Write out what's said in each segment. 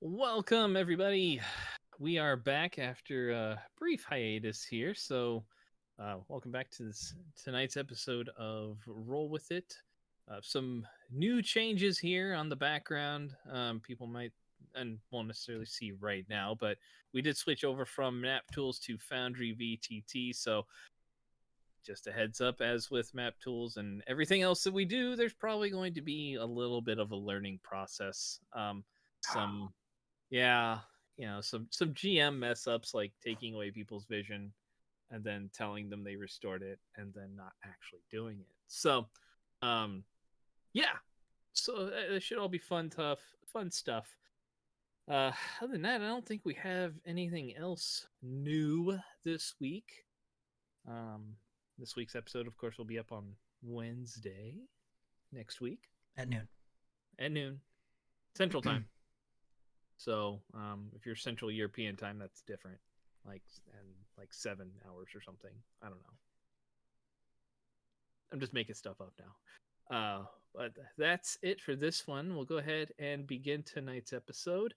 Welcome, everybody. We are back after a brief hiatus here. Welcome back to tonight's episode of Roll With It. Some new changes here on the background. People might and won't necessarily see right now, but we did switch over from Map Tools to Foundry VTT. So, just a heads up, as with Map Tools and everything else that we do, there's probably going to be a little bit of a learning process. Some yeah, some GM mess ups like taking away people's vision and then telling them they restored it and then not actually doing it. Um, yeah. It should all be fun stuff. Other than that, I don't think we have anything else new this week. Um, this week's episode, of course, will be up on Wednesday next week at noon. at noon Central Time. So if you're Central European time, that's different, like 7 hours or something. I don't know. I'm just making stuff up now. But that's it for this one. We'll go ahead and begin tonight's episode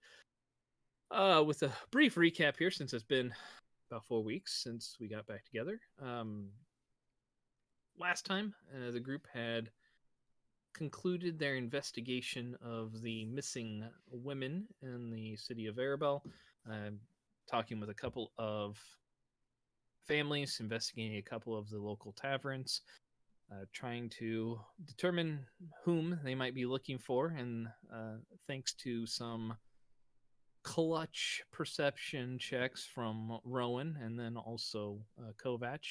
with a brief recap here, since it's been about 4 weeks since we got back together. Last time, the group had concluded their investigation of the missing women in the city of Arabel, talking with a couple of families, investigating a couple of the local taverns, trying to determine whom they might be looking for, and thanks to some clutch perception checks from Rowan and then also Kovac,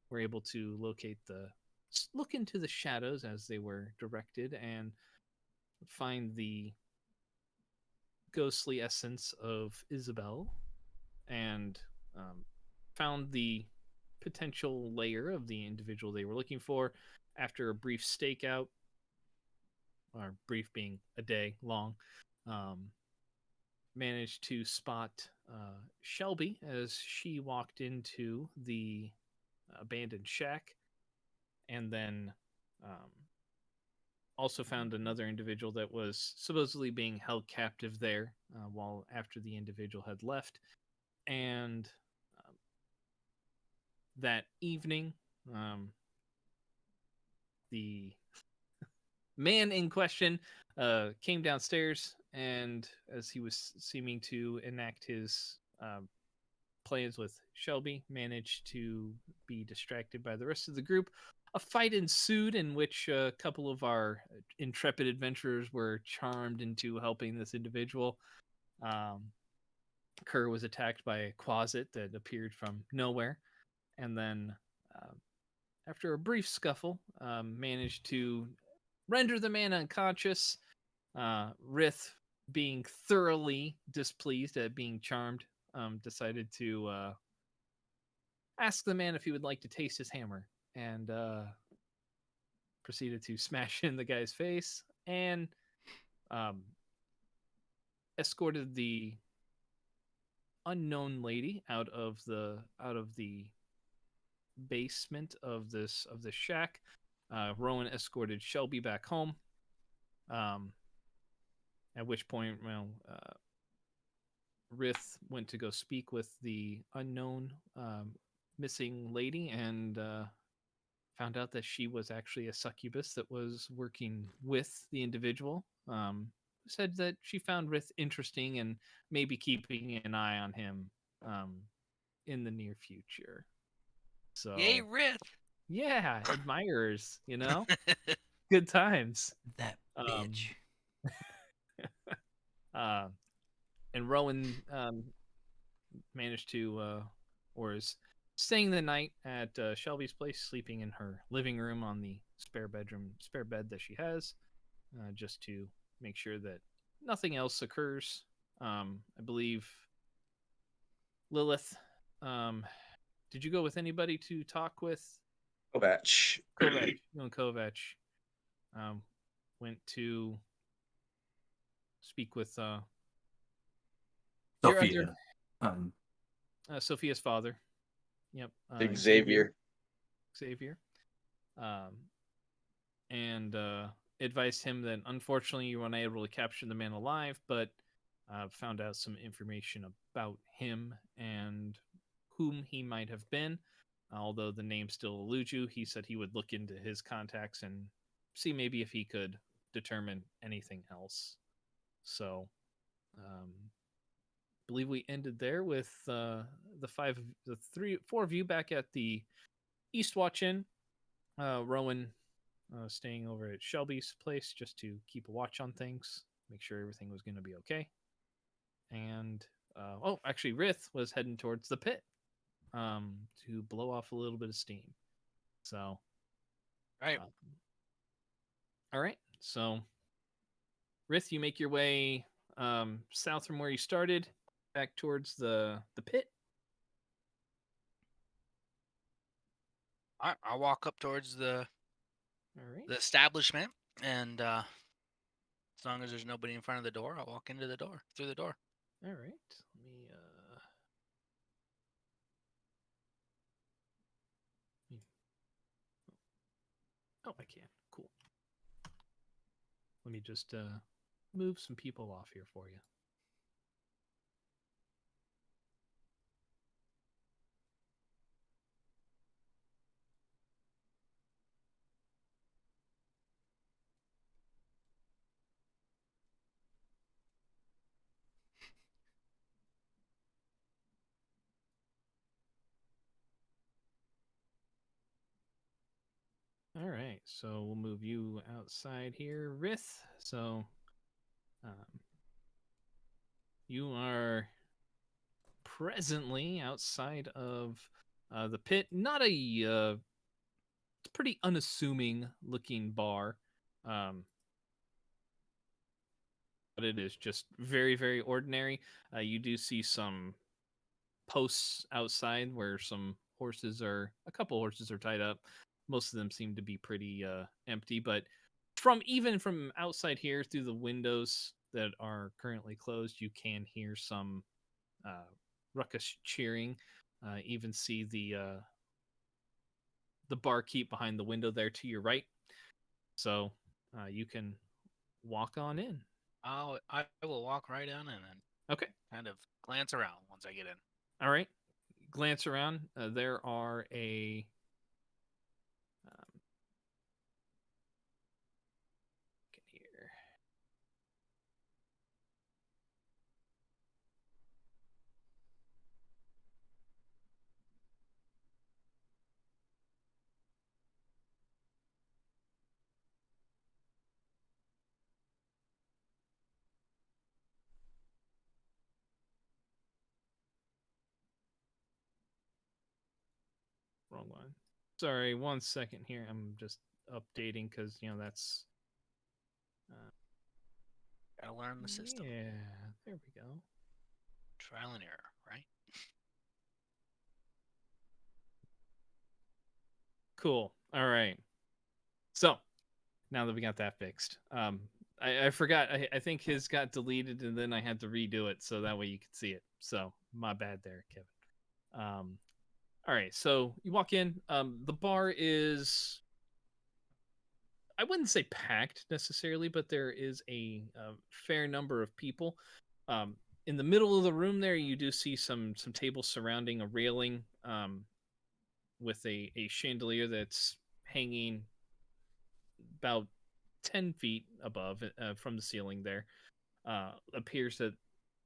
we're able to look into the shadows as they were directed and find the ghostly essence of Isabel, and found the potential layer of the individual they were looking for after a brief stakeout, or brief being a day long. Managed to spot Shelby as she walked into the abandoned shack, and then also found another individual that was supposedly being held captive there while after the individual had left. And that evening, the man in question came downstairs, and as he was seeming to enact his plans with Shelby, managed to be distracted by the rest of the group. A fight ensued in which a couple of our intrepid adventurers were charmed into helping this individual. Kerr was attacked by a closet that appeared from nowhere, and then, after a brief scuffle, managed to render the man unconscious. Rith, being thoroughly displeased at being charmed, decided to ask the man if he would like to taste his hammer, and proceeded to smash in the guy's face, and um, escorted the unknown lady out of the basement of the shack. Rowan escorted Shelby back home. At which point, Rith went to go speak with the unknown missing lady, and found out that she was actually a succubus that was working with the individual. Said that she found Rith interesting and maybe keeping an eye on him in the near future. Yay, So, Rith! yeah, admirers, good times. That Um, bitch. and Rowan managed to, or is staying the night at Shelby's place, sleeping in her living room on the spare bed that she has, just to make sure that nothing else occurs. I believe Lilith. Did you go with anybody to talk with? Kovac. Kovac. You and Kovac went to speak with Sophia. Sophia's father. Yep. Xavier. And advised him that unfortunately you were unable to capture the man alive, but found out some information about him and whom he might have been. Although the name still eludes you, he said he would look into his contacts and see maybe if he could determine anything else. So, believe we ended there with the four of you back at the East Watch Inn. Rowan staying over at Shelby's place just to keep a watch on things, make sure everything was going to be okay. And actually, Rith was heading towards the pit to blow off a little bit of steam. So, Right. All right. So, Rith, you make your way south from where you started, back towards the pit. I'll walk up towards the All right. the establishment, and as long as there's nobody in front of the door, I'll walk into the door, through the door. All right. Let me Oh, I can. Cool. Let me just move some people off here for you. All right, so we'll move you outside here, Rith. So, you are presently outside of the pit. Not a pretty unassuming looking bar, but it is just very, very ordinary. You do see some posts outside where a couple horses are tied up. Most of them seem to be pretty empty, but even from outside here through the windows that are currently closed, you can hear some ruckus cheering. Even see the barkeep behind the window there to your right. So you can walk on in. I will walk right on in and Okay. kind of glance around once I get in. All right. Glance around. There are a here. Wrong one. Sorry, 1 second here. I'm just updating because that's. Gotta learn the system. Yeah, there we go. Trial and error, right? Cool. All right. So now that we got that fixed, I forgot. I think his got deleted and then I had to redo it so that way you could see it. So my bad there, Kevin. All right. So you walk in. The bar is, I wouldn't say packed necessarily, but there is a fair number of people. In the middle of the room there, you do see some tables surrounding a railing with a chandelier that's hanging about 10 feet above from the ceiling there. Appears that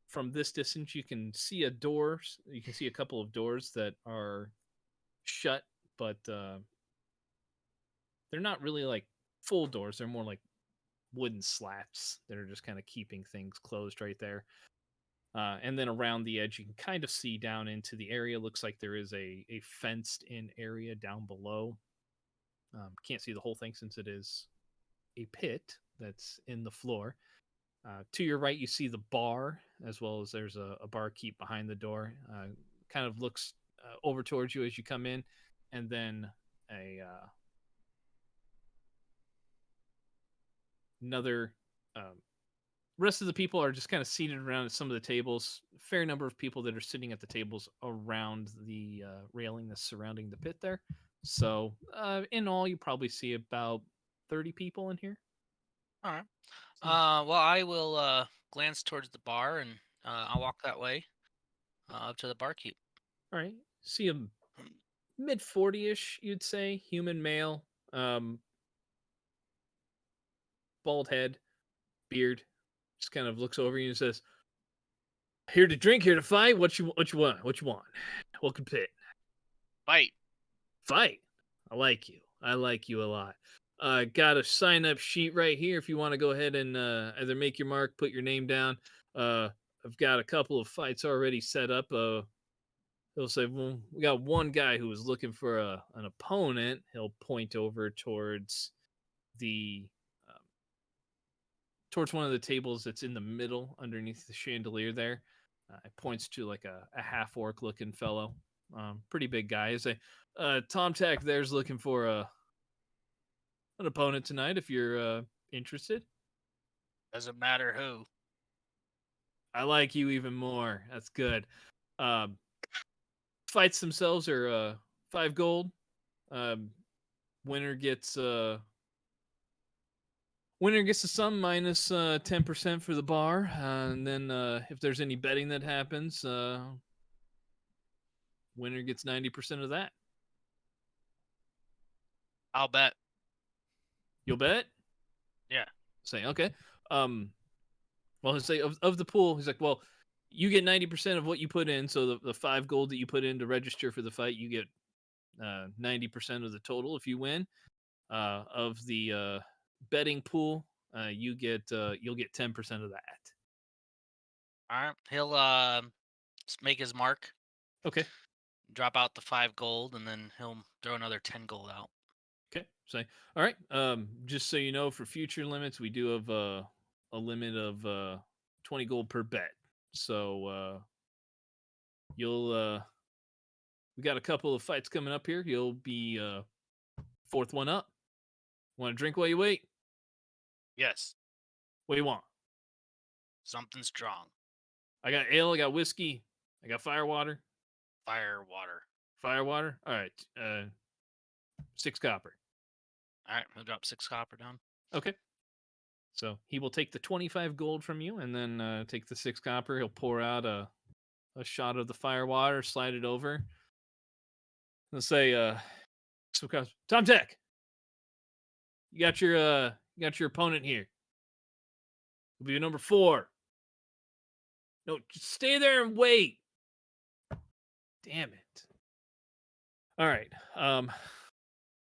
from this distance you can see a door. You can see a couple of doors that are shut, but they're not really like full doors. They're more like wooden slats that are just kind of keeping things closed right there. And then around the edge, you can kind of see down into the area. Looks like there is a fenced in area down below. Can't see the whole thing since it is a pit that's in the floor. To your right, you see the bar, as well as there's a barkeep behind the door. Kind of looks over towards you as you come in, and then another. Rest of the people are just kind of seated around some of the tables. Fair number of people that are sitting at the tables around the railing that's surrounding the pit there. So in all, you probably see about 30 people in here. All right. Well, I will glance towards the bar, and I'll walk that way up to the barkeep. All right. See him mid 40-ish, you'd say, human male, bald head, beard. Just kind of looks over you and says, "Here to drink, here to fight. What you want? What you want? What can pit? Fight. Fight. I like you. I like you a lot. Got a sign up sheet right here if you want to go ahead and either make your mark, put your name down. I've got a couple of fights already set up. He'll say, well, we got one guy who was looking for an opponent. He'll point over the um, towards one of the tables that's in the middle underneath the chandelier there. It points to like a half orc looking fellow, pretty big guy. He'll say, Tom Tack there's looking for an opponent tonight if you're interested. Doesn't matter who. I like you even more. That's good. Fights themselves are 5 gold. Um, winner gets the sum minus 10% for the bar, and then if there's any betting that happens, winner gets 90% of that. I'll bet. You'll bet? Yeah. Say okay. Well, he'll say of the pool, he's like, well, you get 90% of what you put in, so the 5 gold that you put in to register for the fight, you get 90% of the total if you win. Of the betting pool, you'll get 10% of that. All right. He'll make his mark, Okay. drop out the 5 gold, and then he'll throw another 10 gold out. Okay. Say, all right. Just so you know, for future limits, we do have a limit of 20 gold per bet. So you'll we got a couple of fights coming up here. You'll be fourth one up. Want to drink while you wait? Yes. What do you want? Something strong. I got ale. I got whiskey. I got fire water. Fire water. Fire water. All right. 6 copper. All right. He'll drop 6 copper down. Okay. So he will take the 25 gold from you and then take the 6 copper. He'll pour out a shot of the fire water, slide it over. He'll say, Tom Tech, you got your opponent here. He'll be number 4. No, just stay there and wait. Damn it. All right.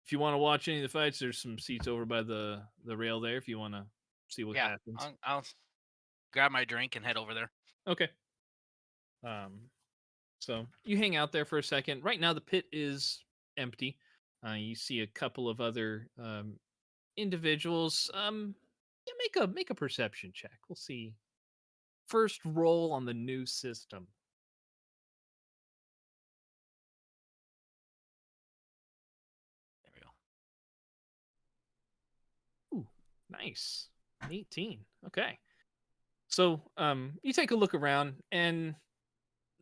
If you want to watch any of the fights, there's some seats over by the rail there if you want to see what happens. I'll grab my drink and head over there. Okay. So you hang out there for a second. Right now, the pit is empty. You see a couple of other individuals. Yeah, make a perception check. We'll see. First roll on the new system. There we go. Ooh, nice. 18. Okay. So you take a look around, and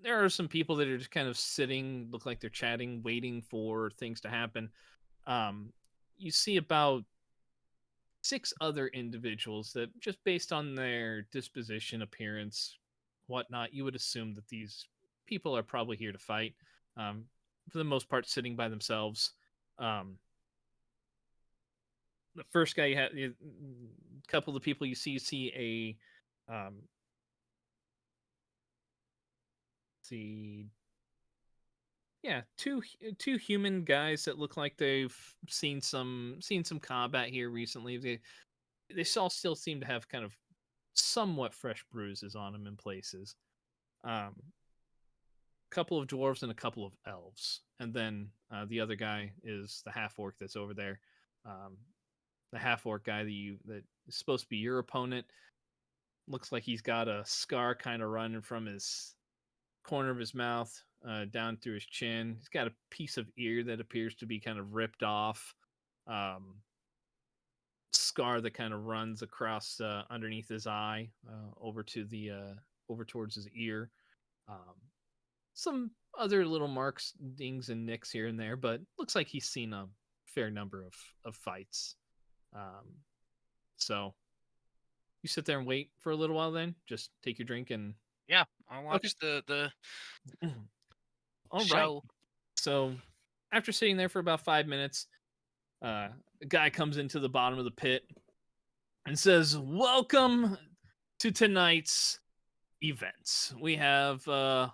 there are some people that are just kind of sitting, look like they're chatting, waiting for things to happen. You see about 6 other individuals that, just based on their disposition, appearance, whatnot, you would assume that these people are probably here to fight. For the most part, sitting by themselves. The first guy, a couple of the people you see two human guys that look like they've seen some combat here recently. They all still seem to have kind of somewhat fresh bruises on them in places. Couple of dwarves and a couple of elves, and then the other guy is the half orc that's over there. The half orc guy that is supposed to be your opponent looks like he's got a scar kind of running from his corner of his mouth down through his chin. He's got a piece of ear that appears to be kind of ripped off. Scar that kind of runs across underneath his eye over towards his ear. Some other little marks, dings, and nicks here and there, but looks like he's seen a fair number of fights. So you sit there and wait for a little while. Then just take your drink and Yeah, I'll watch the all right. show. So after sitting there for about 5 minutes, a guy comes into the bottom of the pit and says, "Welcome to tonight's events. We have a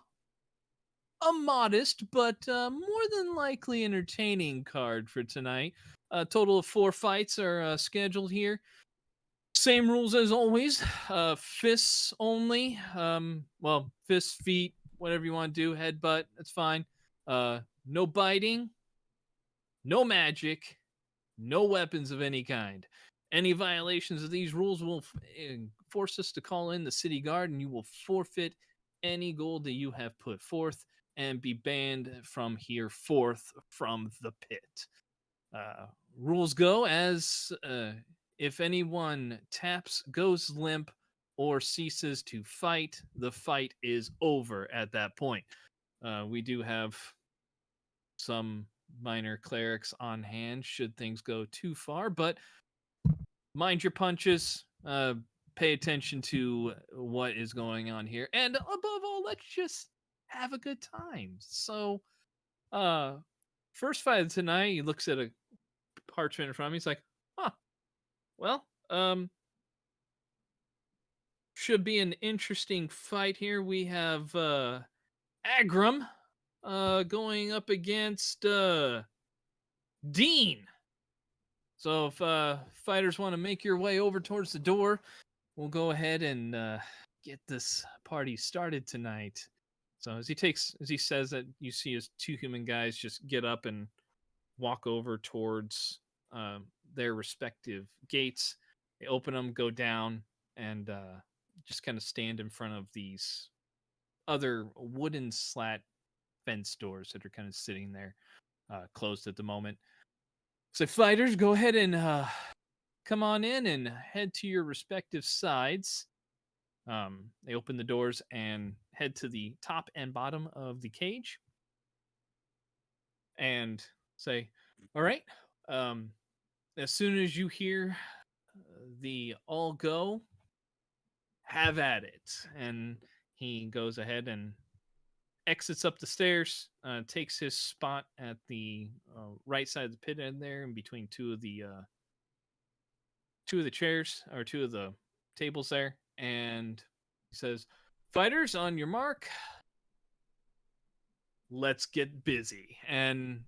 modest but more than likely entertaining card for tonight. A total of 4 fights are scheduled here. Same rules as always. Fists only. Well, fists, feet, whatever you want to do. Headbutt, that's fine. No biting, no magic, no weapons of any kind. Any violations of these rules will force us to call in the city guard, and you will forfeit any gold that you have put forth and be banned from here forth from the pit. Rules go as if anyone taps, goes limp, or ceases to fight, the fight is over at that point. We do have some minor clerics on hand should things go too far, but mind your punches. Pay attention to what is going on here, and above all, let's just have a good time. So, first fight of tonight, he looks at a parchment in front of me. He's like, "Huh, well, should be an interesting fight here. We have Agram going up against Dean. So if fighters want to make your way over towards the door, we'll go ahead and get this party started tonight." So as he says that, you see his 2 human guys just get up and walk over towards their respective gates. They open them, go down, and just kind of stand in front of these other wooden slat fence doors that are kind of sitting there, closed at the moment. So fighters, go ahead and come on in and head to your respective sides. They open the doors and head to the top and bottom of the cage and say, "All right, as soon as you hear the all go, have at it." And he goes ahead and exits up the stairs, takes his spot at the right side of the pit end there, in between two of the chairs, or 2 of the tables there, and he says, "Fighters, on your mark, let's get busy." And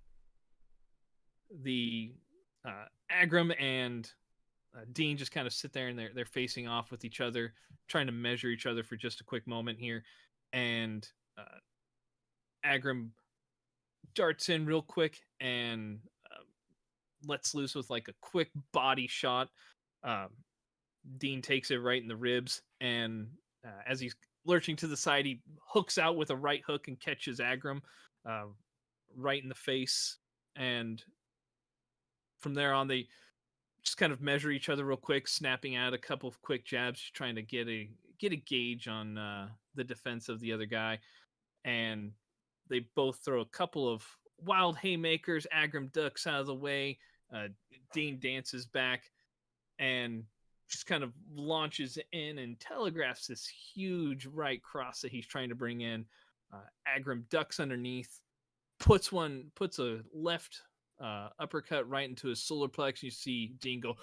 the Agram and Dean just kind of sit there, and they're facing off with each other, trying to measure each other for just a quick moment here. And Agram darts in real quick and lets loose with like a quick body shot. Dean takes it right in the ribs, and as he's lurching to the side, he hooks out with a right hook and catches Agram right in the face. And from there on, they just kind of measure each other real quick, snapping out a couple of quick jabs, trying to get a gauge on the defense of the other guy. And they both throw a couple of wild haymakers. Agram ducks out of the way. Dean dances back and just kind of launches in and telegraphs this huge right cross that he's trying to bring in. Agram ducks underneath, puts a left uppercut right into his solar plex. You see Dean go,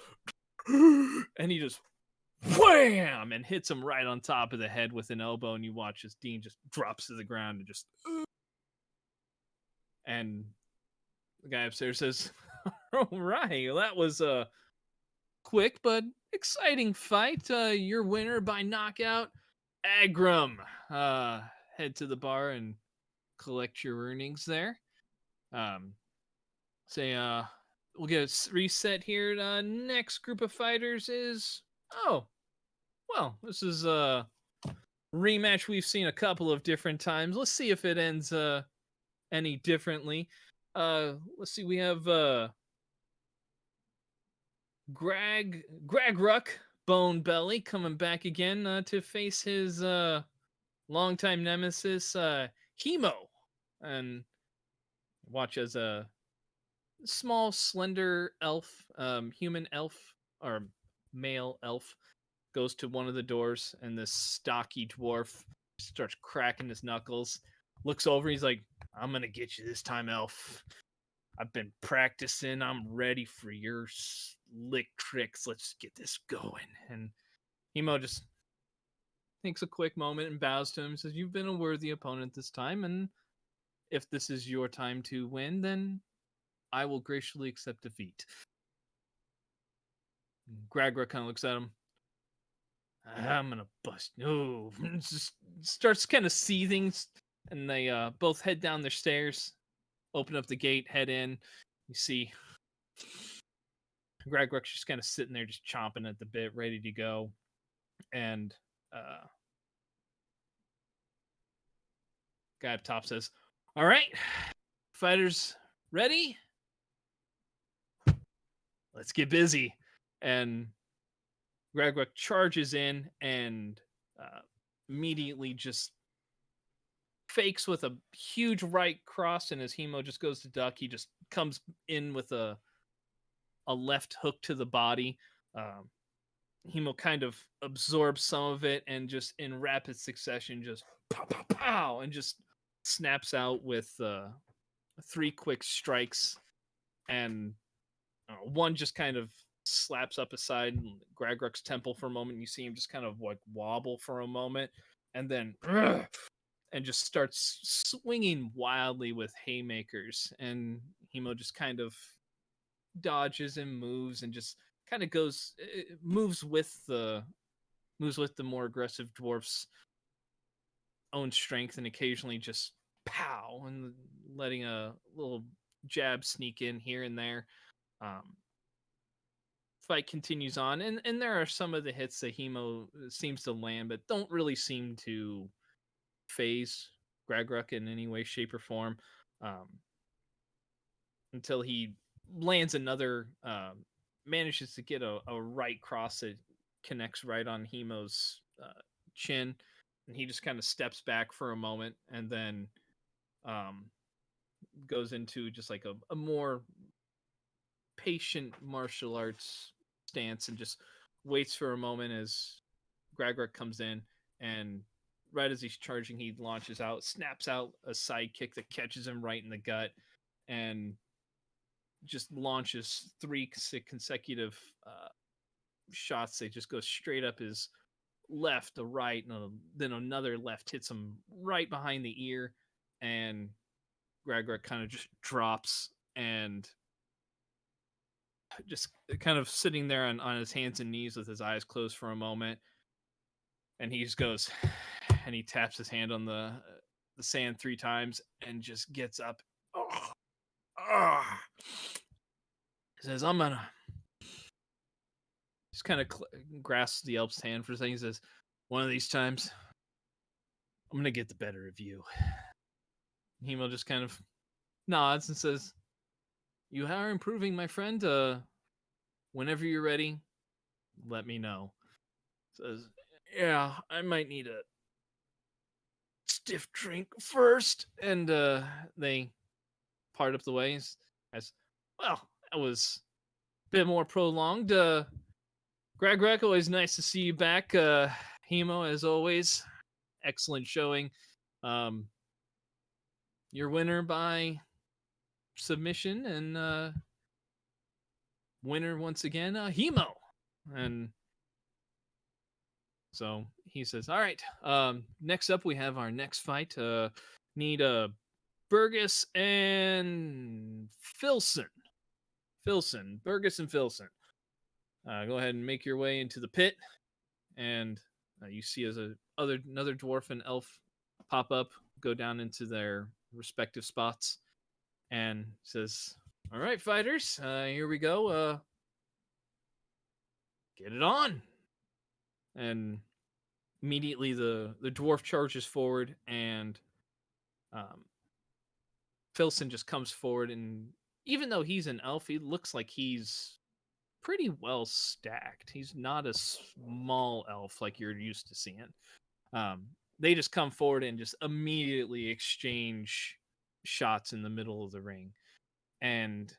and he just wham and hits him right on top of the head with an elbow. And you watch as Dean just drops to the ground and just. And the guy upstairs says, "All right, well, that was a quick but exciting fight. Your winner by knockout, Agram. Head to the bar and collect your earnings there." We'll get a reset here. Next group of fighters is, this is a rematch we've seen a couple of different times. Let's see if it ends any differently. Let's see. We have Greg Ruck, Bone Belly, coming back again to face his longtime nemesis, Hemo. And watch as a small, slender elf, human elf, or male elf, goes to one of the doors, and this stocky dwarf starts cracking his knuckles. Looks over, he's like, "I'm gonna get you this time, elf. I've been practicing. I'm ready for your slick tricks. Let's get this going." And Hemo just takes a quick moment and bows to him and says, "You've been a worthy opponent this time, and if this is your time to win, then I will graciously accept defeat." Gragra kind of looks at him. "I'm gonna bust. No," just starts kind of seething, and they both head down their stairs, open up the gate, head in. You see Gragruck's just kind of sitting there, just chomping at the bit, ready to go. And guy up top says, "All right, fighters ready? Let's get busy." And Gragruck charges in and immediately just fakes with a huge right cross, and as Hemo just goes to duck, he just comes in with a left hook to the body. Hemo kind of absorbs some of it and just in rapid succession just pow, pow, pow, and just snaps out with 3 quick strikes, and one just kind of slaps up aside Gragruck's temple for a moment. You see him just kind of like wobble for a moment, and then and just starts swinging wildly with haymakers, and Hemo just kind of dodges and moves and just kind of moves with the more aggressive dwarf's own strength, and occasionally just pow and letting a little jab sneak in here and there. Fight continues on, and there are some of the hits that Hemo seems to land, but don't really seem to phase Gragruck in any way, shape, or form, until he lands another, manages to get a right cross that connects right on Hemo's chin, and he just kind of steps back for a moment, and then goes into just like a more patient martial arts stance and just waits for a moment as Gragruck comes in, and right as he's charging, he launches out, snaps out a side kick that catches him right in the gut, and just launches 3 consecutive shots. They just go straight up his left, the right, and then another left hits him right behind the ear, and Gragruck kind of just drops and just kind of sitting there on his hands and knees with his eyes closed for a moment, and he just goes and he taps his hand on the sand 3 times and just gets up. He says, "I'm gonna," just kind of grasps the elf's hand for a second. He says, "One of these times, I'm gonna get the better of you." Hemo just kind of nods and says, "You are improving, my friend. Whenever you're ready, let me know." Says, "Yeah, I might need a stiff drink first." And they part up the ways. As well, that was a bit more prolonged. Gragruck, always nice to see you back. Hemo, as always, excellent showing. Your winner by submission, and winner once again, Hemo. And so he says, "All right, next up we have our next fight. Need Burgess and Filson. Burgess and Filson. Go ahead and make your way into the pit." And you see as another dwarf and elf pop up, go down into their respective spots, and says, "All right, fighters, here we go. Get it on." And immediately the dwarf charges forward, and Filson just comes forward, and even though he's an elf, he looks like he's pretty well stacked. He's not a small elf like you're used to seeing. They just come forward and just immediately exchange shots in the middle of the ring, and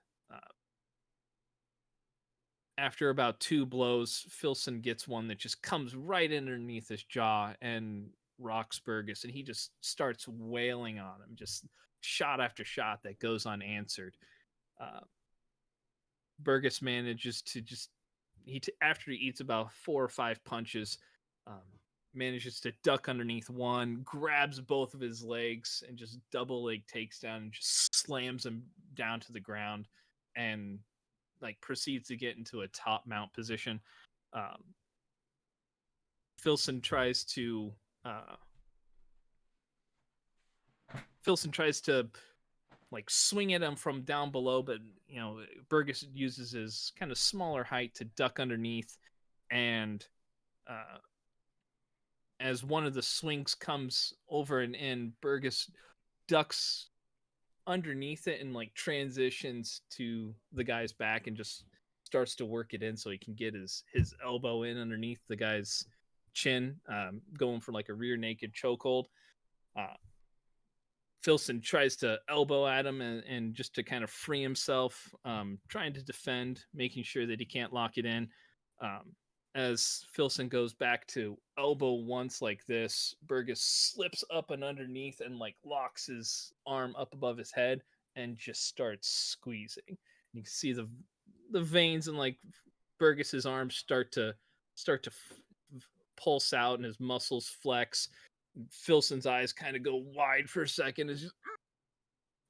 after about 2 blows, Filson gets one that just comes right underneath his jaw and rocks Burgess, and he just starts wailing on him, just shot after shot that goes unanswered. Uh, Burgess manages to just after he eats about 4 or 5 punches, um, manages to duck underneath one, grabs both of his legs, and just double leg takes down and just slams him down to the ground, and like proceeds to get into a top mount position. Filson tries to uh, like swing at him from down below, but Burgess uses his kind of smaller height to duck underneath, and as one of the swings comes over and in, Burgess ducks underneath it and like transitions to the guy's back and just starts to work it in so he can get his elbow in underneath the guy's chin, going for like a rear naked chokehold. Filson tries to elbow at him and just to kind of free himself, trying to defend, making sure that he can't lock it in. As Filson goes back to elbow once like this, Burgess slips up and underneath and like locks his arm up above his head and just starts squeezing. You can see the veins in like Burgess's arms start to pulse out and his muscles flex. Filson's eyes kind of go wide for a second and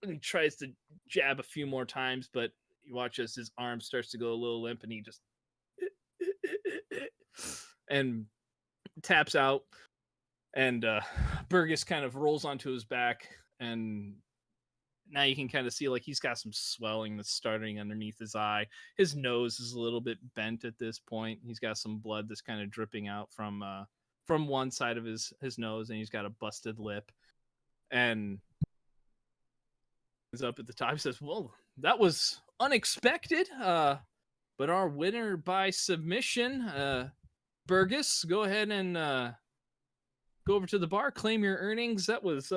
he tries to jab a few more times, but you watch as his arm starts to go a little limp and he just and taps out, and Burgess kind of rolls onto his back, and now you can kind of see like he's got some swelling that's starting underneath his eye. His nose is a little bit bent at this point. He's got some blood that's kind of dripping out from one side of his nose, and he's got a busted lip. And is up at the top, says, "Well, that was unexpected. But our winner by submission, Burgess, go ahead and go over to the bar, claim your earnings. That was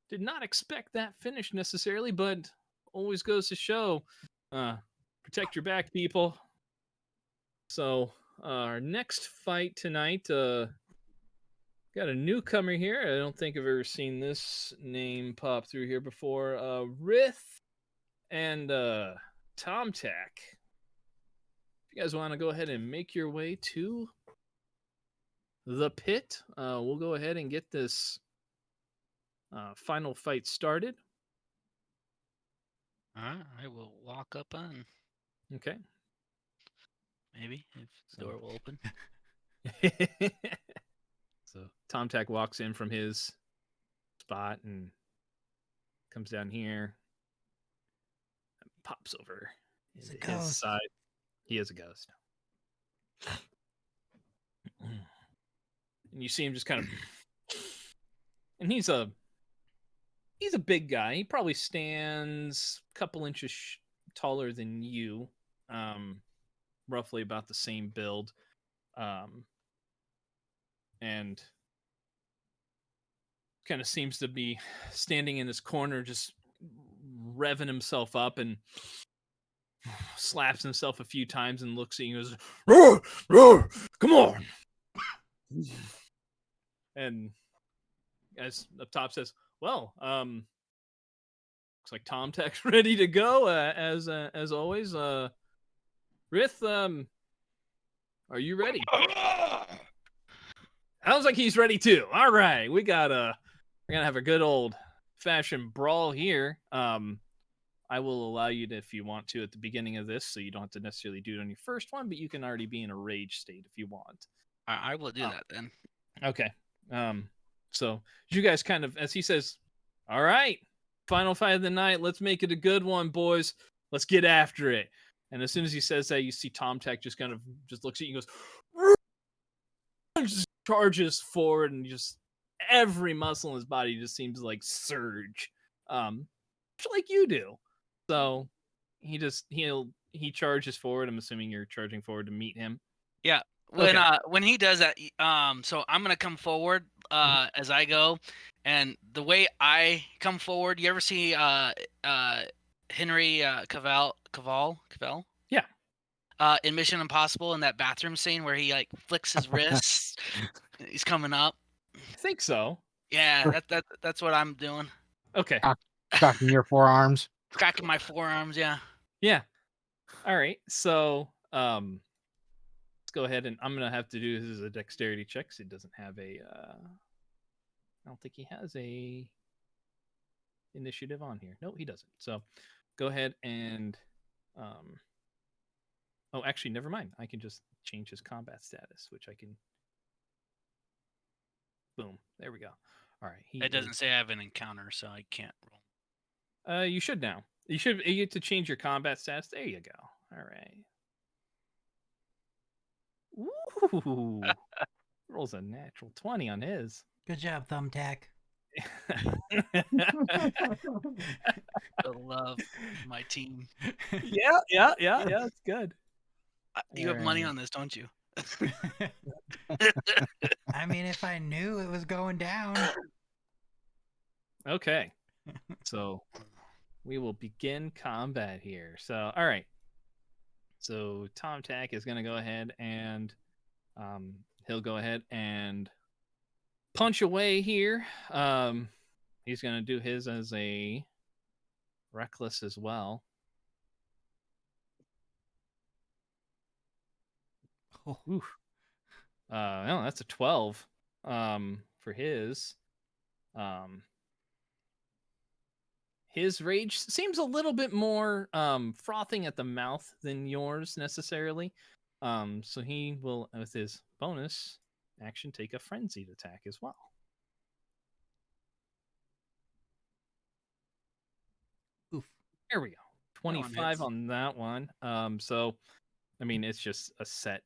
did not expect that finish necessarily, but always goes to show, protect your back, people." So our next fight tonight, got a newcomer here. I don't think I've ever seen this name pop through here before. Rith and Tomtac. If you guys want to go ahead and make your way to the pit, we'll go ahead and get this final fight started. All right, I will walk up on. Okay. Maybe if the door will open. So Tomtac walks in from his spot and comes down here, and pops over his side. He is a ghost. And you see him just kind of, and he's a big guy. He probably stands a couple inches taller than you, roughly about the same build, and kind of seems to be standing in his corner, just revving himself up, and slaps himself a few times and looks at you and goes, "Roar, roar, come on." And as up top says, "Well, looks like Tomtac's ready to go, as always. Rith, are you ready?" Sounds like he's ready too. All right, we're gonna have a good old fashioned brawl here. I will allow you to, if you want to, at the beginning of this, so you don't have to necessarily do it on your first one, but you can already be in a rage state if you want. I will do that then. Okay. So you guys kind of, as he says, "All right, final fight of the night. Let's make it a good one, boys. Let's get after it." And as soon as he says that, you see Tomtac just kind of just looks at you and goes, just charges forward, and just every muscle in his body just seems to like surge, like you do. So he charges forward. I'm assuming you're charging forward to meet him. Yeah. When he does that, so I'm gonna come forward as I go, and the way I come forward, you ever see Henry Cavill? Yeah. in Mission Impossible in that bathroom scene where he like flicks his wrists. He's coming up. I think so. Yeah, that's what I'm doing. Okay. Cocking your forearms. Cracking my forearms. Yeah. Yeah. All right. So let's go ahead and I'm gonna have to do this as a dexterity check. 'Cause it doesn't have a. I don't think he has a initiative on here. No, he doesn't. So go ahead and. Oh, actually, never mind. I can just change his combat status, which I can. Boom. There we go. All right. It doesn't say I have an encounter, so I can't roll. You should now. You get to change your combat status. There you go. All right. Ooh. Rolls a natural 20 on his. Good job, Thumbtack. I love my team. Yeah. It's good. You have money on this, don't you? I mean, if I knew it was going down. Okay. So we will begin combat here. So, all right. So Tom Tack is going to go ahead and he'll go ahead and punch away here. He's going to do his as a reckless as well. Oh. Oof. No, that's a 12 for his. His rage seems a little bit more frothing at the mouth than yours necessarily. So he will, with his bonus action, take a frenzied attack as well. Oof. There we go. 25 on that one. So, I mean, it's just a set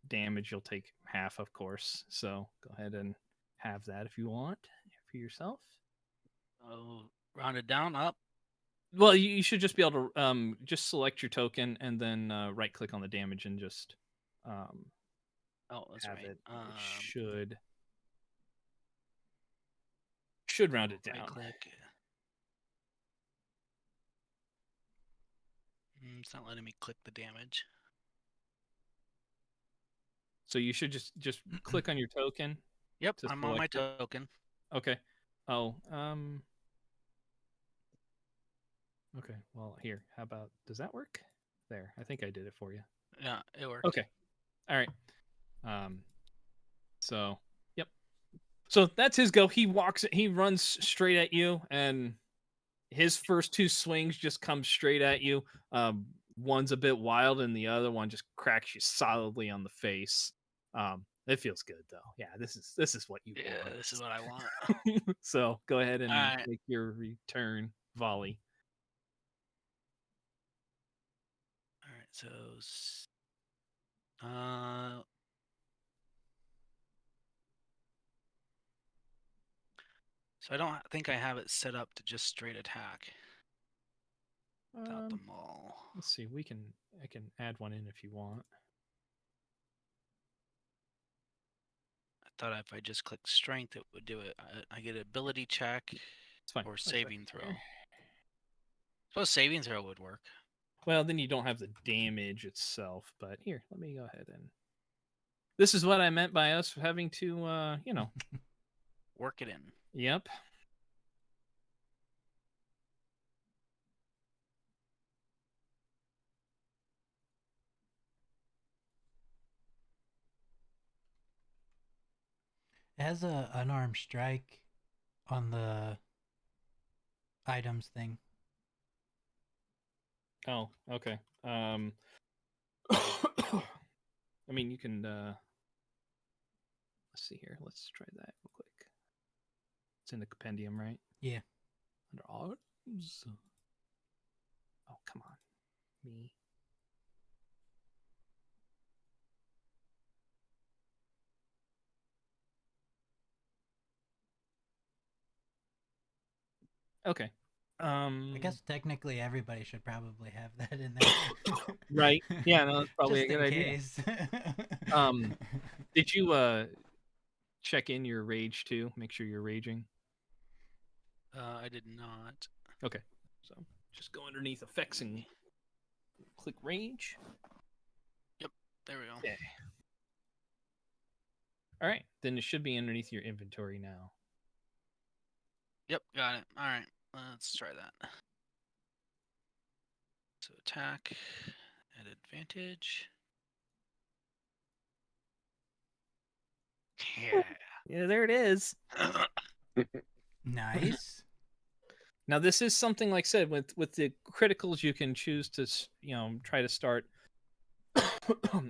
damage. You'll take half, of course. So go ahead and have that if you want for yourself. Oh, round it down, up. Well, you should just be able to just select your token and then right click on the damage and just that's have right. it. It should round it down. Right click. It's not letting me click the damage. So you should just click on your token. Yep, I'm on my token. Okay. Oh, okay. Well, here. How about, does that work? There. I think I did it for you. Yeah, it works. Okay. All right. So, yep. So that's his go. He runs straight at you, and his first two swings just come straight at you. One's a bit wild, and the other one just cracks you solidly on the face. It feels good though. Yeah, this is what you want. Yeah, this is what I want. So go ahead and right. make your return volley. All right, so I don't think I have it set up to just straight attack without the maul. Let's see. I can add one in if you want. I thought if I just click strength, it would do it. I get ability check or saving throw. I suppose saving throw would work. Well, then you don't have the damage itself. But here, let me go ahead and. This is what I meant by us having to, work it in. Yep. It has a unarmed strike on the items thing. Oh, okay. I mean, you can. Let's see here. Let's try that real quick. It's in the compendium, right? Yeah. Under arms. Oh, come on, me. Okay. I guess technically everybody should probably have that in there. Right. Yeah, no, that's probably just a good case. idea. Did you check in your rage too? Make sure you're raging. I did not. Okay. So just go underneath effects and click rage. There we go. Okay. All right, then it should be underneath your inventory now. Yep, got it. All right, let's try that. So attack at advantage. Yeah. Yeah, there it is. Nice. Now this is something like I said with the criticals you can choose to try to start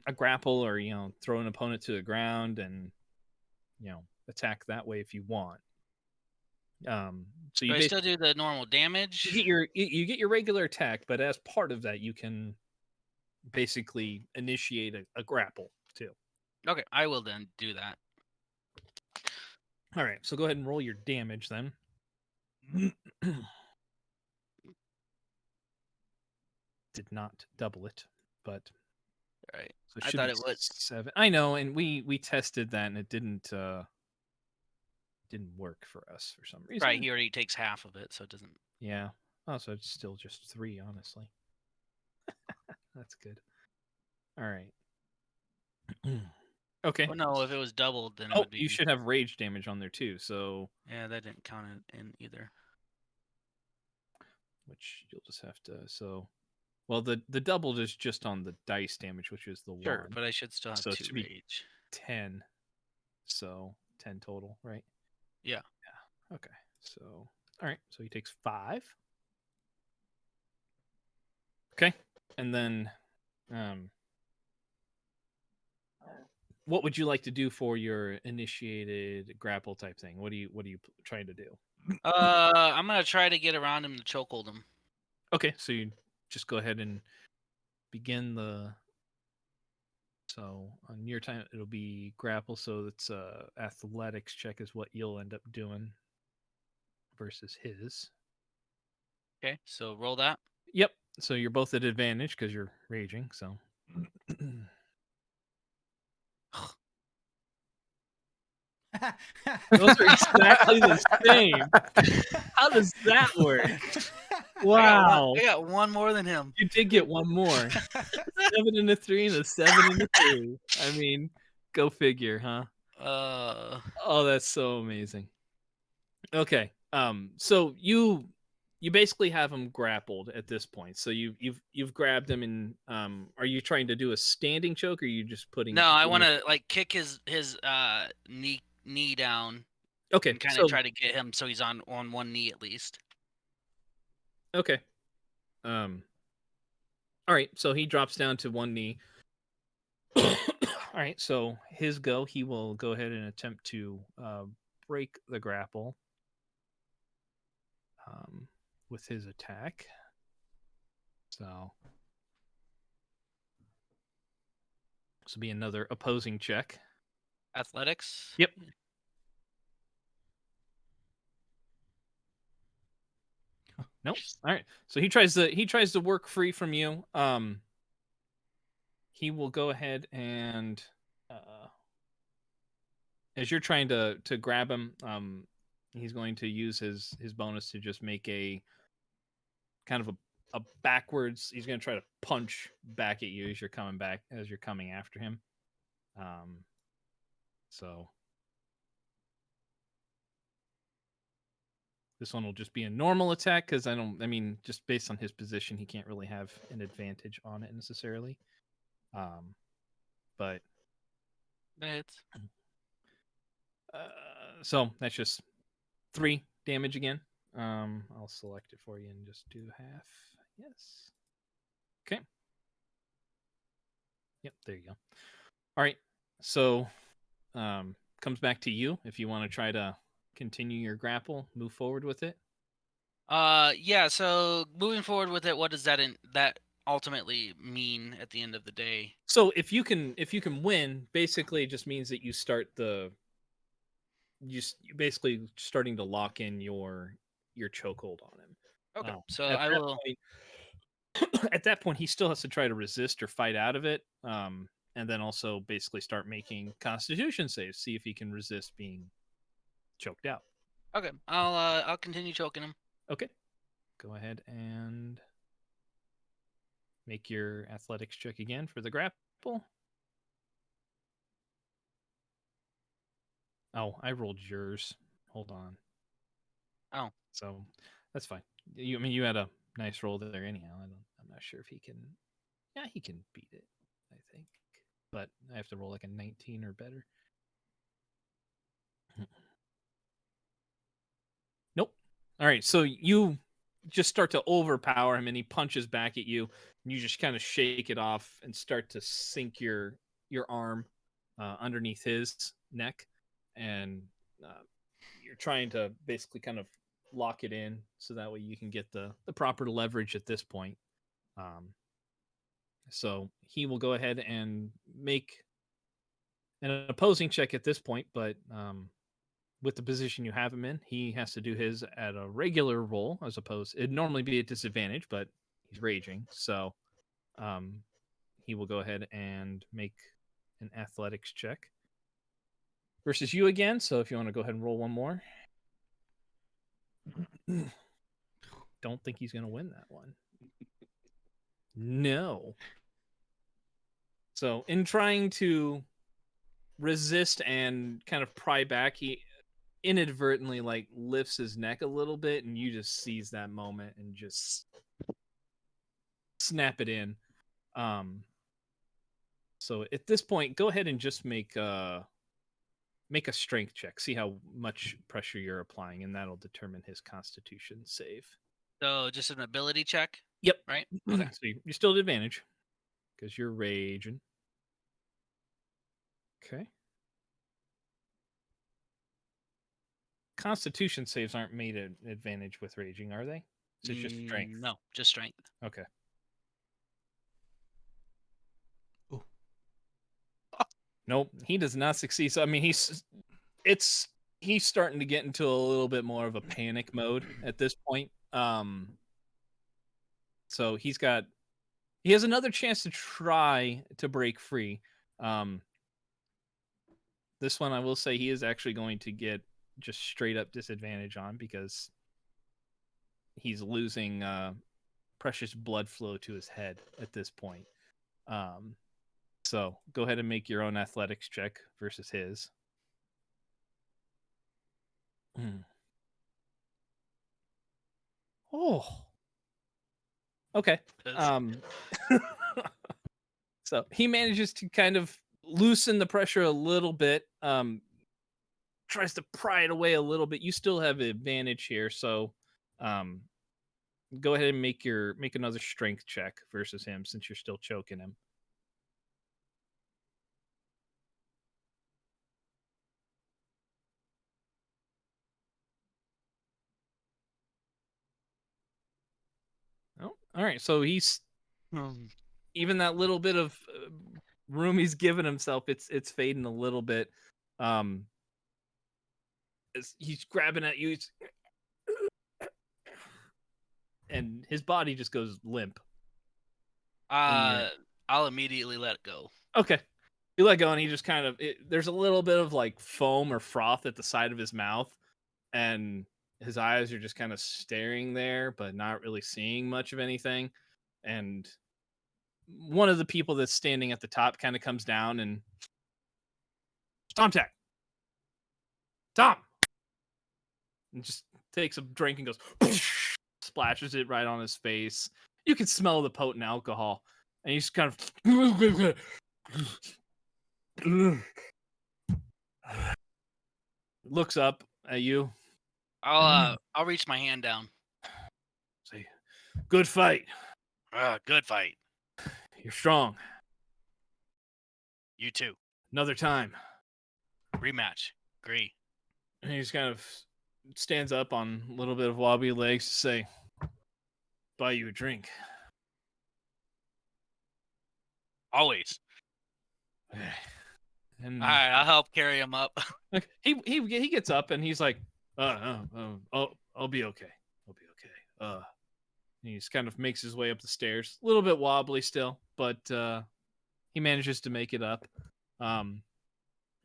a grapple or throw an opponent to the ground and attack that way if you want. So you I still do the normal damage. you get your regular attack, but as part of that you can basically initiate a grapple too. Okay, I will then do that. All right, so go ahead and roll your damage then. Did not double it, but All right. so I thought it would. 7. I know, and we tested that and it didn't work for us for some reason. Right, he already takes half of it, so it doesn't. Yeah. Oh, so it's still just 3, honestly. That's good. All right. Okay. Oh no, if it was doubled, then it Oh, would be. you should have rage damage on there too. So Yeah, that didn't count in either. which you'll just have to. So, well, the doubled is just on the dice damage, which is the Sure, 1. but I should still have So it 2 should be rage. 10. So 10 total, right? Yeah. Yeah. Okay. So all right. So he takes 5. Okay, and then, what would you like to do for your initiated grapple type thing? What are you trying to do? I'm gonna try to get around him to chokehold him. Okay, so you just go ahead and begin the. So on your time, it'll be grapple. So it's athletics check is what you'll end up doing versus his. Okay, so roll that. Yep. So you're both at advantage because you're raging. So. Those are exactly the same. How does that work? Wow. I got one more than him. You did get one more. 7 and a 3 and a 7 and a 3. I mean, go figure, huh? Oh, that's so amazing. Okay. So you basically have him grappled at this point. So you've grabbed him and are you trying to do a standing choke or are you just putting? No, I want to like kick his knee down. Okay. And kind of try to get him so he's on one knee at least. Okay. All right, so he drops down to one knee. All right, so his go. He will go ahead and attempt to break the grapple with his attack. So this will be another opposing check. Athletics? Yep. Nope. All right. So he tries to work free from you. He will go ahead and as you're trying to grab him, he's going to use his bonus to just make a kind of a backwards. He's going to try to punch back at you as you're coming after him. So this one will just be a normal attack because just based on his position, he can't really have an advantage on it necessarily. But That's so that's just 3 damage again. I'll select it for you and just do half. Yes. Okay. Yep, there you go. All right. So comes back to you if you want to try to continue your grapple, move forward with it. Yeah, so moving forward with it, what does that ultimately mean at the end of the day? So if you can win, basically it just means that you start you're basically starting to lock in your chokehold on him. Okay, so I will. At that point, he still has to try to resist or fight out of it, and then also basically start making Constitution saves, see if he can resist being choked out. Okay, I'll continue choking him. Okay, go ahead and make your athletics check again for the grapple. Oh, I rolled yours. Hold on. Oh. So that's fine. You had a nice roll there anyhow. I'm not sure if he can. Yeah, he can beat it, I think. But I have to roll like a 19 or better. Nope. All right, so you just start to overpower him, and he punches back at you, and you just kind of shake it off and start to sink your arm underneath his neck, and you're trying to basically kind of lock it in so that way you can get the proper leverage at this point. So he will go ahead and make an opposing check at this point, but with the position you have him in, he has to do his at a regular roll as opposed. It'd normally be a disadvantage, but he's raging, so he will go ahead and make an athletics check versus you again. So if you want to go ahead and roll one more, don't think he's going to win that one. No. So in trying to resist and kind of pry back, he inadvertently like lifts his neck a little bit, and you just seize that moment and just snap it in. So at this point, go ahead and just make a strength check. See how much pressure you're applying, and that'll determine his Constitution save. So just an ability check? Yep. Right? Okay. So you still have advantage because you're raging. Okay. Constitution saves aren't made an advantage with raging, are they? So it's just strength. No, just strength. Okay. Ooh. Nope, he does not succeed. So I mean, he's starting to get into a little bit more of a panic mode at this point. So he has another chance to try to break free. This one I will say he is actually going to get just straight up disadvantage on because he's losing precious blood flow to his head at this point. So go ahead and make your own athletics check versus his. Oh. Okay. So he manages to kind of loosen the pressure a little bit. Tries to pry it away a little bit. You still have advantage here, so go ahead and make another strength check versus him since you're still choking him. Oh, all right. So he's even that little bit of room he's given himself. It's fading a little bit. He's grabbing at you, and his body just goes limp. I'll immediately let go. Okay. You let go, and he just kind of there's a little bit of like foam or froth at the side of his mouth, and his eyes are just kind of staring there, but not really seeing much of anything. And one of the people that's standing at the top kind of comes down and Tom, and just takes a drink and goes splashes it right on his face. You can smell the potent alcohol, and he's kind of looks up at you. I'll reach my hand down. Say, good fight. Good fight. You're strong. You too. Another time. Rematch. Agree. And he just kind of stands up on a little bit of wobbly legs to say, buy you a drink. Always. And all right, I'll help carry him up. he gets up and he's like, I'll be okay. I'll be okay. He just kind of makes his way up the stairs, a little bit wobbly still, but he manages to make it up.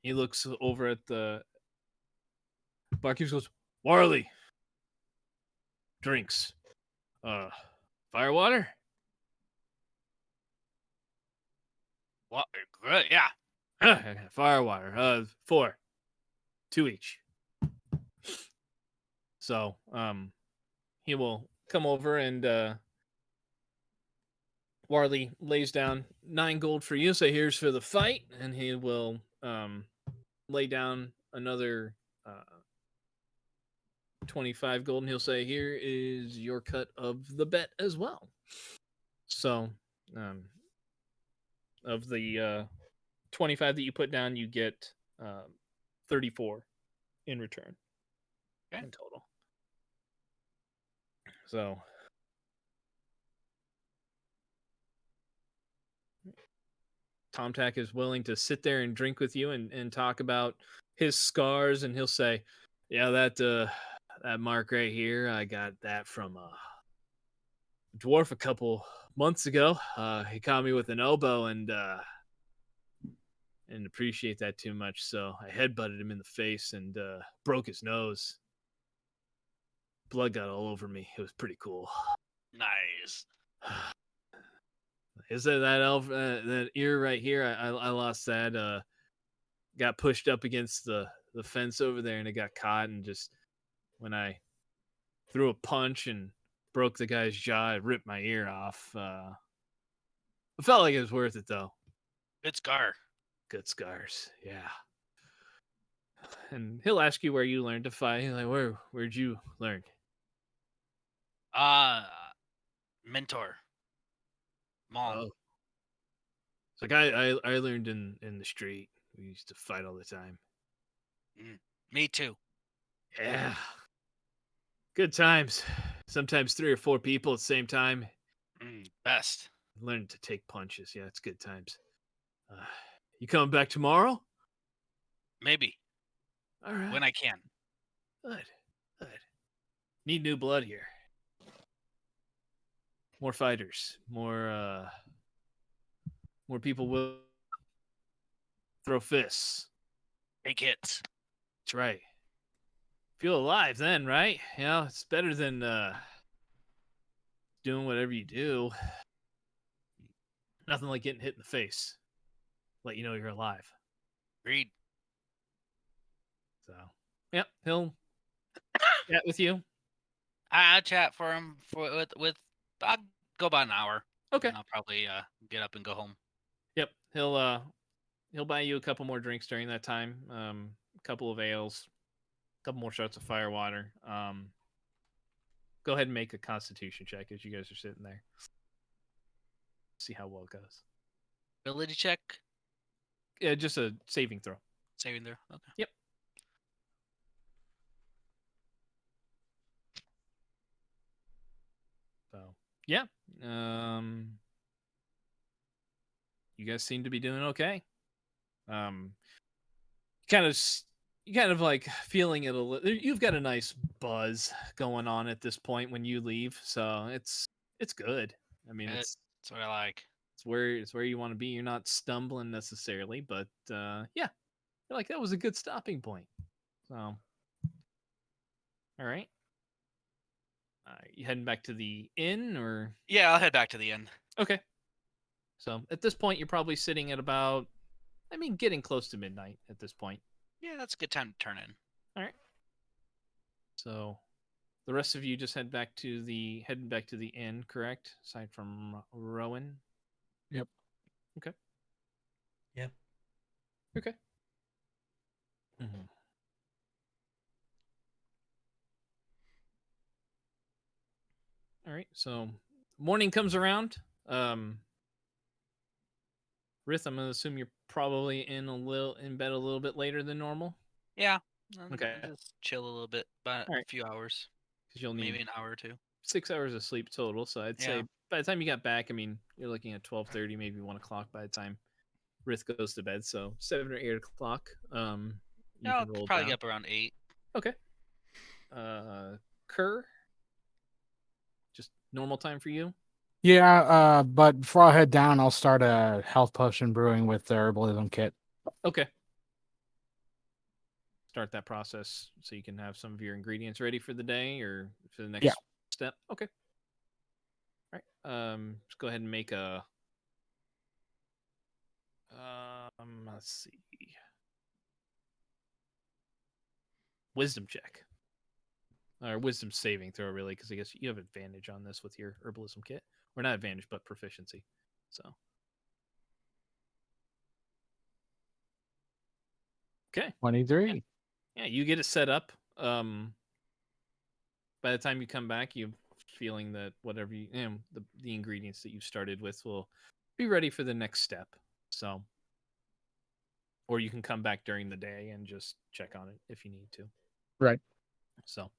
He looks over at the barkeep, goes, Warley, drinks, fire water. What? Good, yeah. Fire water. 4. 2 each. So, he will come over and Warley lays down 9 gold for you. So here's for the fight, and he will lay down another 25 gold, and he'll say, "Here is your cut of the bet as well." So, of the 25 that you put down, you get 34 in return in total. So, Tomtac is willing to sit there and drink with you and talk about his scars, and he'll say, "Yeah, that mark right here, I got that from a dwarf a couple months ago. He caught me with an elbow and didn't appreciate that too much, so I headbutted him in the face and broke his nose. Blood got all over me. It was pretty cool." Nice. Is that elf that ear right here? I lost that. Got pushed up against the fence over there, and it got caught. And just when I threw a punch and broke the guy's jaw, it ripped my ear off. I felt like it was worth it, though. Good scar. Good scars, yeah. And he'll ask you where you learned to fight. He's like, where'd you learn? Mentor. Mom. Oh. It's like I learned in the street. We used to fight all the time. Me too. Yeah. Good times. Sometimes 3 or 4 people at the same time. Best. Learned to take punches. Yeah, it's good times. You coming back tomorrow? Maybe. All right. When I can. Good. Need new blood here. More fighters. More people will throw fists. Take hits. That's right. Feel alive then, right? You know, it's better than doing whatever you do. Nothing like getting hit in the face. Let you know you're alive. Agreed. So, yep, he'll chat with you. I'll chat for him with I'll go about an hour. Okay. And I'll probably get up and go home. Yep, he'll buy you a couple more drinks during that time. A couple of ales, a couple more shots of firewater. Go ahead and make a Constitution check as you guys are sitting there. See how well it goes. Ability check. Yeah, just a saving throw. Saving throw. Okay. Yep. So yeah, you guys seem to be doing okay. Kind of like feeling it a little. You've got a nice buzz going on at this point when you leave, so it's good. I mean, That's what I like. It's where you want to be. You're not stumbling necessarily, but yeah, you're like that was a good stopping point. So, all right. You heading back to the inn, or? Yeah, I'll head back to the inn. Okay. So at this point, you're probably sitting at about, getting close to midnight at this point. Yeah, that's a good time to turn in. All right. So the rest of you just heading back to the inn, correct? Aside from Rowan. Yep. Okay. Yep. Okay. Mm-hmm. All right. So morning comes around. Rith, I'm gonna assume you're probably in bed a little bit later than normal. Yeah. Okay. Just chill a little bit, about a few hours. Because you'll need maybe an hour or two. 6 hours of sleep total. So I'd say by the time you got back, you're looking at 12:30, maybe 1 o'clock by the time Rith goes to bed. So 7 or 8 o'clock. I'll probably get up around 8. Okay. Kerr, just normal time for you. Yeah, but before I head down, I'll start a health potion brewing with the herbalism kit. Okay. Start that process so you can have some of your ingredients ready for the day or for the next step. Okay. All right. Just go ahead and make a. Let's see. wisdom check. Or wisdom saving throw, really, because I guess you have advantage on this with your herbalism kit. Or not advantage, but proficiency. So. Okay. 23. Yeah, you get it set up. By the time you come back, you're feeling that whatever the ingredients that you started with will be ready for the next step. So. Or you can come back during the day and just check on it if you need to. Right. So.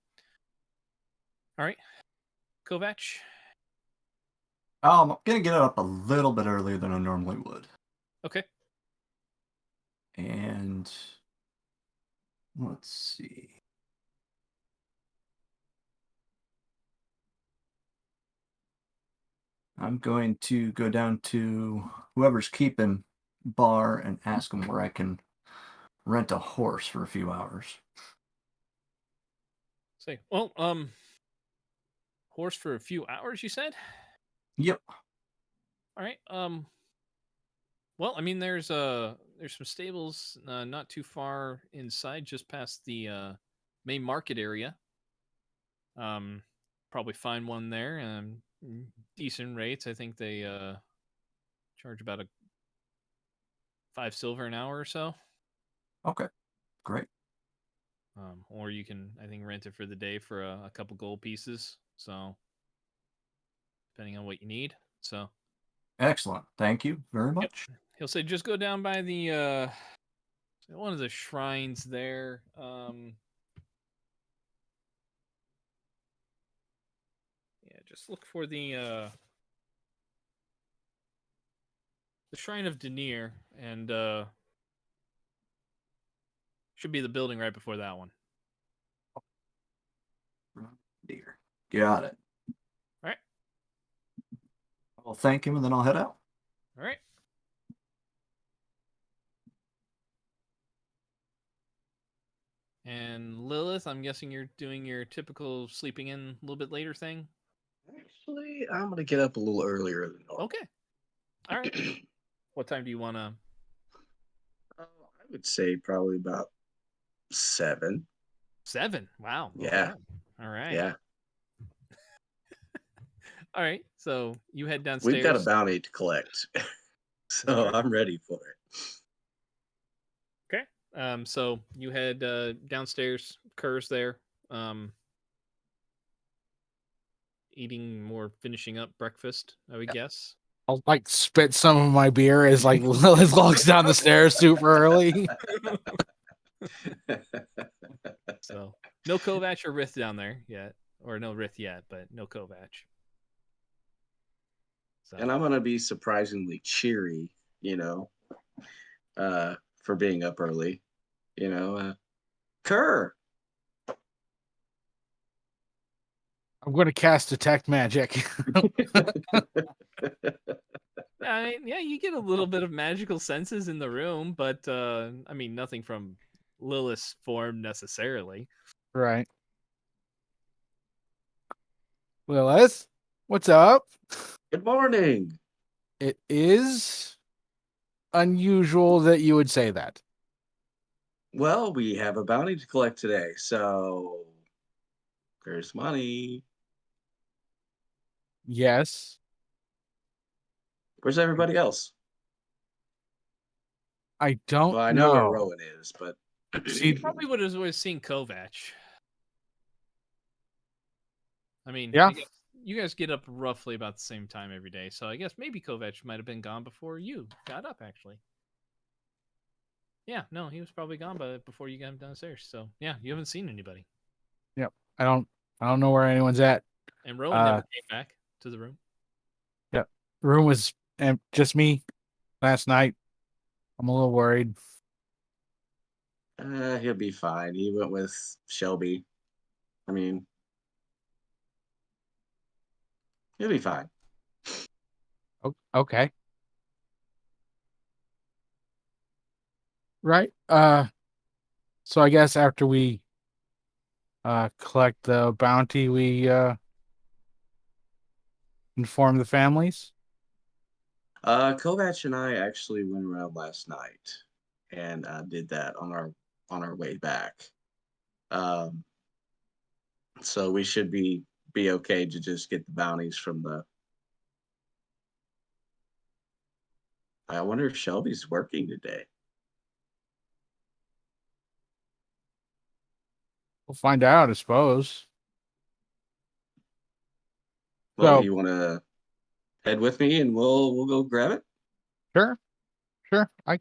All right. Kovac. I'm gonna get up a little bit earlier than I normally would. Okay. And let's see. I'm going to go down to whoever's keeping bar and ask them where I can rent a horse for a few hours. Say, well, horse for a few hours, you said? Yep. All right. Well, I mean, there's some stables not too far inside, just past the main market area. Probably find one there. Decent rates. I think they charge about 5 silver an hour or so. Okay. Great. Or you can, I think, rent it for the day for a couple gold pieces. So, depending on what you need. So. Excellent. Thank you very much. Yep. He'll say, just go down by the one of the shrines there. Just look for the Shrine of Denier, and should be the building right before that one. Dear. Got it. All right. I'll thank him and then I'll head out. All right. And Lilith, I'm guessing you're doing your typical sleeping in a little bit later thing? Actually, I'm going to get up a little earlier than normal. Okay. All right. What time do you want to? I would say probably about 7. 7? Wow. Yeah. Okay. All right. Yeah. All right. So you head downstairs. We've got a bounty to collect. So I'm ready for it. Okay. So you head downstairs. Kerr's there. Finishing up breakfast, I would guess. I'll spit some of my beer as Lilith walks down the stairs super early. So no Kovac or Rith down there yet, or no Rith yet, but no Kovac. So. And I'm gonna be surprisingly cheery, for being up early. Kerr. I'm going to cast Detect Magic. I mean, yeah, you get a little bit of magical senses in the room, but I mean, nothing from Lilith's form necessarily. Right. Lilith, what's up? Good morning. It is unusual that you would say that. Well, we have a bounty to collect today, so there's money. Yes. Where's everybody else? I don't Well, I know where Rowan is, but He probably would have always seen Kovac. I mean, yeah. I guess you guys get up roughly about the same time every day, so I guess maybe Kovac might have been gone before you got up, actually. Yeah, no, he was probably gone before you got him downstairs. So yeah, you haven't seen anybody. Yep. I don't know where anyone's at. And Rowan never came back to the room. Yep. The room was just me last night. I'm a little worried. he'll be fine. He went with Shelby. I mean, he'll be fine. Okay. Right. So I guess after we collect the bounty, we inform the families. Kovac and I actually went around last night and did that on our way back. Um, so we should be okay to just get the bounties from the. I wonder if Shelby's working today. We'll find out, I suppose. Well, So, you want to head with me and we'll go grab it? sure. I'll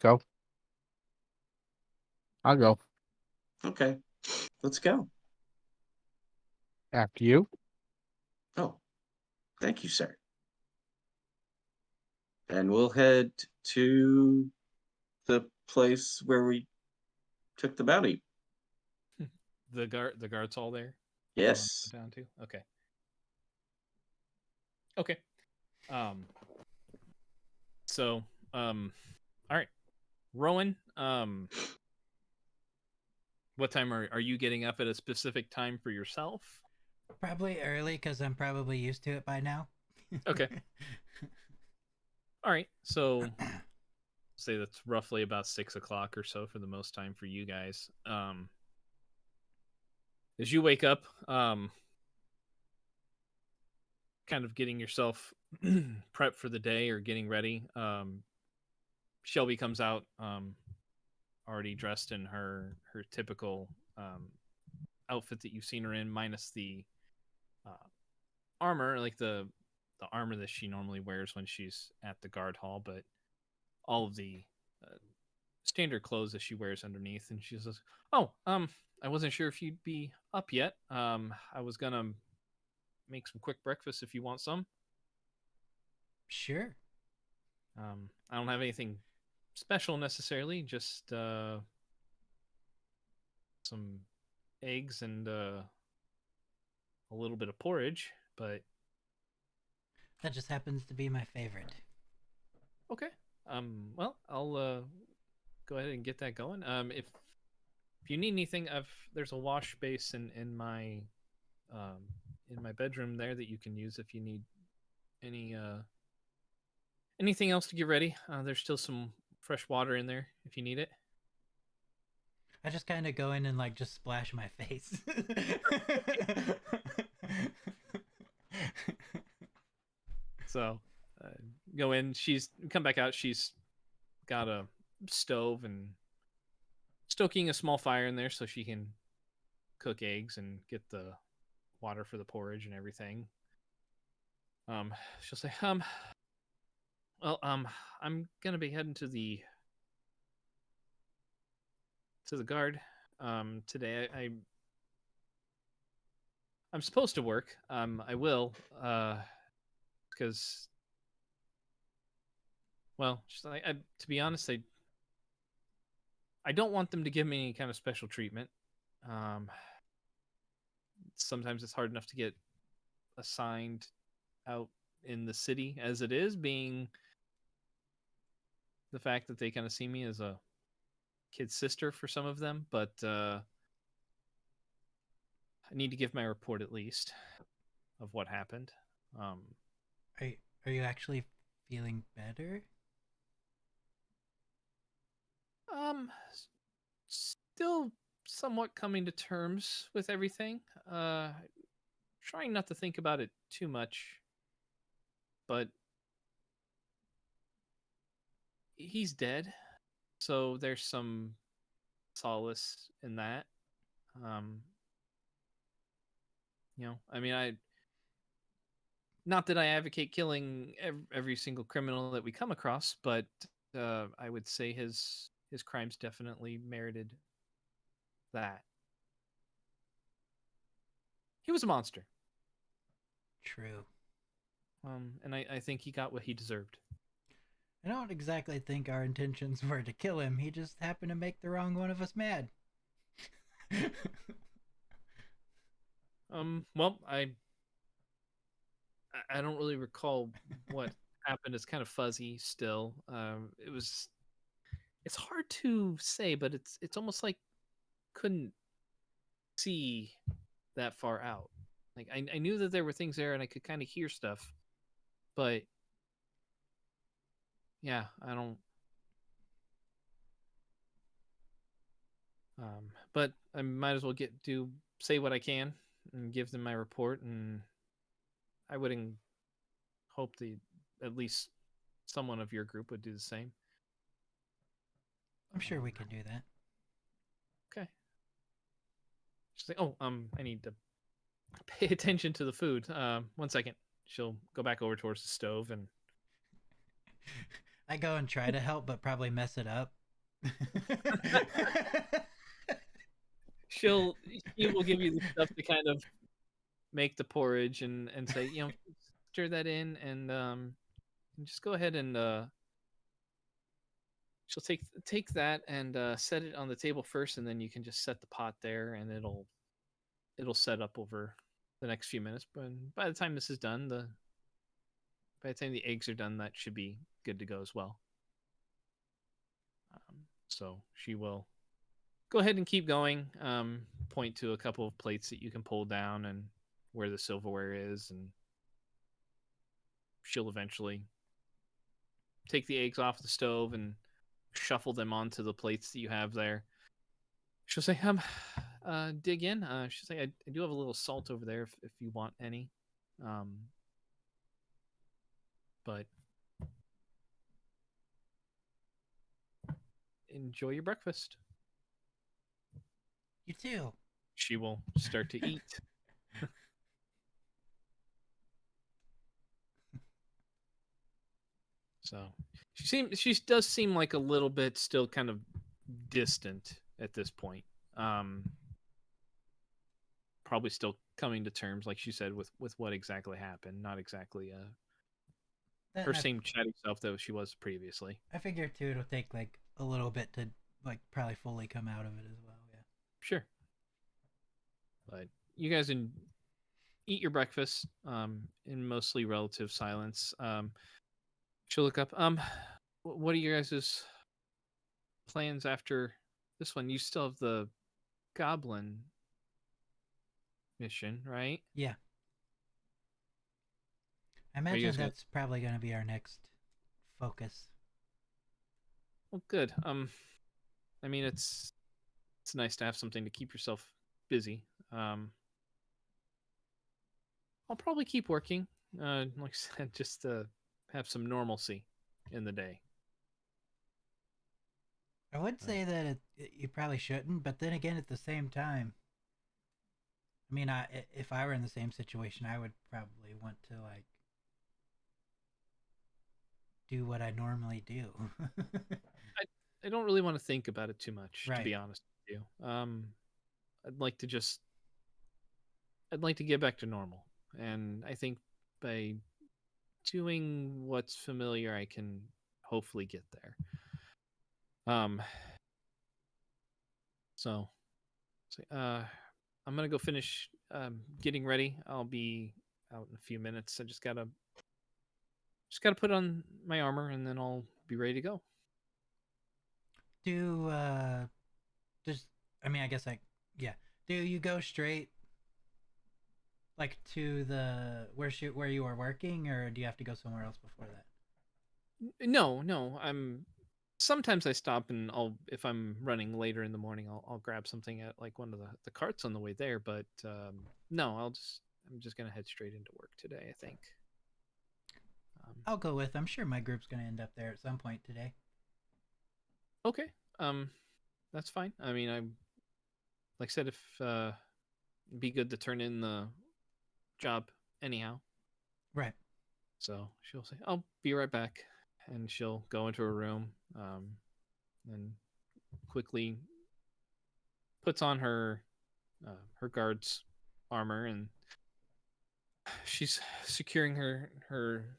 go. Okay, let's go. After you. Oh, thank you, sir. And we'll head to the place where we took the bounty. The guard's all there. Yes. Down to okay. Okay. So, all right, Rowan. What time are you getting up at a specific time for yourself? Probably early because I'm probably used to it by now. Okay. All right. So, say that's roughly about 6 o'clock or so for the most time for you guys. As you wake up, kind of getting yourself prepped for the day or getting ready. Shelby comes out, already dressed in her typical outfit that you've seen her in, minus the armor, like the armor that she normally wears when she's at the guard hall, but all of the standard clothes that she wears underneath. And she says, "Oh, I wasn't sure if you'd be up yet. I was gonna make some quick breakfast if you want some." Sure. I don't have anything special necessarily, just some eggs and a little bit of porridge, but That just happens to be my favorite. okay. Well, I'll go ahead and get that going. If you need anything, there's a wash basin in my bedroom there that you can use if you need any anything else to get ready. There's still some fresh water in there if you need it. I just kind of go in and like just splash my face. So go in. She's come back out. She's got a stove and stoking a small fire in there so she can cook eggs and get the water for the porridge and everything. She'll say, well, I'm gonna be heading to the guard today. I'm supposed to work. I will, because, well, to be honest, I don't want them to give me any kind of special treatment. Sometimes it's hard enough to get assigned out in the city as it is, being the fact that they kind of see me as a kid sister for some of them, but I need to give my report at least of what happened. Are you actually feeling better? Still somewhat coming to terms with everything. Trying not to think about it too much, but he's dead, so there's some solace in that. I mean, not that I advocate killing every single criminal that we come across, but I would say his crimes definitely merited that. He was a monster. True. And I think he got what he deserved. I don't exactly think our intentions were to kill him. He just happened to make the wrong one of us mad. Well, I don't really recall what happened. It's kind of fuzzy still. It's hard to say, but it's almost like couldn't see that far out. Like I knew that there were things there and I could kind of hear stuff, but yeah, I don't. but I might as well say what I can and give them my report, and I would hope at least someone of your group would do the same. I'm sure we can do that. Okay. She's like, I need to pay attention to the food. 1 second. She'll go back over towards the stove and I go and try to help, but probably mess it up. she will give you the stuff to kind of make the porridge and say, stir that in and just go ahead and she'll take that and set it on the table first, and then you can just set the pot there, and it'll set up over the next few minutes. But by the time this is done, by the time the eggs are done, that should be good to go as well. So she will go ahead and keep going. Point to a couple of plates that you can pull down and where the silverware is, and she'll eventually take the eggs off the stove and shuffle them onto the plates that you have there. She'll say, dig in. She'll say, I do have a little salt over there if you want any. But enjoy your breakfast. You too. She will start to eat. So she does seem like a little bit still kind of distant at this point. Probably still coming to terms, like she said, with what exactly happened. Not exactly her same chatty self that she was previously. I figure too it'll take like a little bit to like probably fully come out of it as well. Yeah. Sure. But you guys eat your breakfast in mostly relative silence. She'll look up. What are your guys' plans after this one? You still have the goblin mission, right? Yeah. I imagine that's probably going to be our next focus. Well, good. I mean, it's nice to have something to keep yourself busy. I'll probably keep working. Like I said, just to have some normalcy in the day. I would say that you probably shouldn't, but then again, at the same time, I mean, if I were in the same situation, I would probably want to like do what I normally do. I don't really want to think about it too much, right. To be honest with you. I'd like to get back to normal, and I think by doing what's familiar, I can hopefully get there. So I'm gonna go finish getting ready. I'll be out in a few minutes. I just gotta put on my armor, and then I'll be ready to go. Do you go straight like to the where you are working, or do you have to go somewhere else before that? No. Sometimes I stop and if I'm running later in the morning, I'll grab something at like one of the carts on the way there. But no, I'm just gonna head straight into work today, I think. I'll go with. I'm sure my group's gonna end up there at some point today. Okay. That's fine. I mean, like I said, if it'd be good to turn in the job anyhow. Right. So she'll say, "I'll be right back," and she'll go into her room, and quickly puts on her guard's armor, and she's securing her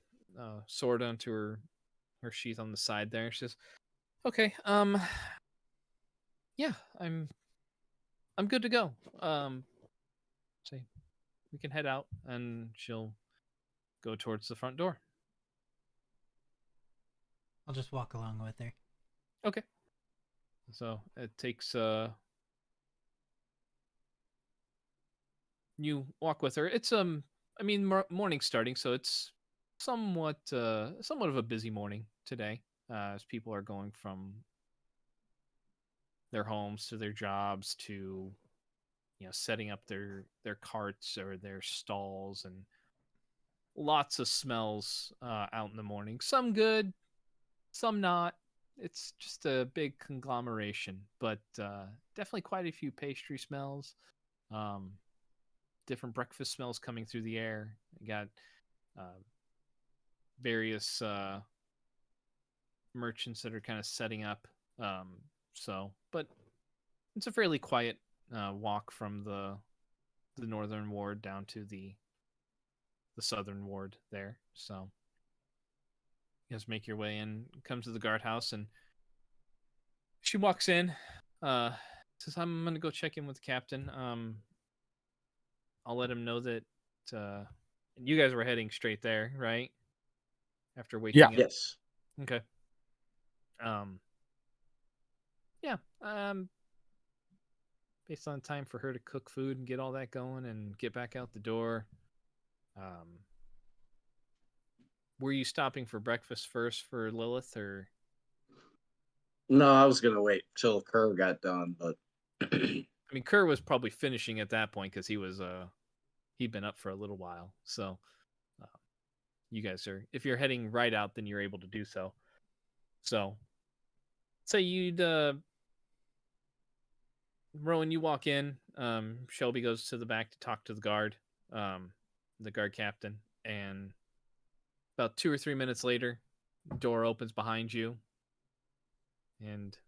sword onto her sheath on the side there. She says, "Okay, yeah, I'm good to go. Say we can head out," and she'll go towards the front door. I'll just walk along with her. Okay. So it takes you walk with her. It's I mean morning starting, so it's somewhat of a busy morning today, as people are going from their homes to their jobs to setting up their carts or their stalls, and lots of smells out in the morning. Some good, some not. It's just a big conglomeration, but definitely quite a few pastry smells. Different breakfast smells coming through the air. You got various merchants that are kind of setting up. But it's a fairly quiet walk from the northern ward down to the southern ward there. So you guys make your way in, come to the guardhouse, and she walks in, says, "I'm gonna go check in with the captain. I'll let him know that you guys were heading straight there, right? After waking up." Yes. Okay. Yeah. Based on time for her to cook food and get all that going and get back out the door. Were you stopping for breakfast first for Lilith, or? No, I was gonna wait till Kerr got done, but I mean, Kerr was probably finishing at that point because he was he'd been up for a little while. So you guys are, if you're heading right out, then you're able to do so. So say you'd Rowan, you walk in. Shelby goes to the back to talk to the guard captain, and about 2 or 3 minutes later, door opens behind you, and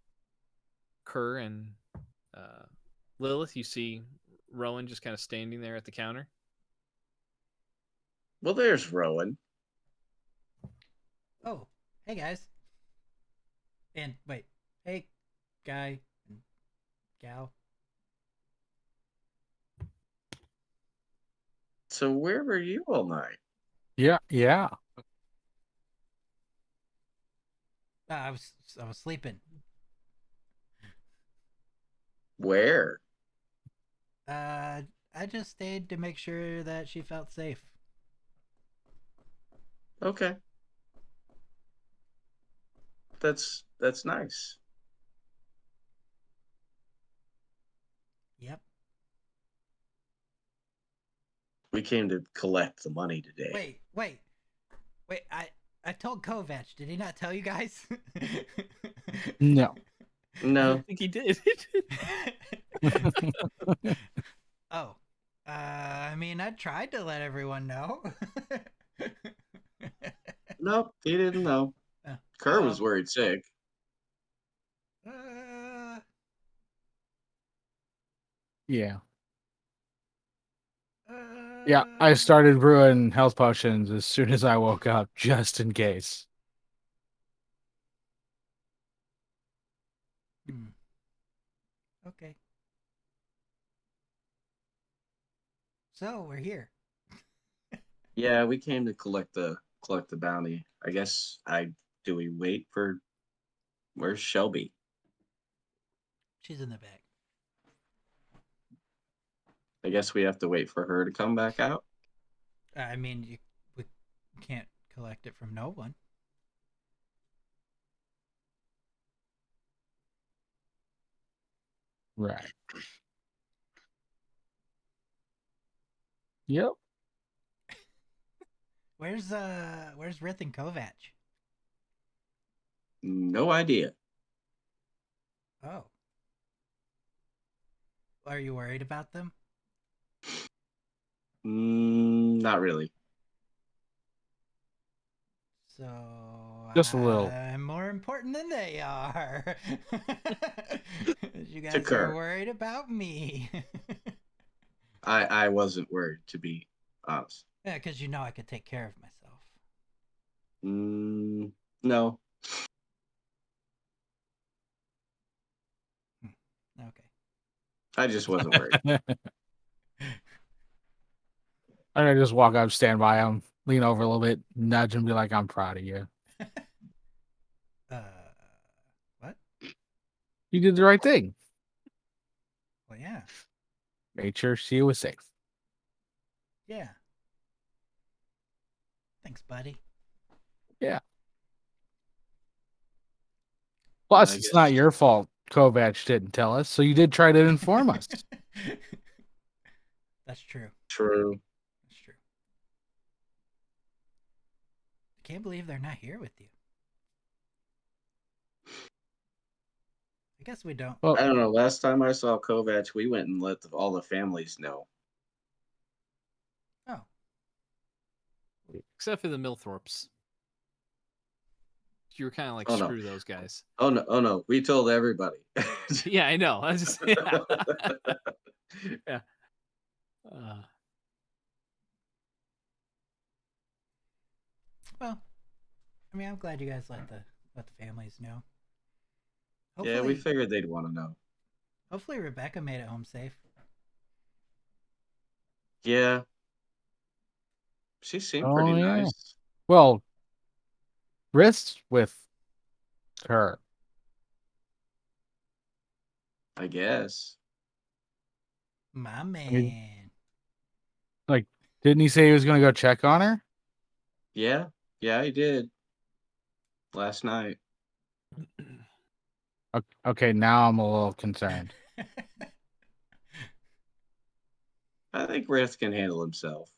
Kerr and Lilith, you see Rowan just kind of standing there at the counter. well, there's Rowan. Oh, hey guys. And wait, hey guy and gal. So where were you all night? Yeah. I was sleeping. Where? I just stayed to make sure that she felt safe. Okay. That's nice. Yep. We came to collect the money today. Wait. I told Kovac. Did he not tell you guys? No. I No. don't think he did. Oh. I mean, I tried to let everyone know. Nope, he didn't know. Kerr was worried sick. Yeah. Yeah, I started brewing health potions as soon as I woke up, just in case. Okay. So we're here. Yeah, we came to collect the bounty. I guess do we wait for where's Shelby? She's in the back. I guess we have to wait for her to come back out. I mean, we can't collect it from no one. Right. Yep. Where's Rith and Kovac? No idea. Oh. Are you worried about them? Not really. So Just a little. I'm more important than they are. You guys Kerr. are worried about me. I wasn't worried, to be honest. Yeah, because you know I could take care of myself. No. Okay. I just wasn't worried. I'm gonna just walk up, stand by him, lean over a little bit, nudge and be like, "I'm proud of you. What? You did the right thing. Well, yeah. Made sure she was safe." Yeah. Thanks, buddy. Yeah. Plus, it's not your fault Kovac didn't tell us, so you did try to inform us. That's true. True. That's true. I can't believe they're not here with you. I guess we don't. Well, I don't know. Last time I saw Kovac, we went and let all the families know. Oh. Except for the Milthorpes. You were kind of like, Oh, no. screw those guys. Oh no. We told everybody. Yeah, I know. I just, yeah. Yeah. Well, I mean, I'm glad you guys let the families know. Yeah, we figured they'd want to know. Hopefully Rebecca made it home safe. Yeah. She seemed pretty nice. Well, Rith's with her. I guess. My man. I mean, like, didn't he say he was going to go check on her? Yeah, he did. Last night. Okay, now I'm a little concerned. I think Rith can handle himself.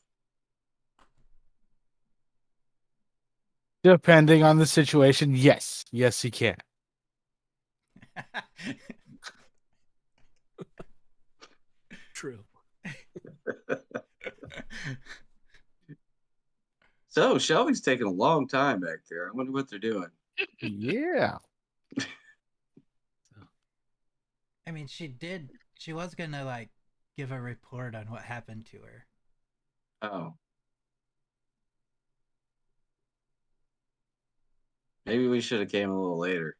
Depending on the situation, yes. Yes, he can. True. So Shelby's taking a long time back there. I wonder what they're doing. Yeah. I mean, she was gonna like give a report on what happened to her. Oh. Maybe we should have came a little later.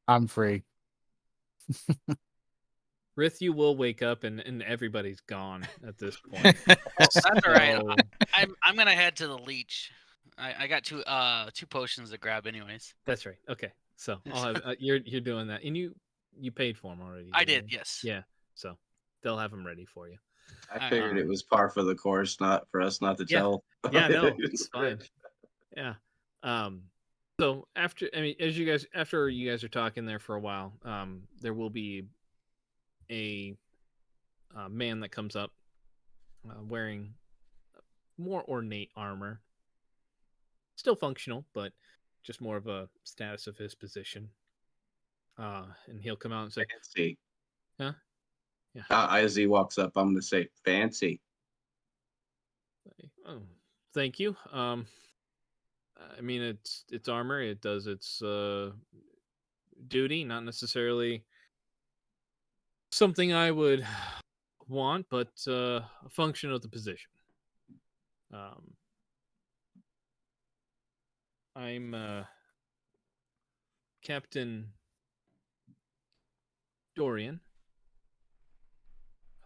I'm free. Rith, you will wake up and everybody's gone at this point. That's all right. I'm gonna head to the leech. I got two potions to grab anyways. That's right. Okay, so I'll have you're doing that, and you paid for them already. I did, yes. Yeah, so they'll have them ready for you. I figured it was par for the course, not for us not to tell. Yeah, no, it's fine. Yeah. So after you guys are talking there for a while, there will be a man that comes up wearing more ornate armor, still functional, but just more of a status of his position. And he'll come out and say, "Fancy." Huh? Yeah. As he walks up, I'm gonna say, "Fancy." Oh, thank you. I mean, it's armor. It does its duty. Not necessarily something I would want, but a function of the position. I'm Captain Dorian.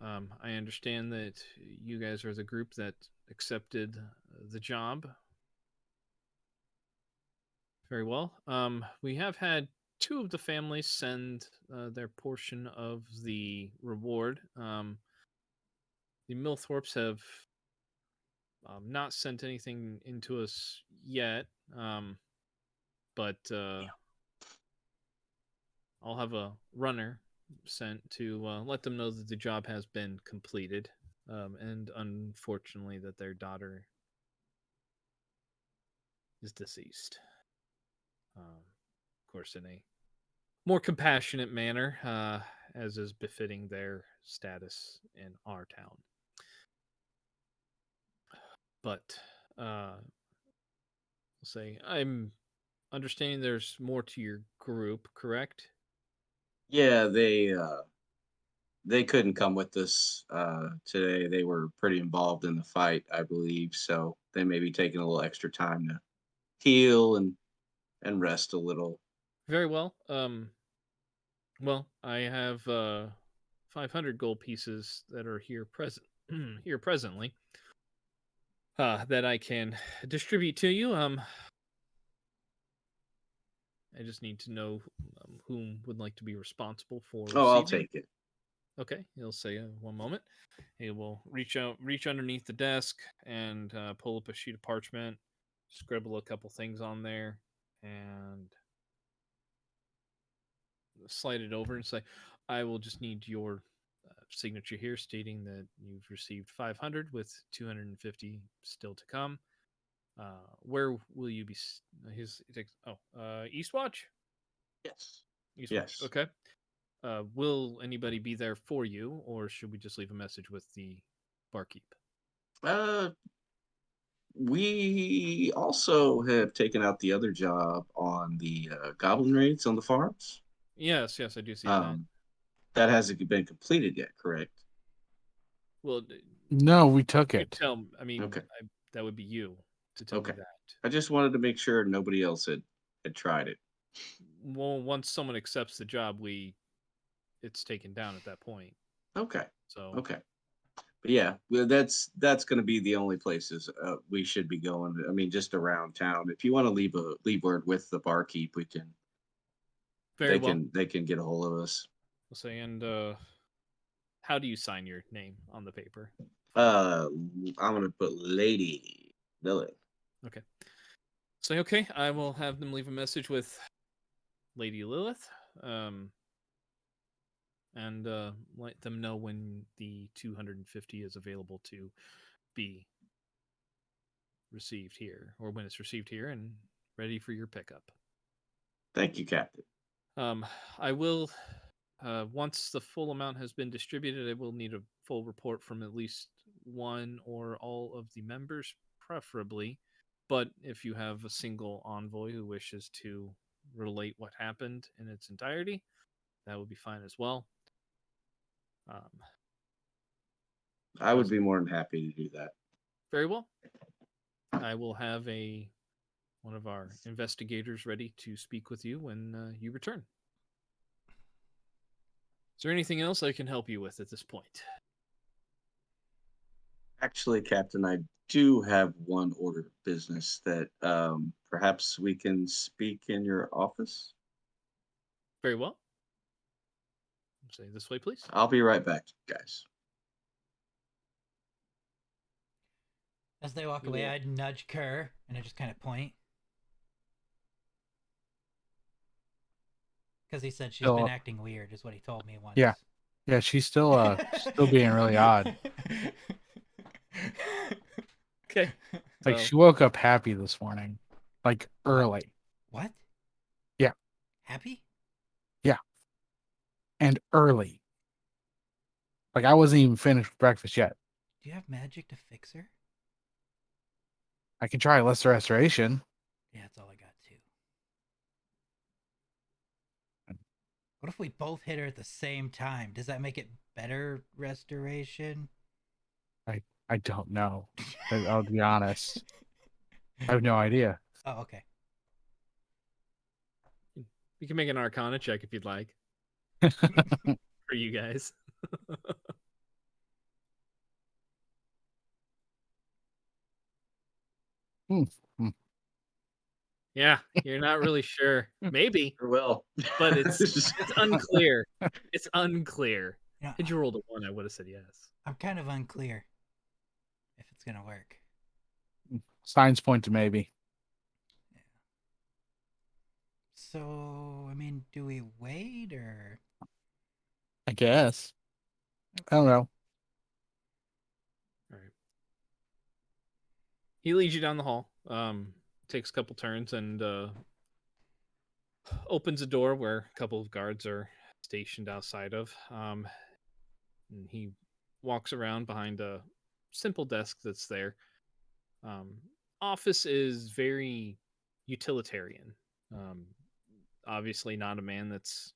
I understand that you guys are the group that accepted the job. Very well. We have had two of the families send their portion of the reward. The Milthorpes have not sent anything into us yet, but I'll have a runner sent to let them know that the job has been completed, and unfortunately that their daughter is deceased. Of course, in a more compassionate manner, as is befitting their status in our town. But I'll say I'm understanding there's more to your group, correct? Yeah, they couldn't come with us today. They were pretty involved in the fight, I believe. So they may be taking a little extra time to heal and rest a little. Very well. Well, I have 500 gold pieces that are here presently that I can distribute to you. I just need to know whom would like to be responsible for receiving. Oh, I'll take it. Okay, he'll say one moment. He will reach underneath the desk and pull up a sheet of parchment. scribble a couple things on there and slide it over and say, I will just need your signature here stating that you've received 500 with 250 still to come. Where will you be? Eastwatch? Yes. Eastwatch. Yes. Okay. Will anybody be there for you, or should we just leave a message with the barkeep? We also have taken out the other job on the goblin raids on the farms. Yes, I do see that. That hasn't been completed yet, correct? Well, no, we took you it. tell. I mean, Okay. That would be you to tell me that. I just wanted to make sure nobody else had tried it. Well, once someone accepts the job, it's taken down at that point. Okay. So okay. But yeah, that's going to be the only places we should be going. I mean, just around town. If you want to leave word with the barkeep, we can. They can get a hold of us. We'll say, and how do you sign your name on the paper? I'm gonna put Lady Lilith. Okay. Say, okay, I will have them leave a message with Lady Lilith, and let them know when the 250 is available to be received here, or when it's received here and ready for your pickup. Thank you, Captain. I will, once the full amount has been distributed, I will need a full report from at least one or all of the members, preferably. But if you have a single envoy who wishes to relate what happened in its entirety, that would be fine as well. I would be more than happy to do that. Very well. I will have one of our investigators ready to speak with you when you return. Is there anything else I can help you with at this point? Actually, Captain, I do have one order of business that perhaps we can speak in your office. Very well. Say this way, please. I'll be right back, guys. As they walk away, I'd nudge Kerr and I just kind of point. Because he said she's been acting weird, is what he told me once. Yeah, she's still being really odd. Okay. Like she woke up happy this morning, like early. What? Yeah. Happy? Yeah. And early. Like I wasn't even finished with breakfast yet. Do you have magic to fix her? I can try lesser restoration. Yeah, that's all I got too. What if we both hit her at the same time? Does that make it better restoration? I don't know. I'll be honest. I have no idea. Oh, okay. You can make an Arcana check if you'd like. For you guys. Yeah, you're not really sure. Maybe. Well, but it's unclear. It's unclear. Yeah, Had you rolled a 1, I would have said yes. I'm kind of unclear if it's gonna work. Signs point to maybe. Yeah. So, I mean, do we wait or? I guess. I don't know. All right. He leads you down the hall. Takes a couple turns and opens a door where a couple of guards are stationed outside of. And he walks around behind a simple desk that's there. Office is very utilitarian. Obviously not a man that's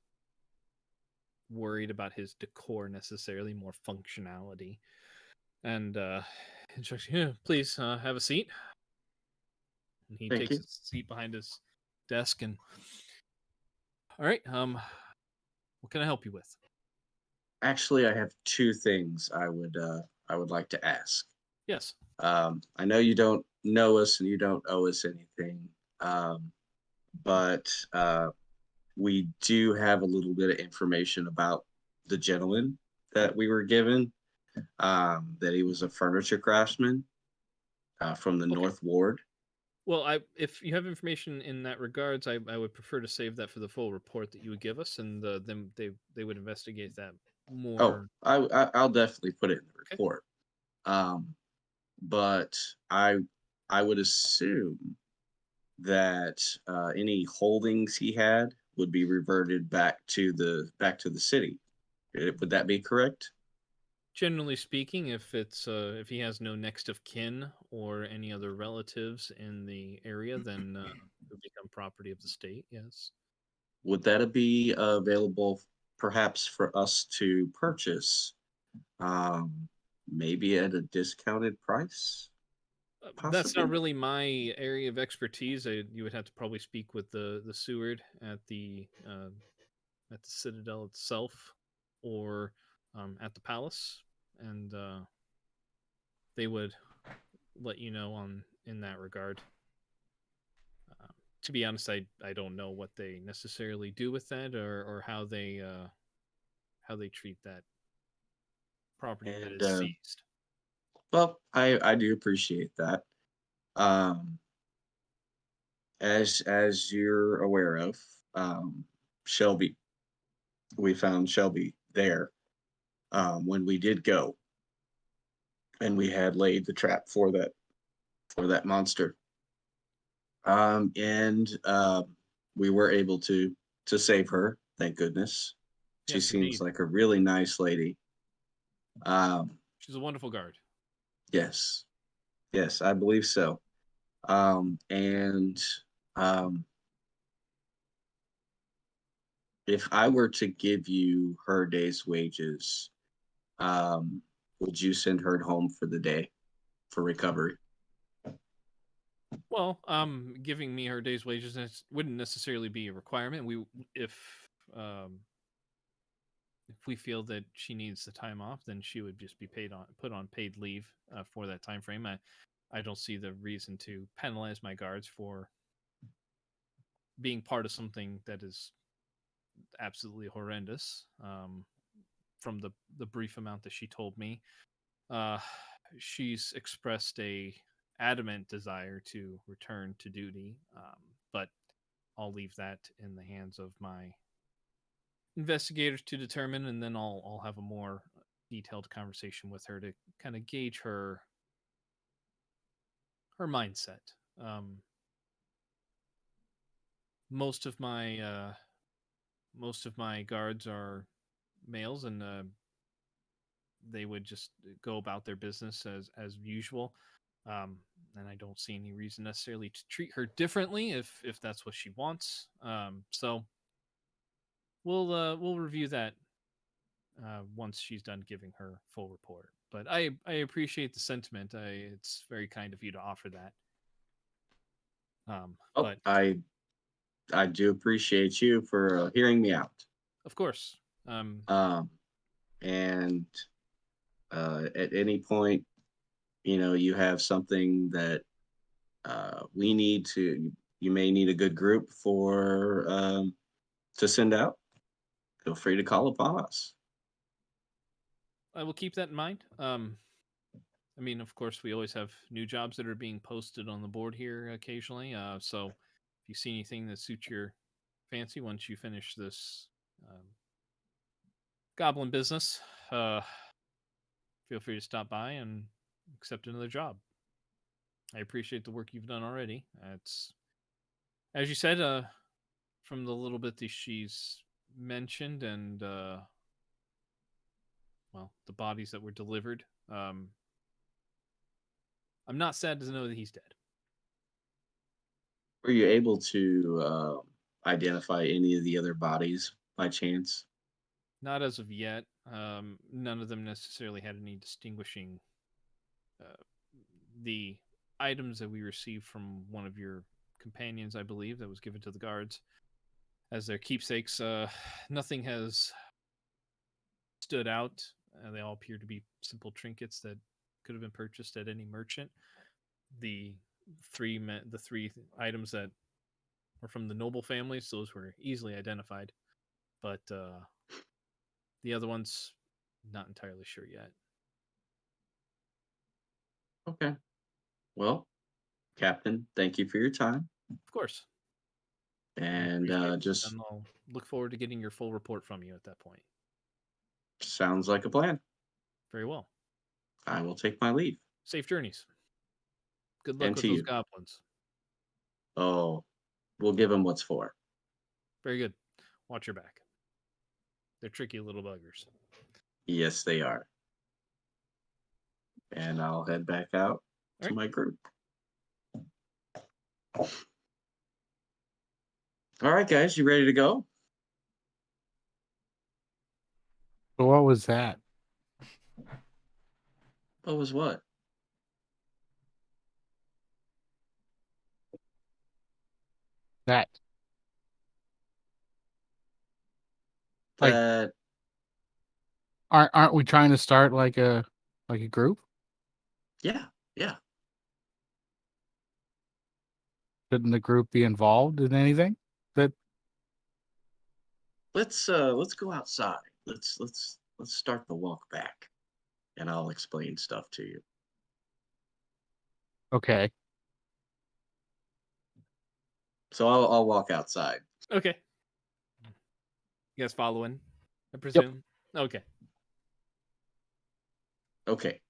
worried about his decor necessarily, more functionality. And instructs you, please have a seat. And he takes a seat behind his desk and all right, what can I help you with? Actually, I have two things I would like to ask. Yes. I know you don't know us and you don't owe us anything, but we do have a little bit of information about the gentleman that we were given. That he was a furniture craftsman from the North Ward. Well, if you have information in that regards, I would prefer to save that for the full report that you would give us, and then they would investigate that Oh, more. I'll definitely put it in the Okay. report. But I would assume that any holdings he had would be reverted back to the city. Would that be correct? Generally speaking, if he has no next of kin or any other relatives in the area, then it would become property of the state. Yes. Would that be available perhaps for us to purchase, maybe at a discounted price? That's not Possibly. really my area of expertise. You would have to probably speak with the steward at the citadel itself, or at the palace, and they would let you know on in that regard. To be honest, I don't know what they necessarily do with that, or how they treat that property that And is seized. well, I do appreciate that. Um, as you're aware of, Shelby, we found Shelby there when we did go, and we had laid the trap for that monster. And we were able to save her. Thank goodness. She Yes, seems indeed. like a really nice lady. She's a wonderful guard. Yes, yes, I believe so. And um, if I were to give you her day's wages, um, would you send her home for the day for recovery? Well, giving me her day's wages wouldn't necessarily be a requirement. If um, if we feel that she needs the time off, then she would just be put on paid leave for that time frame. I don't see the reason to penalize my guards for being part of something that is absolutely horrendous. From the brief amount that she told me, uh, she's expressed a adamant desire to return to duty, but I'll leave that in the hands of my investigators to determine, and then I'll have a more detailed conversation with her to kind of gauge her mindset. Um, most of my most of my guards are males, and they would just go about their business as usual. And I don't see any reason necessarily to treat her differently if that's what she wants. So we'll review that once she's done giving her full report. But I appreciate the sentiment. It's very kind of you to offer that. Oh, But I do appreciate you for hearing me out. of course, Um, and at any point, you have something that we need to, you may need a good group for to send out. Feel free to call upon us. I will keep that in mind. I mean, of course, we always have new jobs that are being posted on the board here occasionally. So if you see anything that suits your fancy once you finish this goblin business, feel free to stop by and accept another job. I appreciate the work you've done already. It's, as you said, from the little bit that she's mentioned, and well, the bodies that were delivered. I'm not sad to know that he's dead. Were you able to identify any of the other bodies by chance? Not as of yet. None of them necessarily had any distinguishing. Uh, the items that we received from one of your companions, I believe, that was given to the guards as their keepsakes, nothing has stood out. They all appear to be simple trinkets that could have been purchased at any merchant. The the three items that were from the noble families, those were easily identified, but the other ones, not entirely sure yet. Okay. Well, Captain, thank you for your time. Of course. And just and I'll look forward to getting your full report from you at that point. Sounds like a plan. Very well. I will take my leave. Safe journeys. Good luck And with to those you. goblins. Oh, we'll give them what's for. Very good. Watch your back. They're tricky little buggers. Yes, they are. And I'll head back out to my group. All right, guys, you ready to go? What was that? What was what? That. Like, That aren't we trying to start like a group? yeah. Shouldn't the group be involved in anything? That Let's go outside. Let's start the walk back, and I'll explain stuff to you. okay. So I'll walk outside. Okay. You guys following, I presume? Yep. Okay. Okay.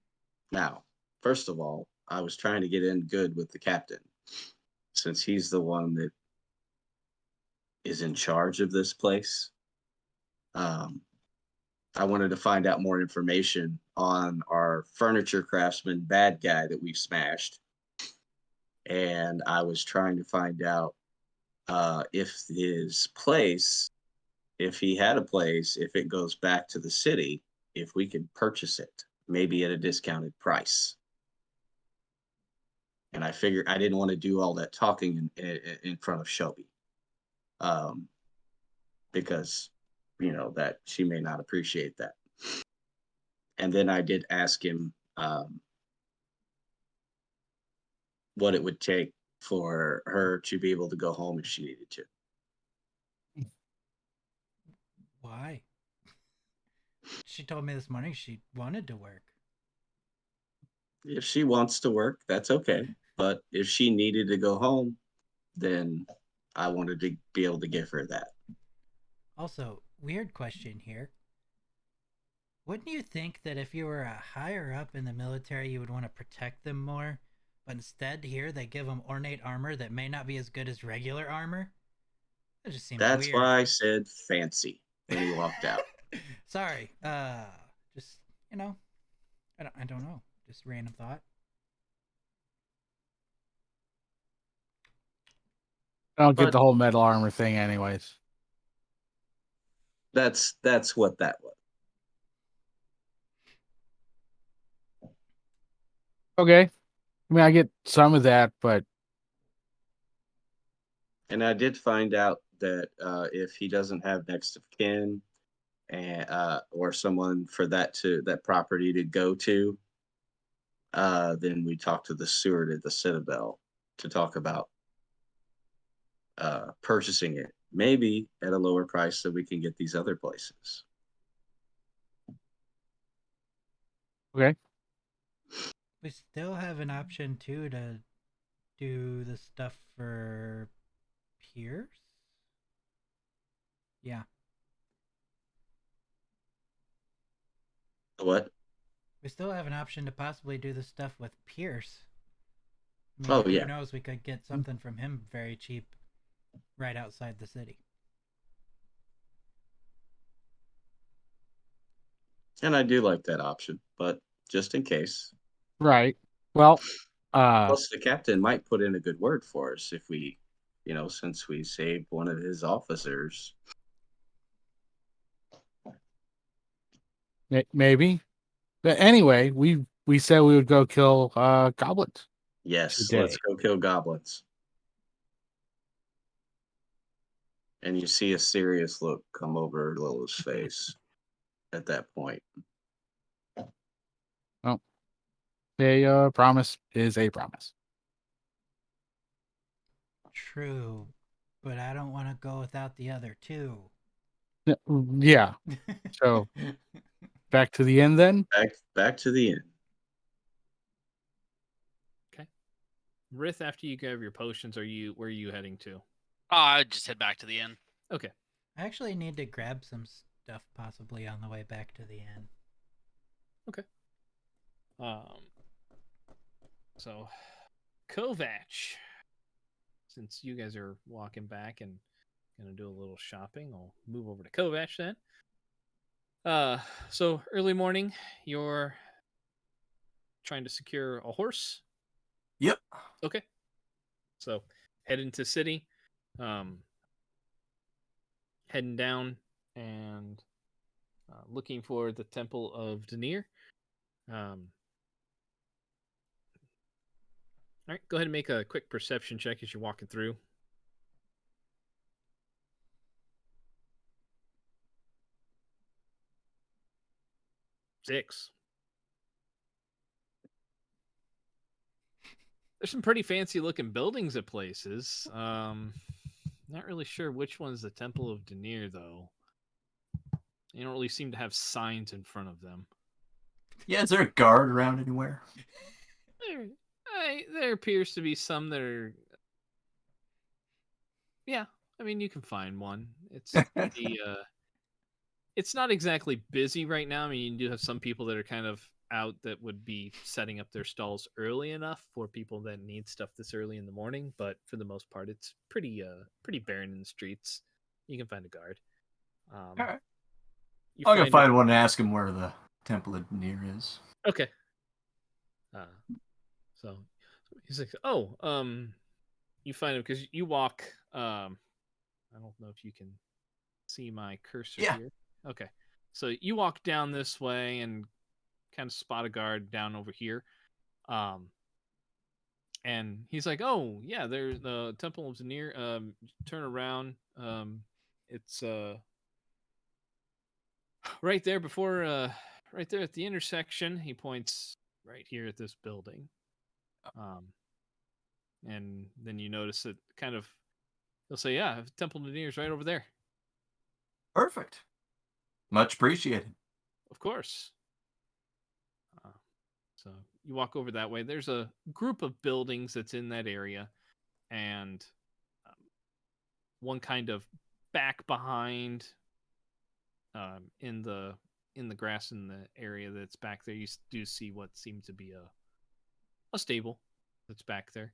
Now, first of all, I was trying to get in good with the captain, since he's the one that is in charge of this place. I wanted to find out more information on our furniture craftsman bad guy that we've smashed. And I was trying to find out if his place, if he had a place, if it goes back to the city, if we could purchase it, maybe at a discounted price. And I figured I didn't want to do all that talking in front of Shelby, because that she may not appreciate that. And then I did ask him what it would take for her to be able to go home if she needed to. Why? She told me this morning she wanted to work. If she wants to work, that's okay. But if she needed to go home, then I wanted to be able to give her that. Also, weird question here. Wouldn't you think that if you were a higher up in the military, you would want to protect them more? But instead, here they give them ornate armor that may not be as good as regular armor? That just seems That's weird. why I said fancy when he walked out. Sorry. Just, I don't know. Just random thought. I don't get the whole metal armor thing anyways. That's what that was. Okay. I mean, I get some of that, but... And I did find out that if he doesn't have next of kin and or someone for that property to go to, then we talked to the steward at the Citadel to talk about purchasing it, maybe at a lower price so we can get these other places. Okay. We still have an option too to do the stuff for Pierce. Yeah. What? We still have an option to possibly do the stuff with Pierce. Who knows? We could get something from him very cheap, right outside the city. And I do like that option, but just in case. Right. Well, plus the captain might put in a good word for us if we, since we saved one of his officers. Maybe. But anyway, we said we would go kill goblins. Yes, today. Let's go kill goblins. And you see a serious look come over Lila's face at that point. Oh, a promise is a promise. True, but I don't want to go without the other two. Yeah. So back to the end then. Back to the end. Okay. Rith, after you grab your potions, where are you heading to? I'd just head back to the inn. Okay. I actually need to grab some stuff possibly on the way back to the inn. Okay. So, Kovac, since you guys are walking back and gonna do a little shopping, I'll move over to Kovac then. So early morning, you're trying to secure a horse. Yep. Okay. So head into city, heading down and looking for the Temple of Denier. All right, go ahead and make a quick perception check as you're walking through. 6. There's some pretty fancy looking buildings at places. Not really sure which one's the Temple of Denier, though. They don't really seem to have signs in front of them. Yeah, is there a guard around anywhere? There appears to be some that are... Yeah, I mean, you can find one. It's it's not exactly busy right now. I mean, you do have some people that are kind of out that would be setting up their stalls early enough for people that need stuff this early in the morning, but for the most part, it's pretty barren in the streets. You can find a guard. All right. I'm gonna find it... one and ask him where the Temple of Denier is. Okay. So he's like, "Oh, you find him because you walk. I don't know if you can see my cursor here. Okay, so you walk down this way and kind of spot a guard down over here. And he's like, "Oh, yeah, there's the Temple of Denier. Turn around. It's right there before right there at the intersection." He points right here at this building. And then you notice that kind of he'll say, "Yeah, Temple of Denier is right over there." Perfect. Much appreciated. Of course. So you walk over that way. There's a group of buildings that's in that area, and one kind of back behind in the grass in the area that's back there. You do see what seems to be a stable that's back there.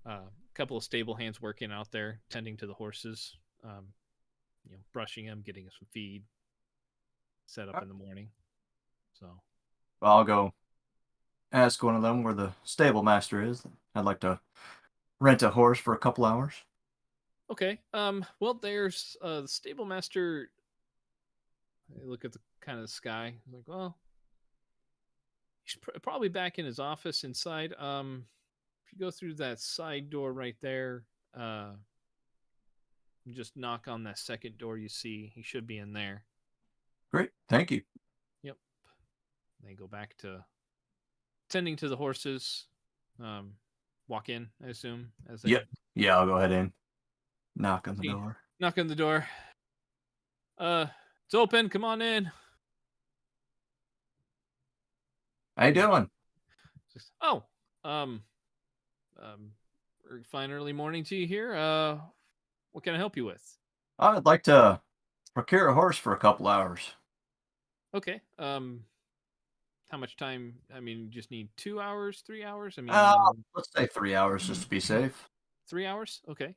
A couple of stable hands working out there, tending to the horses, brushing them, getting them some feed, set up in the morning. So I'll go ask one of them where the stable master is. I'd like to rent a horse for a couple hours. Okay. Well, there's the stable master. I look at the kind of the sky. I'm like, well, he's probably back in his office inside. If you go through that side door right there, just knock on that second door you see. He should be in there. Great. Thank you. Yep. They go back to tending to the horses. Walk in, I assume. As they... Yeah, I'll go ahead and knock on the door. Knock on the door. It's open. Come on in. How you doing? Oh, fine early morning to you here. What can I help you with? I'd like to procure a horse for a couple hours. Okay. How much time? I mean, you just need 2 hours, 3 hours? I mean, let's say 3 hours just to be safe. 3 hours? Okay.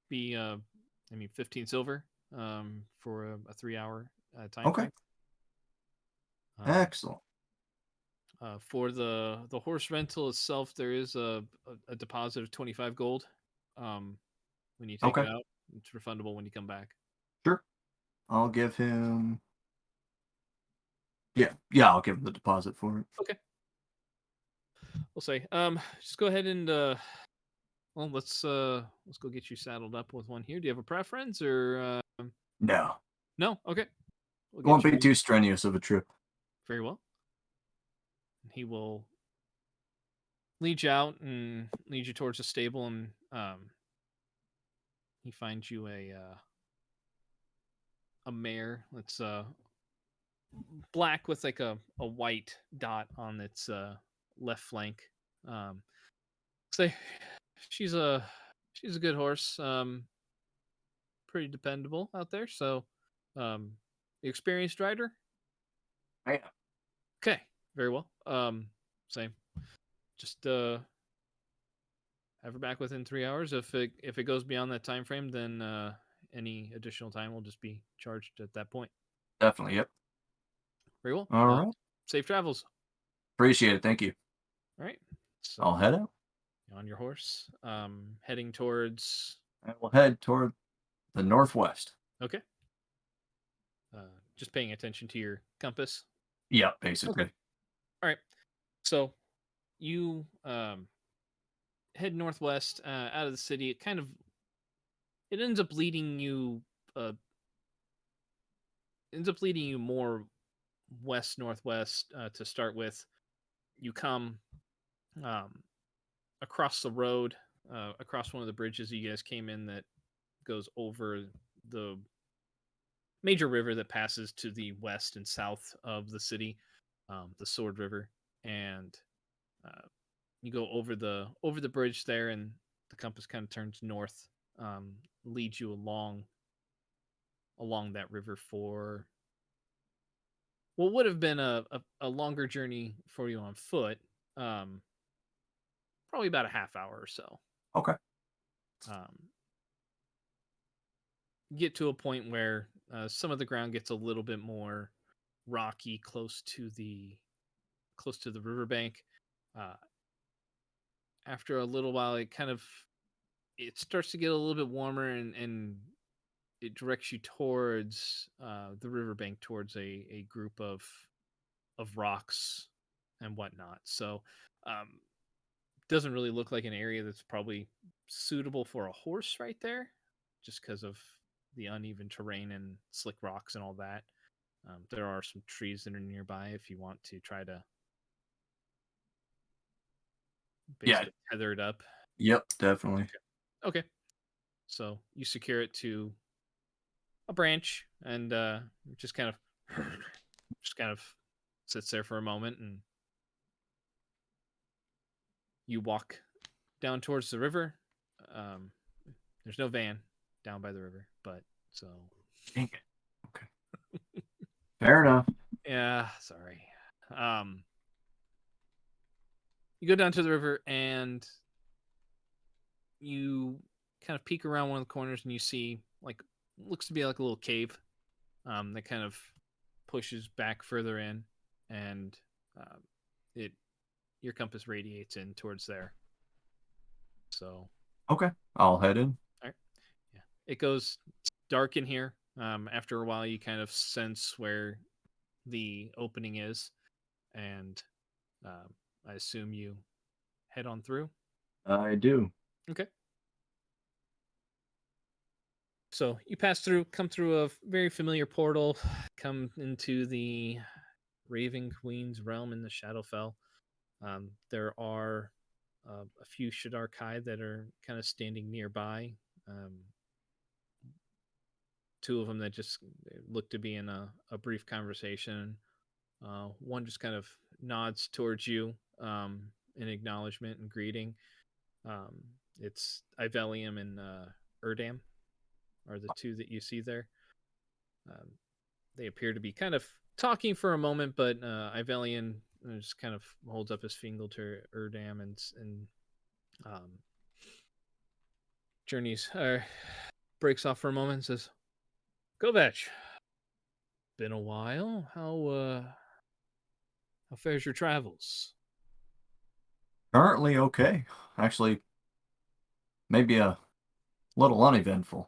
Be 15 silver for a 3 hour time. Okay. Excellent. For the horse rental itself, there is a deposit of 25 gold. When you take it out, it's refundable when you come back. Sure. I'll give him. Yeah, I'll give him the deposit for it. Okay. We'll say, just go ahead and let's go get you saddled up with one here. Do you have a preference or? No. No. Okay. Won't be too strenuous of a trip. Very well. He will lead you out and lead you towards the stable, and he finds you a mare that's black with like a white dot on its left flank. Say, she's a good horse. Pretty dependable out there. So, experienced rider. Yeah. Okay, very well. Same. Just have her back within 3 hours. If it goes beyond that time frame, then any additional time will just be charged at that point. Definitely. Yep. Very well. All right. Safe travels. Appreciate it. Thank you. All right. So I'll head out. on your horse, heading towards. I will head toward the northwest. Okay. Just paying attention to your compass. Yeah, basically. Okay. All right. So you head northwest out of the city. It ends up leading you more west northwest to start with. You come across the road, across one of the bridges you guys came in that goes over the major river that passes to the west and south of the city, the Sword River, and you go over the bridge there, and the compass kind of turns north, leads you along that river for what would have been a longer journey for you on foot, probably about a half hour or so. Okay. Get to a point where some of the ground gets a little bit more rocky, close to the riverbank. After a little while, it starts to get a little bit warmer, and it directs you towards the riverbank, towards a group of rocks and whatnot. So, doesn't really look like an area that's probably suitable for a horse right there, just because of the uneven terrain and slick rocks and all that. There are some trees that are nearby if you want to try to basically tether it up. Yep, definitely. Okay. So you secure it to a branch, and just kind of sits there for a moment, and you walk down towards the river. There's no van down by the river, but so. Dang it. Okay. Fair enough. Yeah, sorry. You go down to the river, and you kind of peek around one of the corners, and you see looks to be like a little cave that kind of pushes back further in, and your compass radiates in towards there. So okay, I'll head in. All right. Yeah, it goes dark in here. After a while, you kind of sense where the opening is, and I assume you head on through. I do. Okay. So you come through a very familiar portal, come into the Raven Queen's realm in the Shadowfell. There are a few Shadar Kai that are kind of standing nearby. Two of them that just look to be in a brief conversation. One just kind of nods towards you in acknowledgement and greeting. It's Ivelium and Erdam are the two that you see there. They appear to be kind of talking for a moment, but Ivelian just kind of holds up his finger to Erdam and journeys breaks off for a moment and says, "Kovac, been a while. How fares your travels?" Currently okay. Actually, maybe a little uneventful.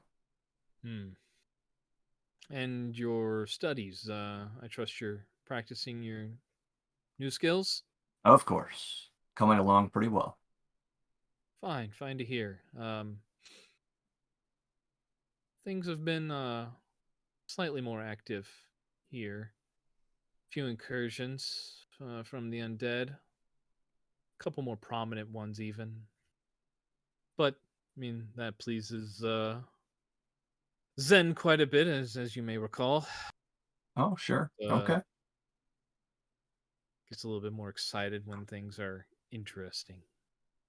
And your studies? I trust you're practicing your new skills? Of course. Coming along pretty well. Fine to hear. Things have been slightly more active here. Few incursions from the undead. A couple more prominent ones even. But, I mean, that pleases Zen quite a bit, as you may recall. Oh, sure. Okay. Gets a little bit more excited when things are interesting.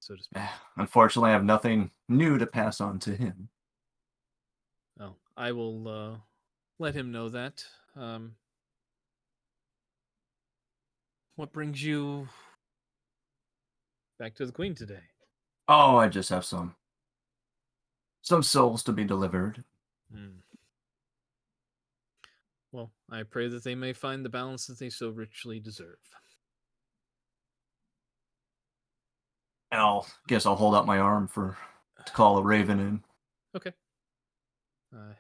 so to speak. Unfortunately, I have nothing new to pass on to him. Oh, I will let him know that. What brings you back to the Queen today? Oh, I just have some souls to be delivered. Well, I pray that they may find the balance that they so richly deserve. And guess I'll hold out my arm to call a raven in. Okay.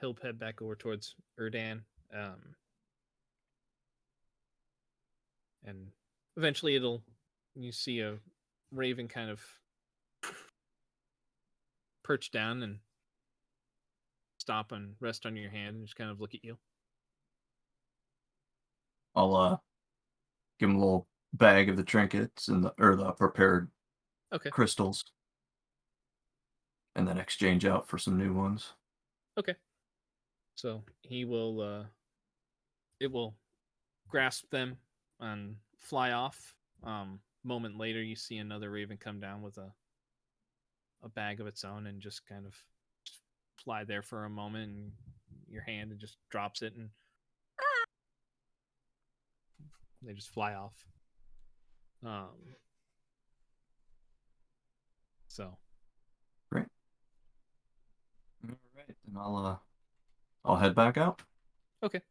He'll head back over towards Erdan. And eventually you see a raven kind of perch down and stop and rest on your hand and just kind of look at you. I'll give him a little bag of the trinkets and the prepared crystals, and then exchange out for some new ones. Okay. So he will it will grasp them and fly off. Moment later, you see another raven come down with a bag of its own and just kind of fly there for a moment, and your hand and just drops it, and they just fly off. So great. All right, then I'll head back out. Okay.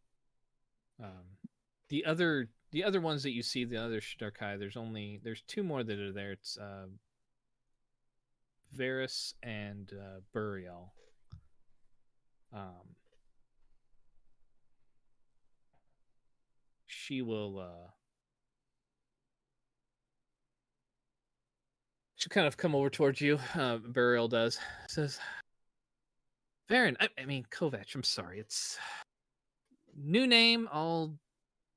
The other ones that you see, the other Shdarkai, there's two more that are there. It's Varys and Burial. She will she'll kind of come over towards you. Burial does. Says, Varen, I mean Kovac, I'm sorry. It's new name. I'll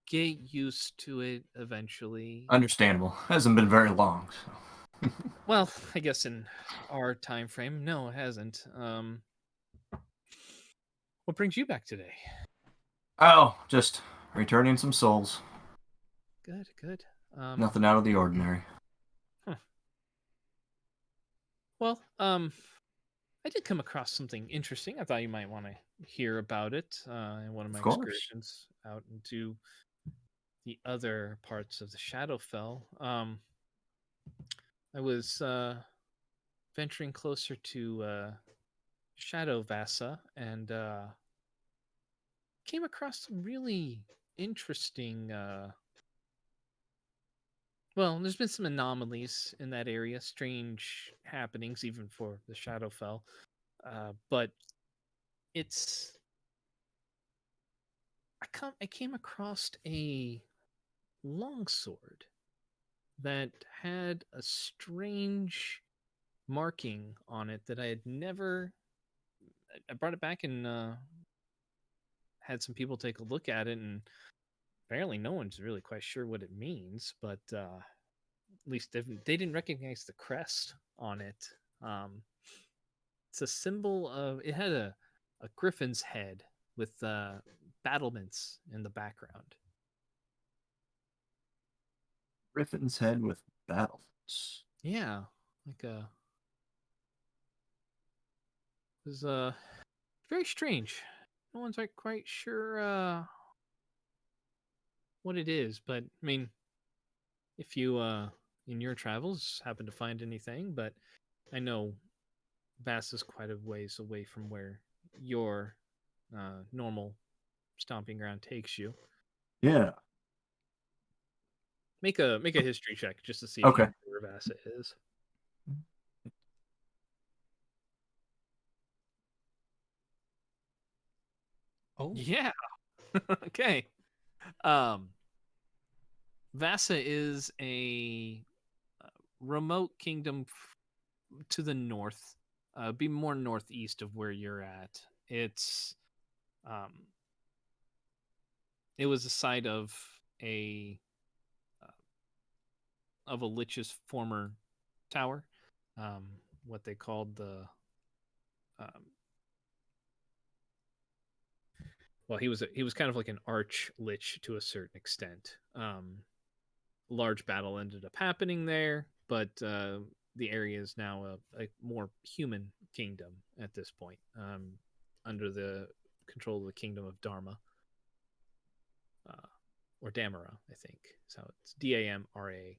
get used to it eventually. Understandable. Hasn't been very long. So. Well, I guess in our time frame, no, it hasn't. What brings you back today? Oh, just returning some souls. Good. Nothing out of the ordinary. Huh. Well, I did come across something interesting. I thought you might want to hear about it in one of my excursions out into the other parts of the Shadowfell. I was venturing closer to Shadow Vasa and came across some really interesting well, there's been some anomalies in that area, strange happenings even for the Shadowfell. But it's I came across a longsword that had a strange marking on it that I had never. I brought it back and had some people take a look at it, and apparently no one's really quite sure what it means. But at least they didn't recognize the crest on it. It's a symbol of. It had a griffin's head with battlements in the background. Griffin's head with battlements. Yeah, like a. It was very strange. No one's quite sure what it is, but I mean, if you in your travels happen to find anything, but I know Vass is quite a ways away from where your normal stomping ground takes you. Yeah. Make a history check just to see if you know where Vassa is. Oh yeah. Okay. Vassa is a remote kingdom to the north, be more northeast of where you're at. It's it was the site of a lich's former tower, what they called the well, he was kind of like an arch lich to a certain extent. Large battle ended up happening there, but the area is now a more human kingdom at this point, under the control of the kingdom of Dharma, or Damara, I think. So it's D-A-M-R-A.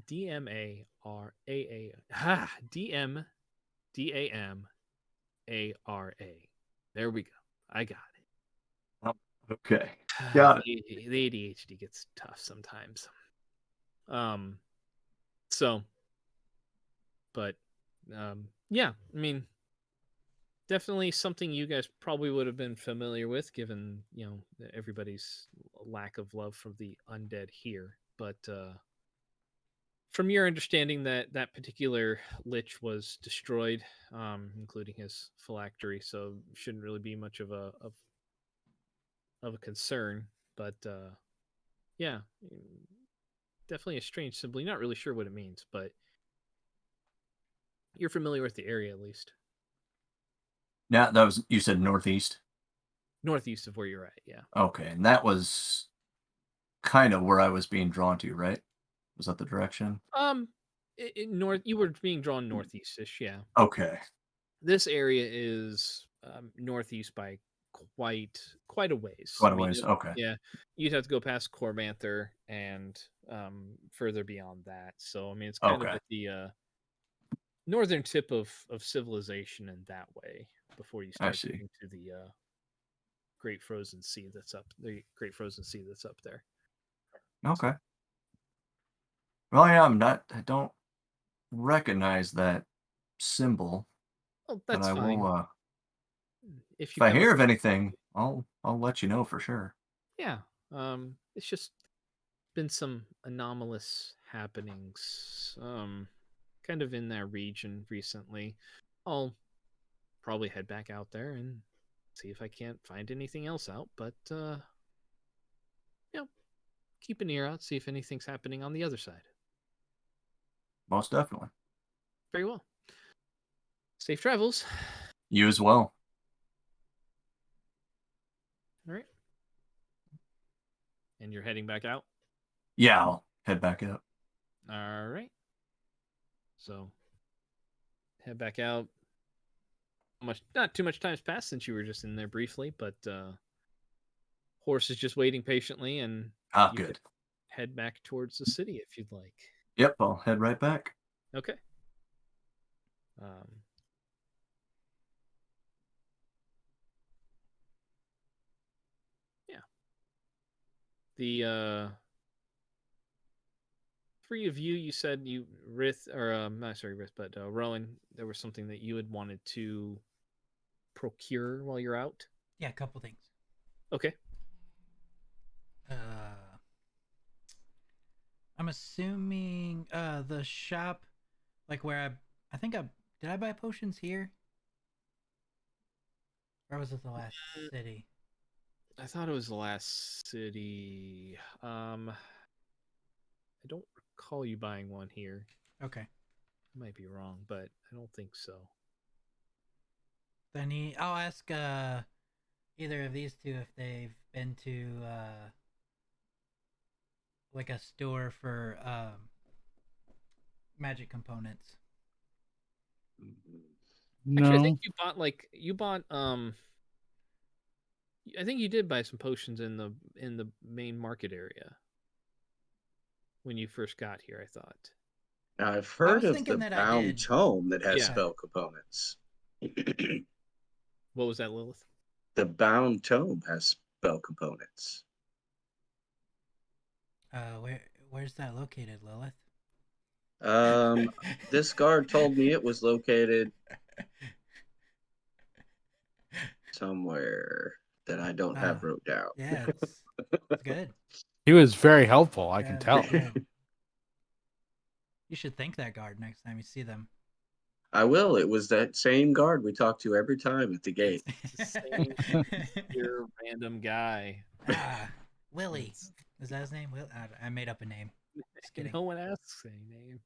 D-M-A-R-A-A. Ha! D-M-D-A-M-A-R-A. There we go. I got it. Okay. Got it. The ADHD gets tough sometimes. So, but, yeah, I mean, definitely something you guys probably would have been familiar with, given, you know, everybody's lack of love for the undead here. But, from your understanding that particular lich was destroyed, including his phylactery, so shouldn't really be much of a concern. But yeah, definitely a strange symbol. You're not really sure what it means, but you're familiar with the area at least. Now that was, you said northeast? Northeast of where you're at, yeah. Okay, and that was kind of where I was being drawn to, right? Was that the direction? North. You were being drawn northeast-ish, yeah. Okay. This area is northeast by quite a ways. Quite a ways. Okay. Yeah, you'd have to go past Corbanther and further beyond that. So I mean, it's kind of at the northern tip of civilization in that way before you start getting to the Great Frozen Sea that's up. The Great Frozen Sea that's up there. Okay. Well, yeah, I don't recognize that symbol. Oh, that's fine. Will, if I hear of anything, I'll let you know for sure. Yeah. It's just been some anomalous happenings, kind of in that region recently. I'll probably head back out there and see if I can't find anything else out. But keep an ear out, see if anything's happening on the other side. Most definitely. Very well. Safe travels. You as well. All right. And you're heading back out? Yeah, I'll head back out. All right. So, head back out. Not too much time's passed since you were just in there briefly, but horse is just waiting patiently, and good. Head back towards the city if you'd like. Yep, I'll head right back. Okay. Yeah. The three of you said you Rith, or not sorry Rith, but Rowan, there was something that you had wanted to procure while you're out. Yeah, a couple things. Okay. I'm assuming the shop, like where I think did I buy potions here? Or was it the last city? I thought it was the last city. I don't recall you buying one here. Okay. I might be wrong, but I don't think so. Then I'll ask either of these two if they've been to like a store for magic components. No. Actually, I think you bought I think you did buy some potions in the main market area when you first got here, I thought. Now, I've heard of the bound tome that has spell components. What was that, Lilith? The bound tome has spell components. Where's that located, Lilith? This guard told me it was located somewhere that I don't have wrote down. Yeah, it's good. He was very helpful, I can tell. You should thank that guard next time you see them. I will. It was that same guard we talk to every time at the gate. Same your random guy. Willie. Is that his name? I made up a name. Just kidding. No one asks any name.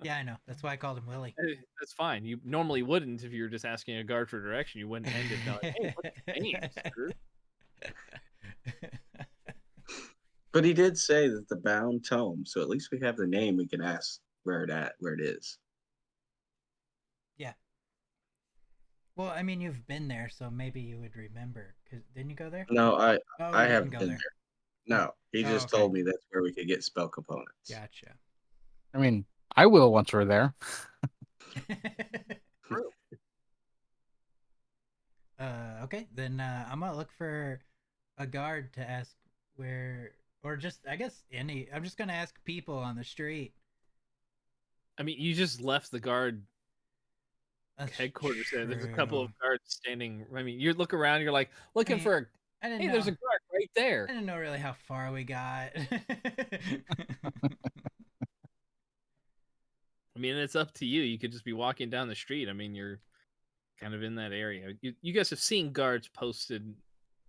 Yeah, I know. That's why I called him Willie. That's fine. You normally wouldn't if you were just asking a guard for direction. You wouldn't end it like, hey, what's your name, sir? But he did say that the bound tome, so at least we have the name. We can ask where it is. Well, I mean, you've been there, so maybe you would remember. Cause didn't you go there? No, I didn't haven't go been there. there. No, he just okay. told me that's where we could get spell components. Gotcha. I mean, I will once we're there. Okay, then I'm gonna look for a guard to ask where, or just I guess any. I'm just gonna ask people on the street. I mean, you just left the guard headquarters there. There's a couple of guards standing. I mean, you look around, you're like looking for a. Hey, there's a guard right there. I didn't know really how far we got. I mean, it's up to you. You could just be walking down the street. I mean, you're kind of in that area. You guys have seen guards posted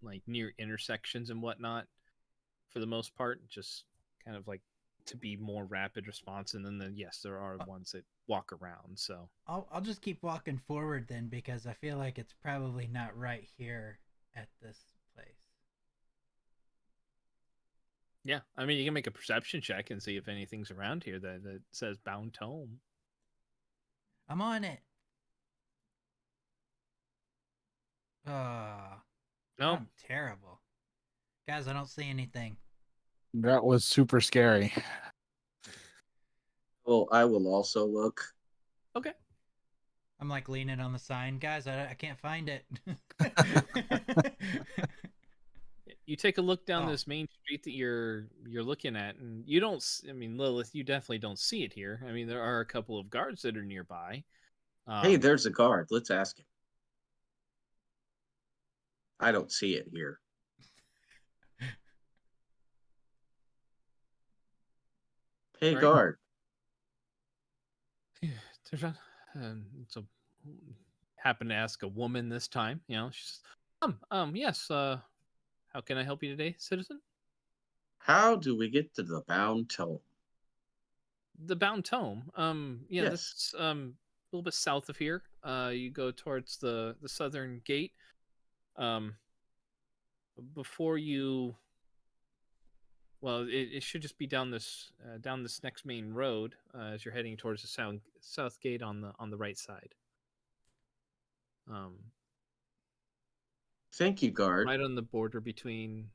like near intersections and whatnot for the most part, just kind of like to be more rapid response. And then yes, there are ones that walk around. So I'll just keep walking forward then, because I feel like it's probably not right here at this place. Yeah, I mean, you can make a perception check and see if anything's around here that says bound tome. I'm on it. No, I'm terrible. Guys, I don't see anything. That was super scary. Well, I will also look. Okay. I'm like leaning on the sign. Guys, I can't find it. You take a look down this main street that you're looking at, and you don't. I mean, Lilith, you definitely don't see it here. I mean, there are a couple of guards that are nearby. Hey, there's a guard. Let's ask him. I don't see it here. Hey, right. Guard. So, happen to ask a woman this time. You know, she's yes. How can I help you today, citizen? How do we get to the bound tome? The bound tome. Yeah, yes. That's a little bit south of here. You go towards the southern gate. Before you. Well, it should just be down this next main road as you're heading towards the south gate on the right side. Thank you, Guard. Right on the border between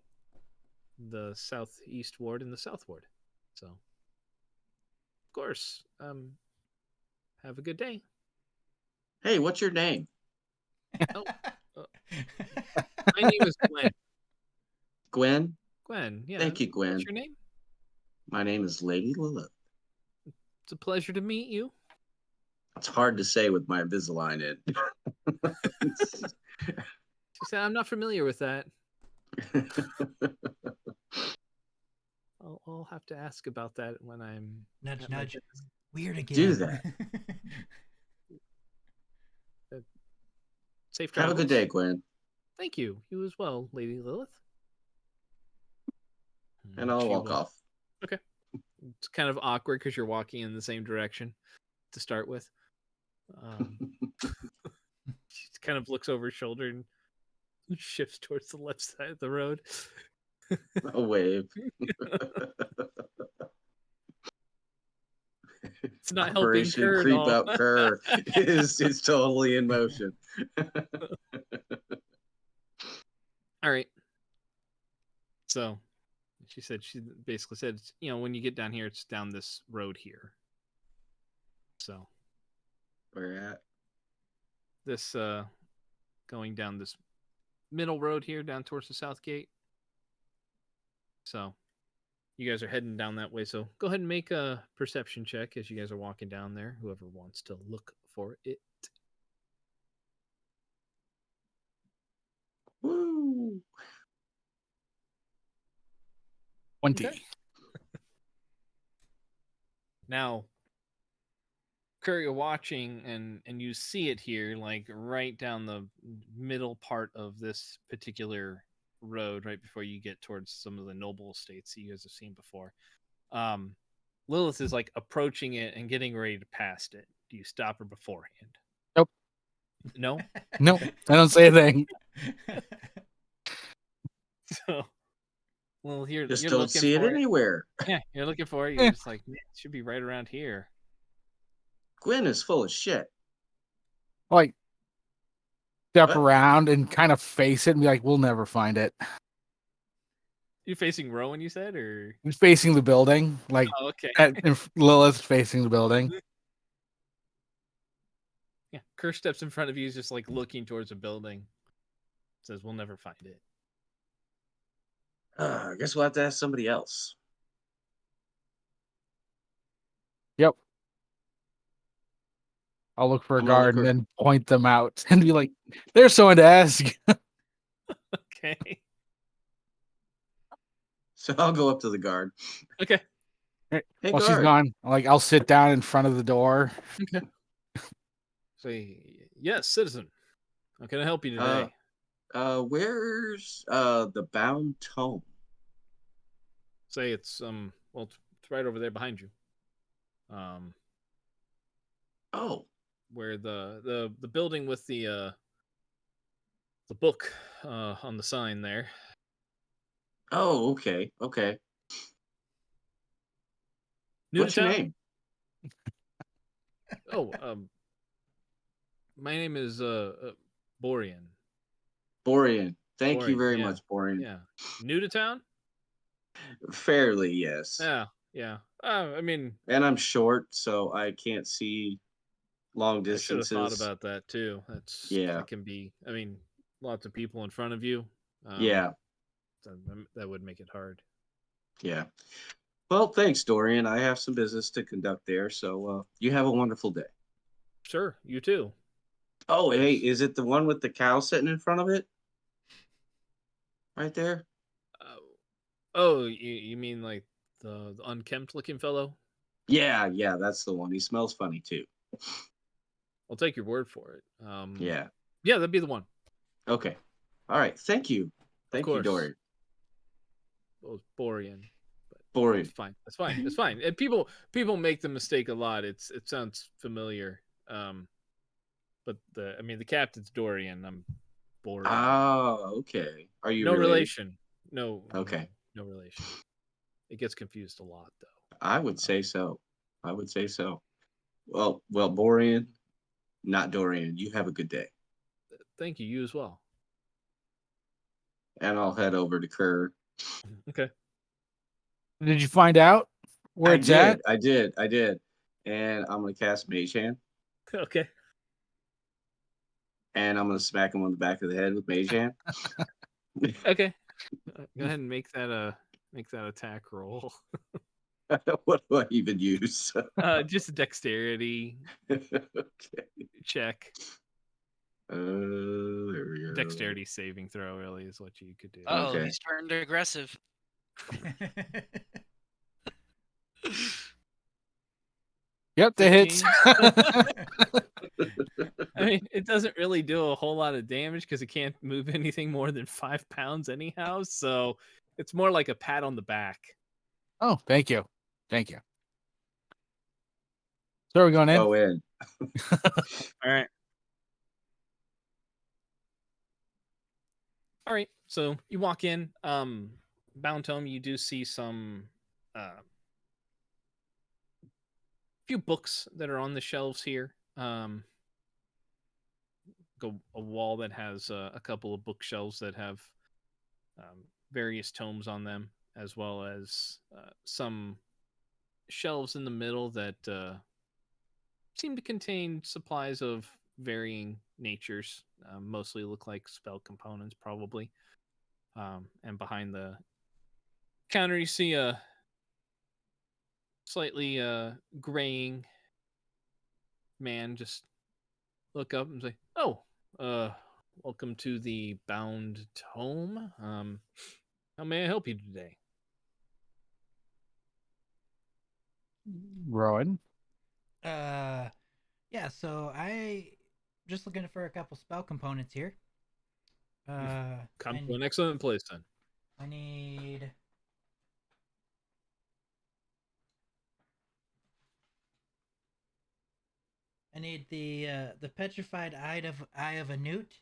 the southeast ward and the south ward. So, of course, have a good day. Hey, what's your name? Oh, my name is Gwen. Gwen? Gwen, yeah. Thank you, Gwen. What's your name? My name is Lady Lilith. It's a pleasure to meet you. It's hard to say with my Invisalign in. She said, I'm not familiar with that. I'll have to ask about that when I'm... Nudge, nudge. Weird again. Do that. Safe travels. Have a good day, Gwen. Thank you. You as well, Lady Lilith. And I'll walk off. Okay. It's kind of awkward because you're walking in the same direction to start with. She kind of looks over her shoulder and shifts towards the left side of the road. A wave. It's not helping her creep at all. out Kerr is totally in motion. All right. So she basically said, you know, when you get down here, it's down this road here. So where at? This going down this middle road here down towards the south gate. So you guys are heading down that way. So go ahead and make a perception check as you guys are walking down there. Whoever wants to look for it. Woo! 20. Okay. Now, Curry, you're watching and you see it here, like right down the middle part of this particular road, right before you get towards some of the noble estates that you guys have seen before. Lilith is like approaching it and getting ready to pass it. Do you stop her beforehand? Nope. No? Nope. I don't say a thing. So, well, you're don't looking see it for anywhere. Yeah, you're looking for it. You're just like, man, it should be right around here. Gwen is full of shit. Like, step around and kind of face it and be like, "We'll never find it." You facing Rowan, you said, or He's facing the building, like okay. Lilith facing the building. Yeah, Kerr steps in front of you, is just like looking towards a building. Says, "We'll never find it." I guess we'll have to ask somebody else. Yep. I'll look for a I'm gonna guard look and then point them out and be like, "There's someone to ask." Okay. So I'll go up to the guard. Okay. Hey, While she's guard. gone, like I'll sit down in front of the door. Okay. Say, yes, citizen. How can I help you today? Where's the bound tome? Say it's well, it's right over there behind you. Oh, where the building with the book on the sign there. Oh, okay. Okay. New What's to your town? name? Oh, my name is Borean. Borean. Thank you Borean, very yeah. much, Borean. Yeah. New to town? Fairly, yes. Yeah, yeah. I mean, And I'm short, so I can't see long I should have distances. thought about that too. That can be. I mean, lots of people in front of you. Yeah. That would make it hard. Yeah. Well, thanks, Dorian. I have some business to conduct there, so you have a wonderful day. Sure, you too. Oh, hey, is it the one with the cow sitting in front of it? Right there? Oh, you mean like the unkempt looking fellow? Yeah, that's the one. He smells funny too. I'll take your word for it. Yeah. Yeah, that'd be the one. Okay. All right. Thank you. Thank you, Dorian. Well, it's Borean. Borean. It's fine. It's fine. It's fine. And people make the mistake a lot. It sounds familiar. But the captain's Dorian. I'm Borean. Oh, okay. Are you no related? relation? No. Okay. No relation. It gets confused a lot, though. I would say so. Well, Borean, not Dorian. You have a good day. Thank you. You as well. And I'll head over to Kerr. Okay. Did you find out where it's at? I did. And I'm gonna cast Mage Hand. Okay. And I'm gonna smack him on the back of the head with Mage Hand. Okay. Go ahead and make that attack roll. What do I even use? Just a dexterity Okay. check. There we go. Dexterity saving throw really is what you could do. Oh, Okay. he's turned aggressive. Yep, that hits. I mean, it doesn't really do a whole lot of damage because it can't move anything more than 5 pounds anyhow. So it's more like a pat on the back. Oh, thank you. So are we going in? Oh, in. All right. All right. So you walk in. Bound Tome, you do see some few books that are on the shelves here. A wall that has a couple of bookshelves that have various tomes on them, as well as some shelves in the middle that seem to contain supplies of varying natures. Mostly look like spell components, probably. And behind the counter, you see a slightly graying man just look up and say, "Oh, welcome to the Bound Tome. How may I help you today?" Rowan. Yeah, so I just looking for a couple spell components here. Come to an excellent place then. I need the petrified eye of a newt.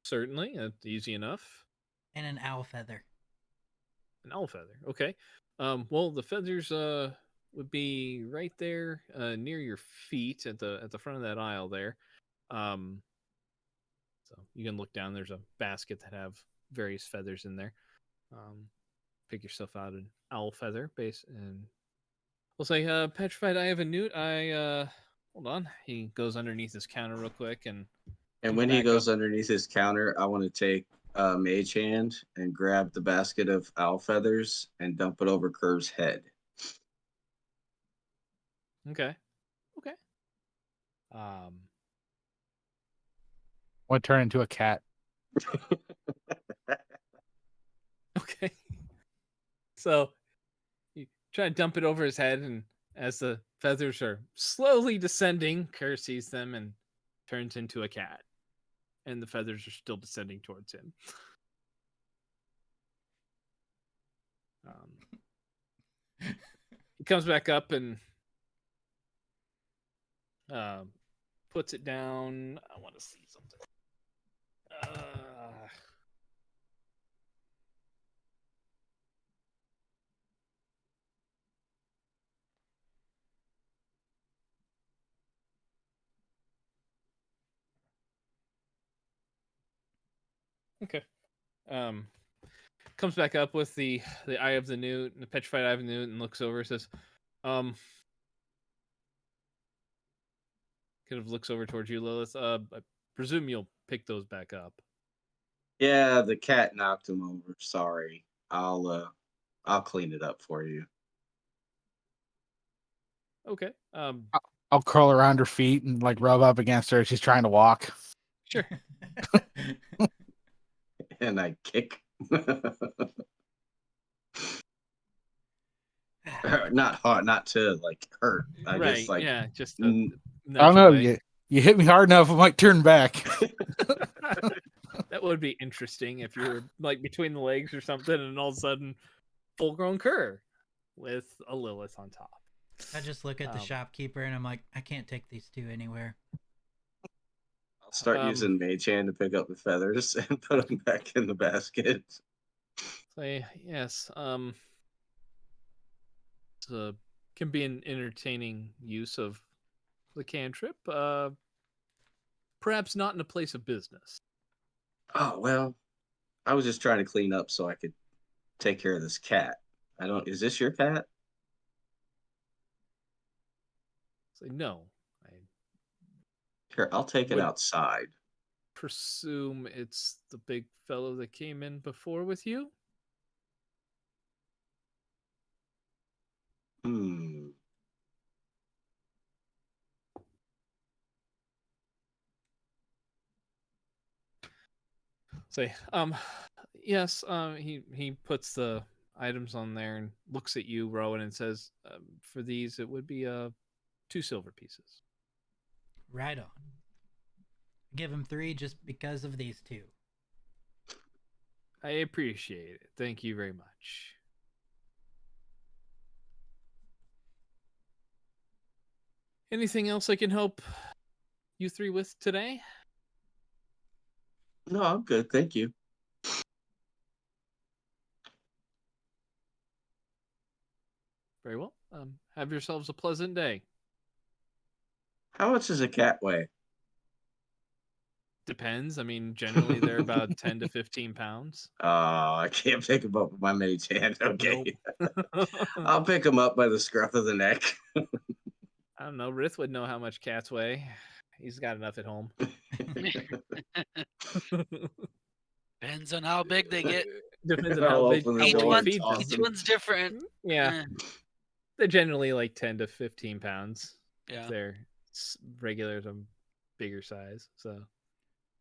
Certainly, that's easy enough. And an owl feather. An owl feather, okay. Well, the feathers would be right there near your feet at the front of that aisle there. So you can look down. There's a basket that have various feathers in there. Pick yourself out an owl feather base, and we'll say, Petrified, I have a newt. Hold on. He goes underneath his counter real quick, and when he goes underneath his counter, I want to take Mage Hand and grab the basket of owl feathers and dump it over Curve's head. Okay. What turn into a cat? Okay. So you try to dump it over his head, and as the feathers are slowly descending, Kerr sees them and turns into a cat. And the feathers are still descending towards him. He comes back up and puts it down. I want to see something. Okay. Comes back up with the eye of the newt, the petrified eye of the newt, and looks over and says, kind of looks over towards you, Lilith. I presume you'll pick those back up. Yeah, the cat knocked him over. Sorry. I'll clean it up for you. Okay. I'll curl around her feet and like rub up against her as she's trying to walk. Sure. And I kick. Not hard, not to like hurt. I right. just like just I don't know. You hit me hard enough, I might turn back. That would be interesting if you were like between the legs or something, and all of a sudden, full-grown cur with a Lilith on top. I just look at the shopkeeper and I'm like, I can't take these two anywhere. I'll start using Mage Hand to pick up the feathers and put them back in the basket. Say yes. Can be an entertaining use of the cantrip. Perhaps not in a place of business. Oh well, I was just trying to clean up so I could take care of this cat. Is this your cat? Say no. Here, I'll take it outside. Presume it's the big fellow that came in before with you? Say, yes, he puts the items on there and looks at you, Rowan, and says, for these, it would be 2 silver pieces. Right on. Give him 3 just because of these 2. I appreciate it. Thank you very much. Anything else I can help you 3 with today? No, I'm good. Thank you. Very well. Have yourselves a pleasant day. How much does a cat weigh? Depends. I mean, generally they're about 10 to 15 pounds. I can't pick them up with my Mage Hand. Okay. Nope. I'll pick them up by the scruff of the neck. I don't know. Rith would know how much cats weigh. He's got enough at home. Depends on how big they get. Depends on how big Each one's different. Yeah. They're generally like 10 to 15 pounds. Yeah. They're regular to bigger size. So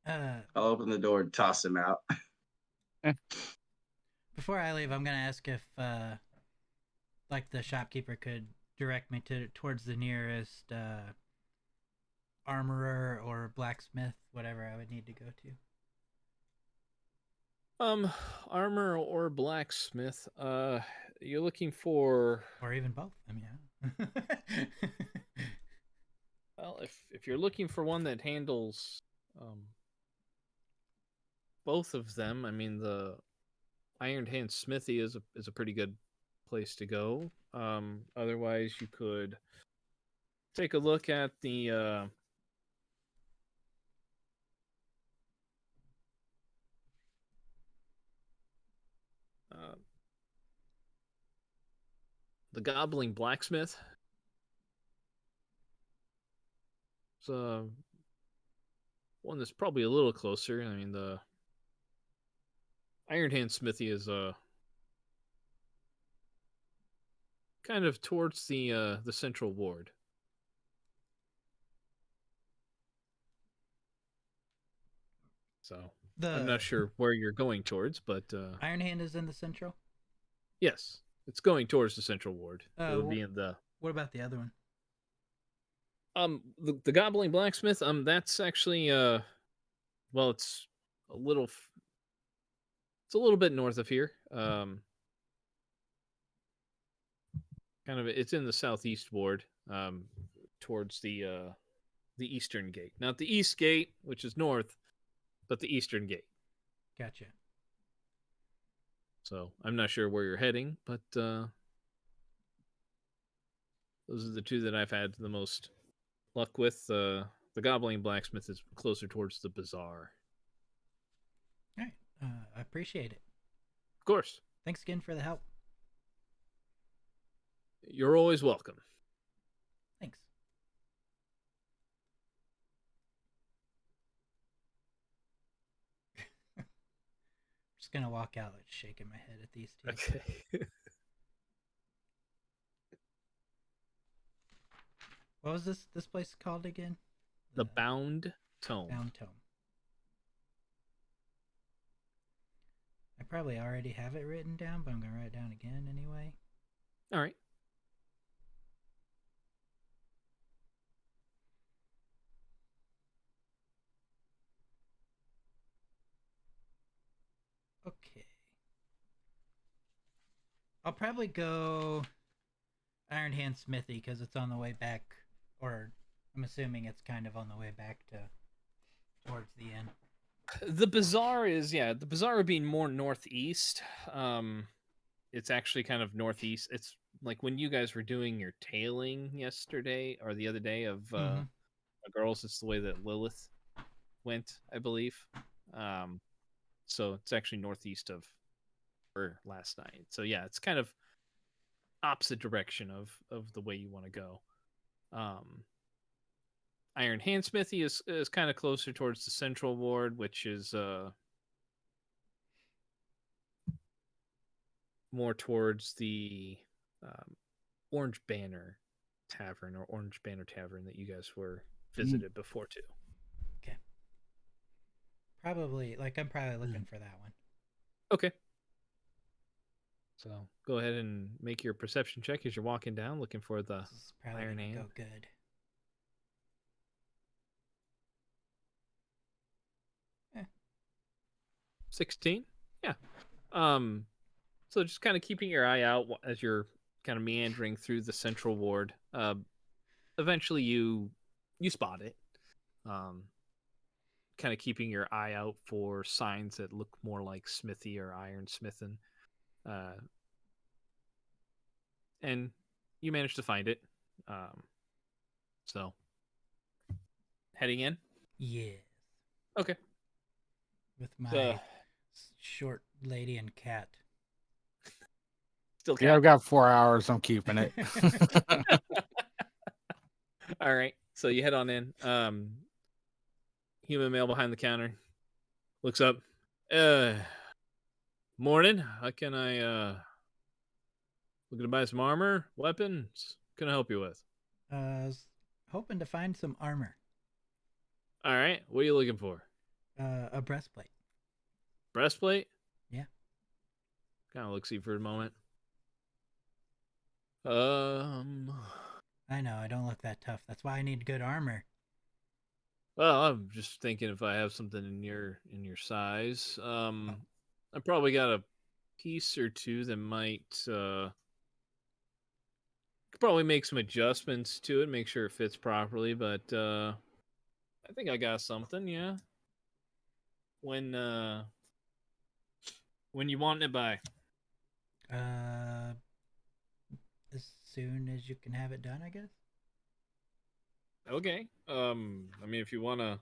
I'll open the door and toss him out. Before I leave, I'm gonna ask if like the shopkeeper could direct me towards the nearest armorer or blacksmith, whatever I would need to go to. Armor or blacksmith. You're looking for, or even both. I mean, yeah. Well, if you're looking for one that handles both of them, I mean the Iron Hand Smithy is a pretty good place to go. Otherwise, you could take a look at the the Gobbling Blacksmith. It's one that's probably a little closer. I mean, the Iron Hand Smithy is kind of towards the central ward. So I'm not sure where you're going towards, but Iron Hand is in the central. Yes, it's going towards the central ward. It would be in the. What about the other one? The Gobbling Blacksmith. That's actually well, it's a little bit north of here. Kind of, it's in the southeast ward. Towards the eastern gate, not the east gate, which is north, but the eastern gate. Gotcha. So I'm not sure where you're heading, but those are the two that I've had the most luck with. The Gobbling Blacksmith is closer towards the bazaar. All right. I appreciate it. Of course. Thanks again for the help. You're always welcome. Thanks. Just gonna walk out, like, shaking my head at these two. Okay. What was this place called again? The Bound Tome. Bound Tome. I probably already have it written down, but I'm gonna write it down again anyway. All right. Okay. I'll probably go Iron Hand Smithy because it's on the way back, or I'm assuming it's kind of on the way back towards the end. The bazaar would be more northeast. It's actually kind of northeast. It's like when you guys were doing your tailing yesterday or the other day of girls, it's the way that Lilith went, I believe. So it's actually northeast of her last night. So yeah, it's kind of opposite direction of the way you want to go. Iron Hand Smithy is kind of closer towards the central ward, which is more towards the Orange Banner Tavern or Orange Banner Tavern that you guys were visited before too. Okay. Probably, I'm probably looking for that one. Okay. So go ahead and make your perception check as you're walking down, looking for the Iron Hand. Go good. Yeah. 16. Yeah. So just kind of keeping your eye out as you're kind of meandering through the central ward. Eventually you spot it. Kind of keeping your eye out for signs that look more like smithy or ironsmithing. And you managed to find it. So heading in? Yes. Okay. With my short lady and cat. Still cat? Yeah, I've got 4 hours. I'm keeping it. All right. So you head on in. Human male behind the counter looks up. Morning. How can I looking to buy some armor, weapons? What can I help you with? I was hoping to find some armor. All right. What are you looking for? A breastplate. Breastplate? Yeah. Kind of looks-y for a moment. I know, I don't look that tough. That's why I need good armor. Well, I'm just thinking if I have something in your size. I probably got a piece or two that might could probably make some adjustments to it, make sure it fits properly, but I think I got something, yeah. When you want it by? As soon as you can have it done, I guess. Okay. I mean, if you wanna,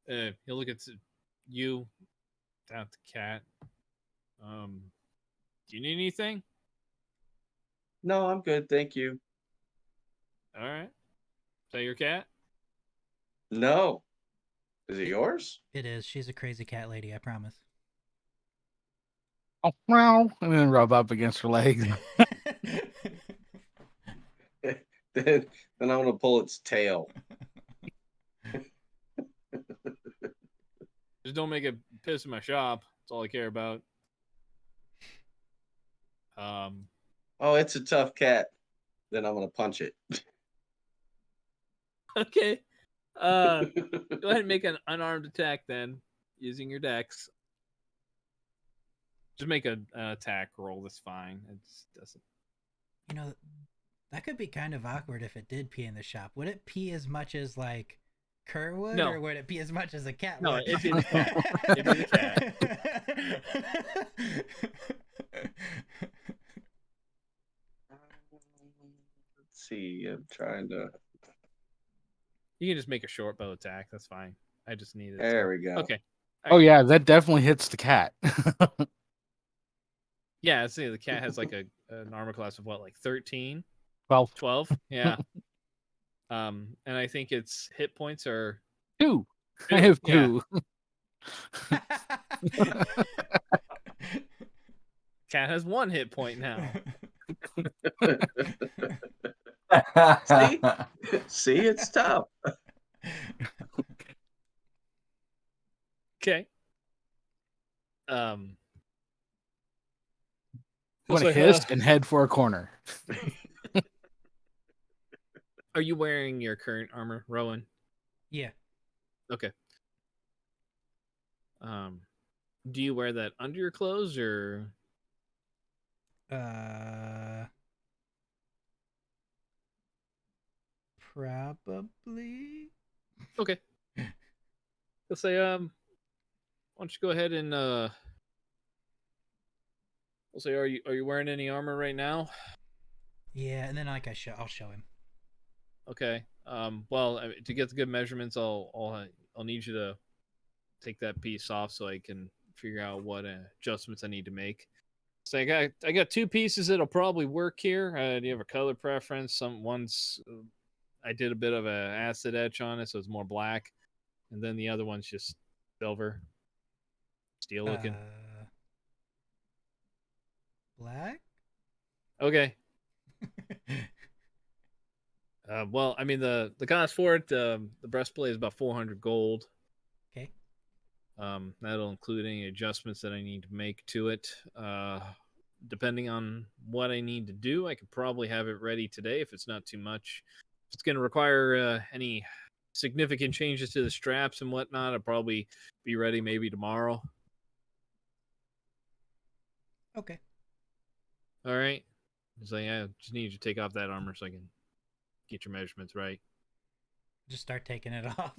he'll look at you, at the cat. Do you need anything? No, I'm good, thank you. All right. Is that your cat? No. Is it yours? It is. She's a crazy cat lady, I promise. Oh, meow, and then rub up against her legs. then I'm gonna pull its tail. Just don't make it piss in my shop. That's all I care about. Oh, it's a tough cat. Then I'm gonna punch it. Okay. Go ahead and make an unarmed attack then, using your dex. Just make an attack roll. That's fine. It doesn't. You know, that could be kind of awkward if it did pee in the shop. Would it pee as much as like Kerr would, No. or would it pee as much as a cat No, would? it'd be the cat. It'd be the cat. Let's see. I'm trying to. You can just make a short bow attack. That's fine. I just need it. There we go. Okay. Oh yeah, that definitely hits the cat. Yeah, see, the cat has like an armor class of what, like 13? 12. 12? Yeah. And I think its hit points are 2. I have 2. Cat has 1 hit point now. See, it's tough. Okay. I'm gonna hiss and head for a corner. Are you wearing your current armor, Rowan? Yeah. Okay. Do you wear that under your clothes or? Probably. Okay. Let's say why don't you go ahead and we'll say are you wearing any armor right now? Yeah, and then like I'll show him. Okay. Well, to get the good measurements, I'll need you to take that piece off so I can figure out what adjustments I need to make. So I got 2 pieces that'll probably work here. Do you have a color preference? One's I did a bit of a acid etch on it, so it's more black, and then the other one's just silver, steel looking. Black. Okay. Well, I mean the cost for it, the breastplate is about 400 gold. Okay. That'll include any adjustments that I need to make to it. Depending on what I need to do, I could probably have it ready today if it's not too much. If it's going to require any significant changes to the straps and whatnot, I'll probably be ready maybe tomorrow. Okay. All right. So yeah, just need you to take off that armor so I can get your measurements right. Just start taking it off.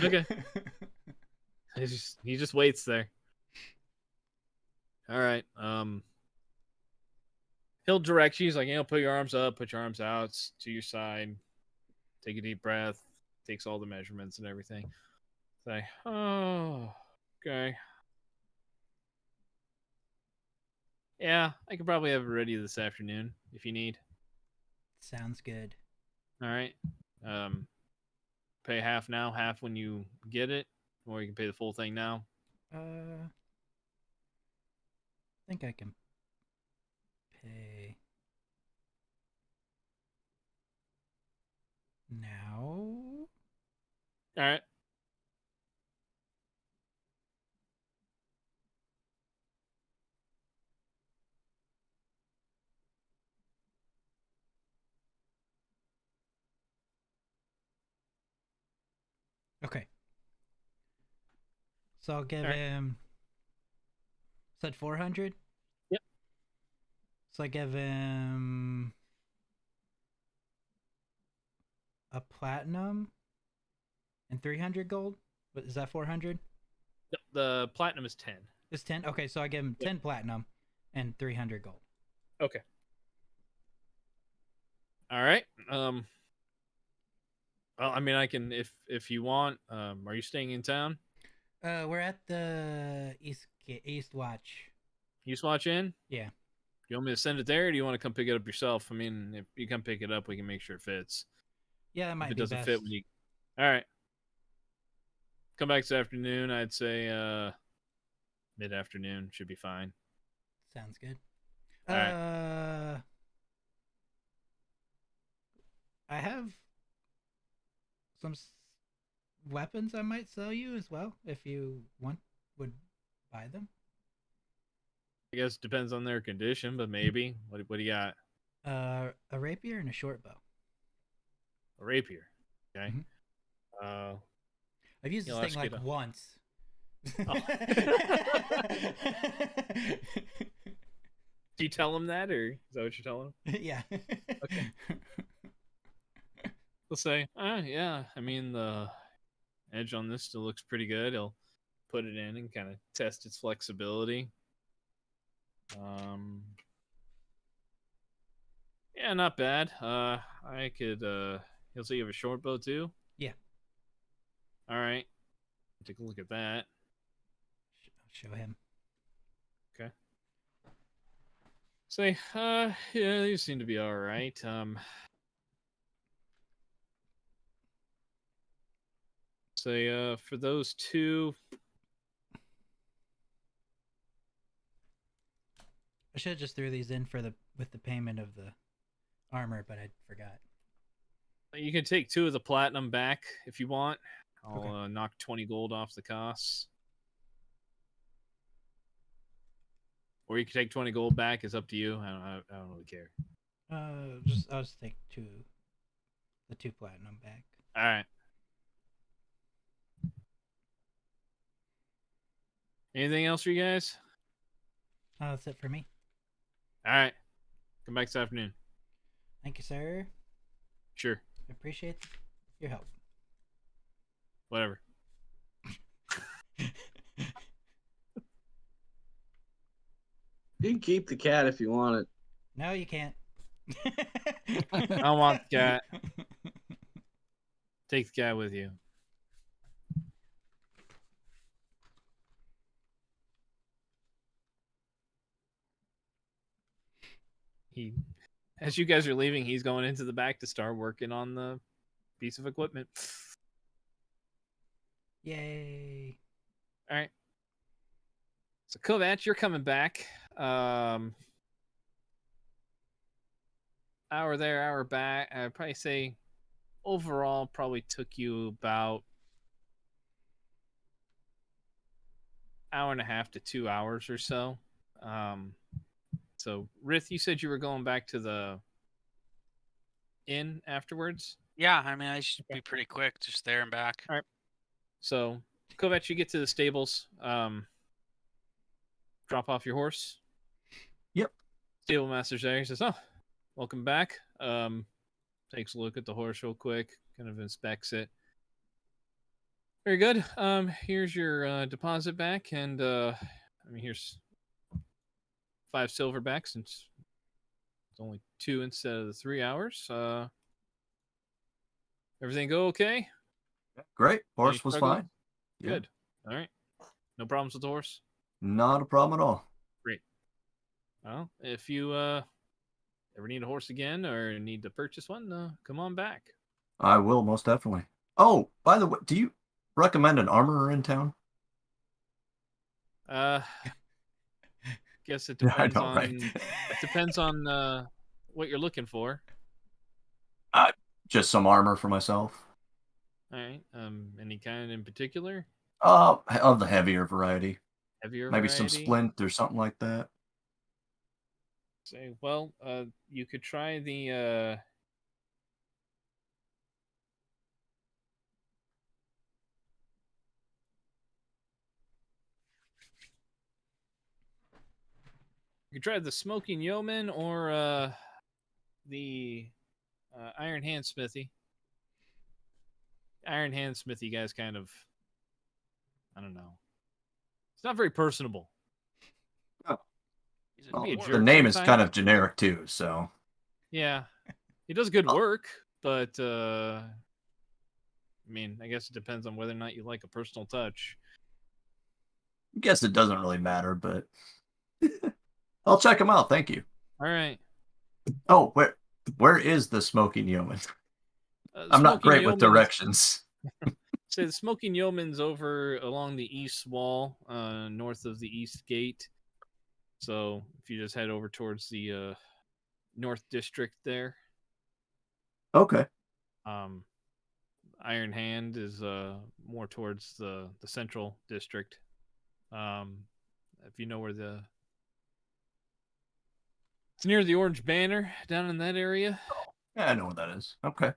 Okay. He just waits there. All right. He'll direct you. He's like, put your arms up, put your arms out to your side. Take a deep breath. Takes all the measurements and everything. Say, oh, okay. Yeah, I could probably have it ready this afternoon if you need. Sounds good. All right. Pay half now, half when you get it, or you can pay the full thing now. I think I can pay now. All right. Okay. So I'll give him. Said 400? Yep. So I give him a platinum and 300 gold. What is that? 400? The platinum is 10. It's 10. Okay, so I give him 10 platinum and 300 gold. Okay. All right. Well, I mean, I can if you want. Are you staying in town? We're at the East Watch. East Watch Inn? Yeah. You want me to send it there, or do you want to come pick it up yourself? I mean, if you come pick it up, we can make sure it fits. Yeah, that might if it be doesn't best. fit when you. All right. Come back this afternoon. I'd say mid-afternoon should be fine. Sounds good. All right. I have some weapons I might sell you as well if you would buy them. I guess it depends on their condition, but maybe. What do you got? A rapier and a short bow. A rapier. Okay. Mm-hmm. I've used this thing like once. Oh. Do you tell him that, or is that what you're telling him? Yeah. Okay. He'll say, yeah, I mean, the edge on this still looks pretty good. He'll put it in and kind of test its flexibility. Yeah, not bad. I could, he'll say you have a short bow too? Yeah. All right. Take a look at that. Show him. Okay. Say, yeah, these seem to be all right. Say, for those two. I should have just threw these in with the payment of the armor, but I forgot. You can take 2 of the platinum back if you want. I'll knock 20 gold off the costs. Or you can take 20 gold back. It's up to you. I don't really care. I'll just take the 2 platinum back. All right. Anything else for you guys? That's it for me. All right. Come back this afternoon. Thank you, sir. Sure. I appreciate your help. Whatever. You can keep the cat if you want it. No, you can't. I want the cat. Take the cat with you. As you guys are leaving, he's going into the back to start working on the piece of equipment. Yay. All right. So Kovac, you're coming back. Hour there, hour back. I'd probably say overall probably took you about hour and a half to 2 hours or so. So Rith, you said you were going back to the inn afterwards? Yeah, I mean, I should be pretty quick, just there and back. All right. So Kovac, you get to the stables. Drop off your horse. Yep. Stable master's there. He says, "Oh, welcome back." Takes a look at the horse real quick, kind of inspects it. Very good. Here's your deposit back, and here's 5 silver back since it's only 2 instead of the 3 hours. Everything go okay? Great. Horse was fine. Good. All right. No problems with the horse? Not a problem at all. Great. Well, if you ever need a horse again or need to purchase one, come on back. I will, most definitely. Oh, by the way, do you recommend an armorer in town? Guess it depends on right? It depends on what you're looking for. Just some armor for myself. All right. Any kind in particular? Of the heavier variety. Maybe variety? Some splint or something like that. Say, well, you could try the Smoking Yeoman or the Iron Hand Smithy. Iron Hand Smithy guy's kind of, I don't know. It's not very personable. Oh. Well, the name is kind of generic too, so. Yeah. He does good work, but I guess it depends on whether or not you like a personal touch. I guess it doesn't really matter, but I'll check him out. Thank you. All right. Oh, where is the Smoking Yeoman? I'm not great with directions. So the Smoking Yeoman's over along the east wall, north of the east gate. So if you just head over towards the North District there. Okay. Iron Hand is more towards the Central District. If you know where it's near the Orange Banner down in that area. Yeah, I know what that is. Okay.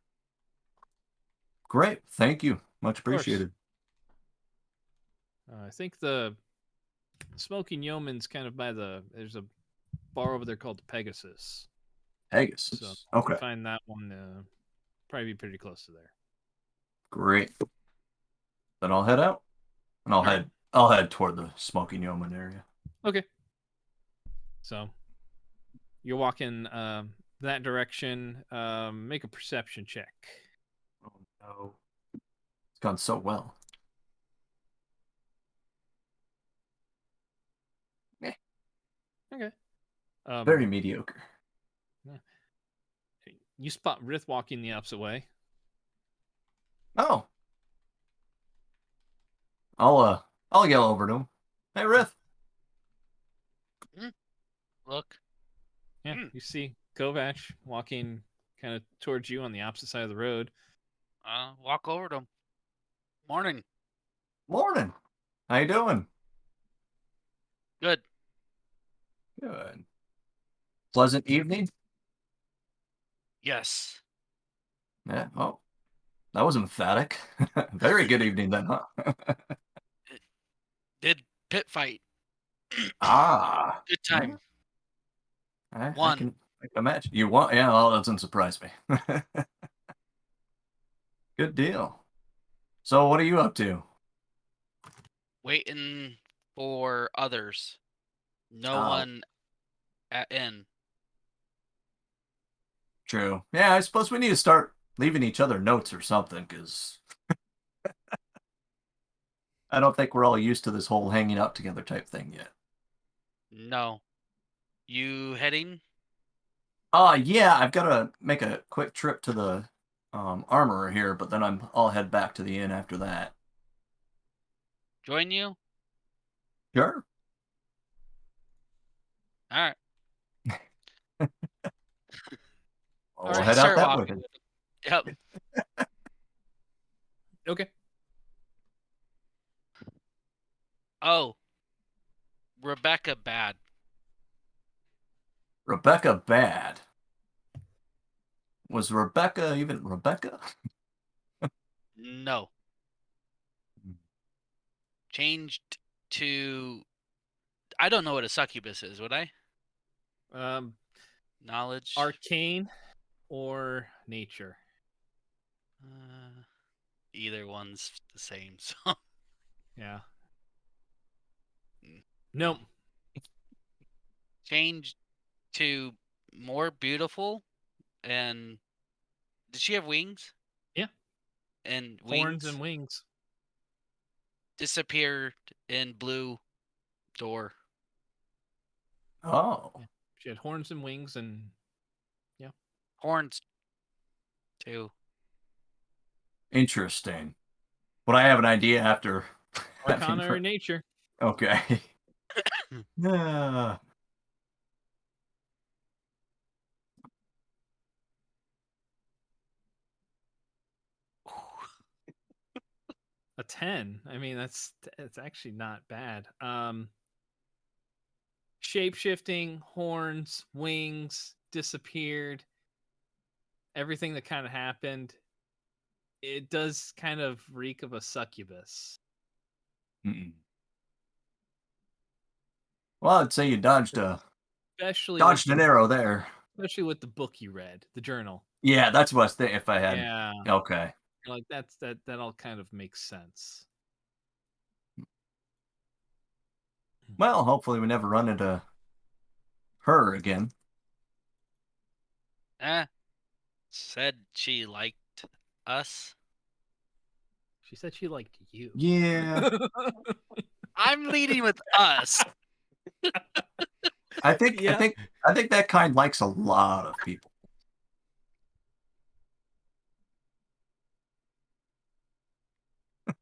Great. Thank you. Much appreciated. I think the Smoking Yeoman's kind of by there's a bar over there called the Pegasus. Pegasus. So okay. you find that one probably be pretty close to there. Great. Then I'll head out. And I'll head toward the Smoking Yeoman area. Okay. So you're walking that direction. Make a perception check. Oh no. It's gone so well. Okay. Very mediocre. You spot Rith walking the opposite way. Oh. I'll yell over to him. Hey, Rith. Look. Yeah, you see Kovac walking kind of towards you on the opposite side of the road. Walk over to him. Morning. Morning. How you doing? Good. Good. Pleasant evening? Yes. Yeah, oh. That was emphatic. Very good evening then, huh? Did pit fight. Good time. I can imagine. You won? Yeah, well, that doesn't surprise me. Good deal. So what are you up to? Waiting for others. No one at in. True. Yeah, I suppose we need to start leaving each other notes or something, because I don't think we're all used to this whole hanging out together type thing yet. No. You heading? Yeah, I've got to make a quick trip to the armorer here, but then I'll head back to the inn after that. Join you? Sure. All right. We'll head out that way. Yep. Okay. Oh. Rebecca bad. Rebecca bad. Was Rebecca even Rebecca? No. Changed to... I don't know what a succubus is, would I? Knowledge. Arcane or nature. Either one's the same, so... Yeah. Nope. Changed to more beautiful, and did she have wings? Yeah. And horns and wings. Disappeared in blue door. Oh. Yeah. She had horns and wings, and yeah. Horns too. Interesting. Would I have an idea after Arcana or nature? Okay. Yeah. A 10. I mean, it's actually not bad. Shape-shifting, horns, wings, disappeared. Everything that kind of happened, it does kind of reek of a succubus. Well, I'd say you dodged an arrow there. Especially with the book you read, the journal. Yeah, that's what I was thinking if I had. Yeah. Okay. Like that all kind of makes sense. Well, hopefully we never run into her again. Said she liked us. She said she liked you. Yeah. I'm leading with us. I think I think that kind likes a lot of people.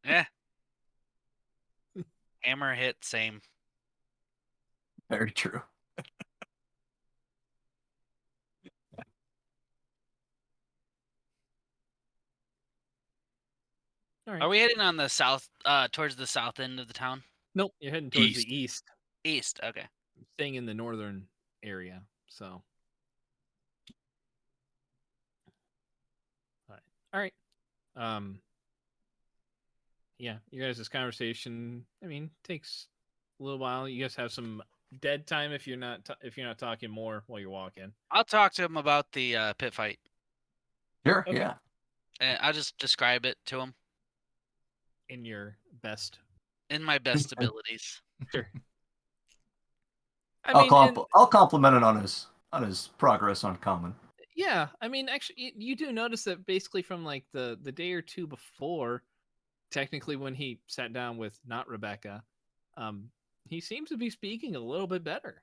Yeah. Hammer hit, same. Very true. All right. Are we heading on the south, towards the south end of the town? Nope, you're heading towards the east. East, okay. Staying in the northern area, so. All right. Yeah, you guys' conversation, I mean, takes a little while. You guys have some dead time if you're not talking more while you're walking. I'll talk to him about the pit fight. Sure, okay. Yeah. And I'll just describe it to him. In your best. In my best abilities. Sure. I'll compliment it on his progress on common. Yeah, I mean, actually, you do notice that basically from like the day or two before, technically when he sat down with not Rebecca, he seems to be speaking a little bit better.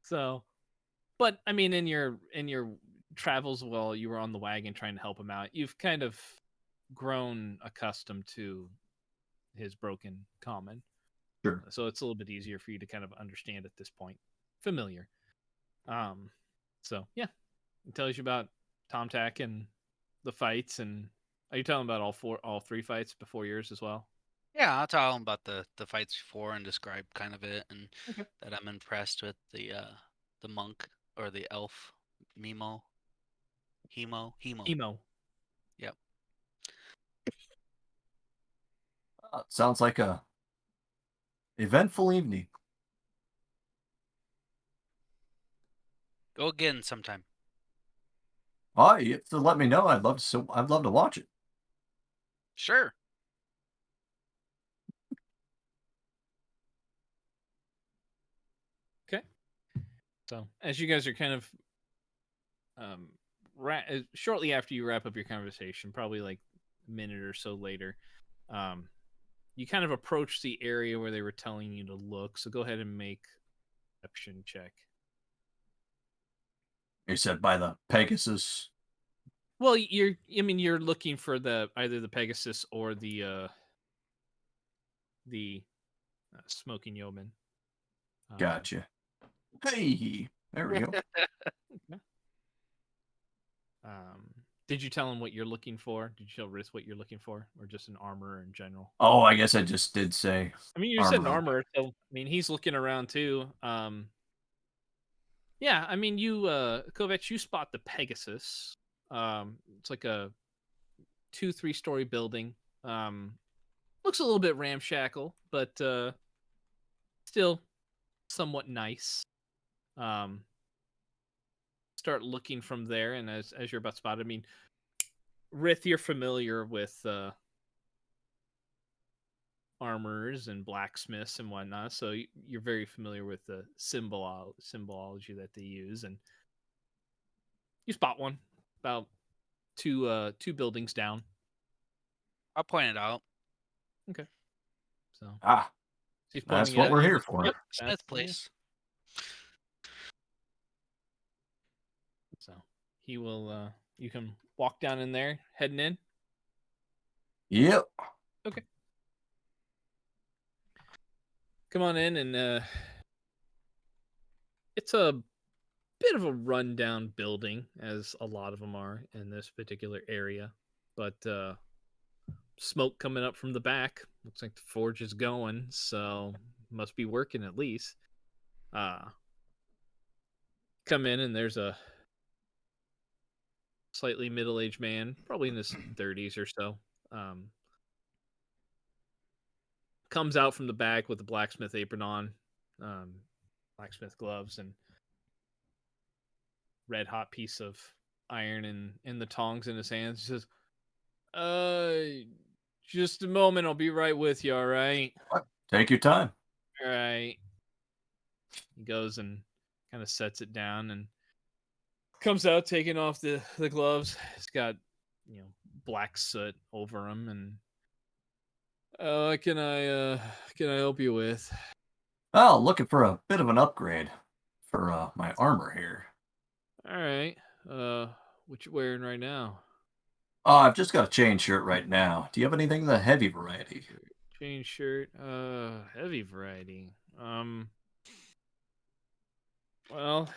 So, but I mean, in your travels while you were on the wagon trying to help him out, you've kind of grown accustomed to his broken common. Sure. So it's a little bit easier for you to kind of understand at this point. Familiar. So yeah, it tells you about Tom Tack and the fights, and are you telling about all three fights before yours as well? Yeah, I'll tell him about the fights before and describe kind of it, and that I'm impressed with the monk or the elf, Hemo. Yep. Sounds like a eventful evening. Go again sometime. Oh, you have to let me know. I'd love to watch it. Sure. Okay. So as you guys are kind of shortly after you wrap up your conversation, probably like a minute or so later, you kind of approach the area where they were telling you to look. So go ahead and make a perception check. You said by the Pegasus. Well, you're looking for either the Pegasus or the smoking yeoman. Gotcha. Hey, there we go. Did you tell him what you're looking for? Did you tell Rith what you're looking for, or just an armorer in general? Oh, I guess I just did say. I mean, you said an armorer, so I mean he's looking around too. Yeah, I mean you, Kovac, you spot the Pegasus. It's like a 2-3 story building. Looks a little bit ramshackle, but still somewhat nice. Start looking from there, and as you're about to spot it, I mean, Rith, you're familiar with armors and blacksmiths and whatnot, so you're very familiar with the symbology that they use, and you spot one about two buildings down. I'll point it out. Okay. So that's what we're here for. Yep, Smith Place. So he will. You can walk down in there, heading in. Yep. Okay. Come on in, and it's a bit of a rundown building, as a lot of them are in this particular area. But smoke coming up from the back. Looks like the forge is going, so must be working at least. Come in, and there's a slightly middle-aged man, probably in his 30s or so. Comes out from the back with a blacksmith apron on, blacksmith gloves, and red hot piece of iron and the tongs in his hands. He says, just a moment, I'll be right with you, all right? Take your time. All right. He goes and kind of sets it down and comes out taking off the gloves. It's got, black soot over him, and What can I help you with? Oh, looking for a bit of an upgrade for my armor here. All right. What you wearing right now? Oh, I've just got a chain shirt right now. Do you have anything in the heavy variety? Chain shirt, heavy variety. Well,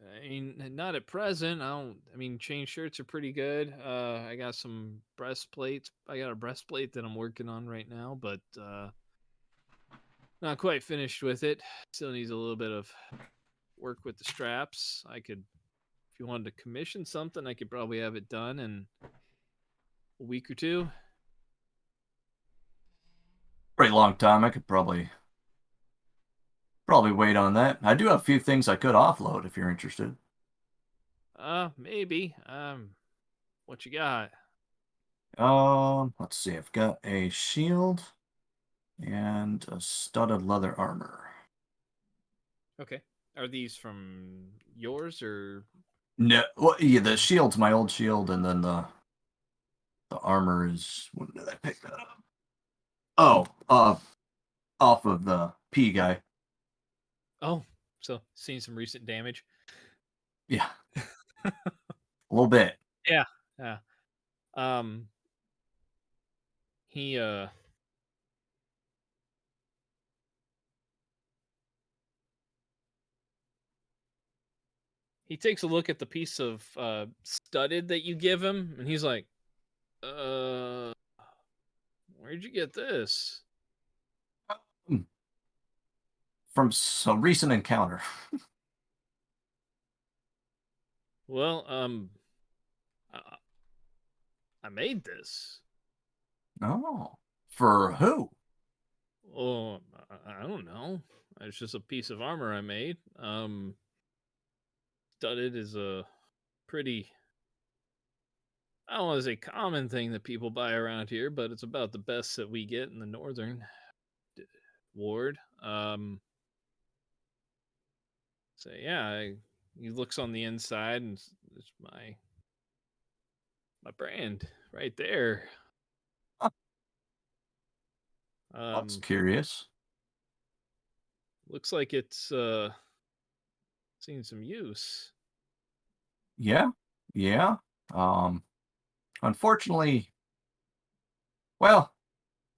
I mean, not at present. I mean, chain shirts are pretty good. I got some breastplates. I got a breastplate that I'm working on right now, but not quite finished with it. Still needs a little bit of work with the straps. If you wanted to commission something, I could probably have it done in a week or two. Pretty long time. I could probably wait on that. I do have a few things I could offload if you're interested. Maybe. What you got? Let's see. I've got a shield and a studded leather armor. Okay. Are these from yours or? No, well, yeah, the shield's my old shield, and then the armor is. When did I pick that up? Oh, off of the P guy. Oh, so seen some recent damage. Yeah, a little bit. Yeah, yeah. He he takes a look at the piece of studded that you give him, and he's like, where'd you get this? From some recent encounter. Well, I made this. Oh, for who? Oh, I don't know. It's just a piece of armor I made. Studded is a pretty, I don't want to say common thing that people buy around here, but it's about the best that we get in the northern ward. So yeah, he looks on the inside, and it's my brand right there. That's curious. Looks like it's seen some use. Yeah. Unfortunately, well,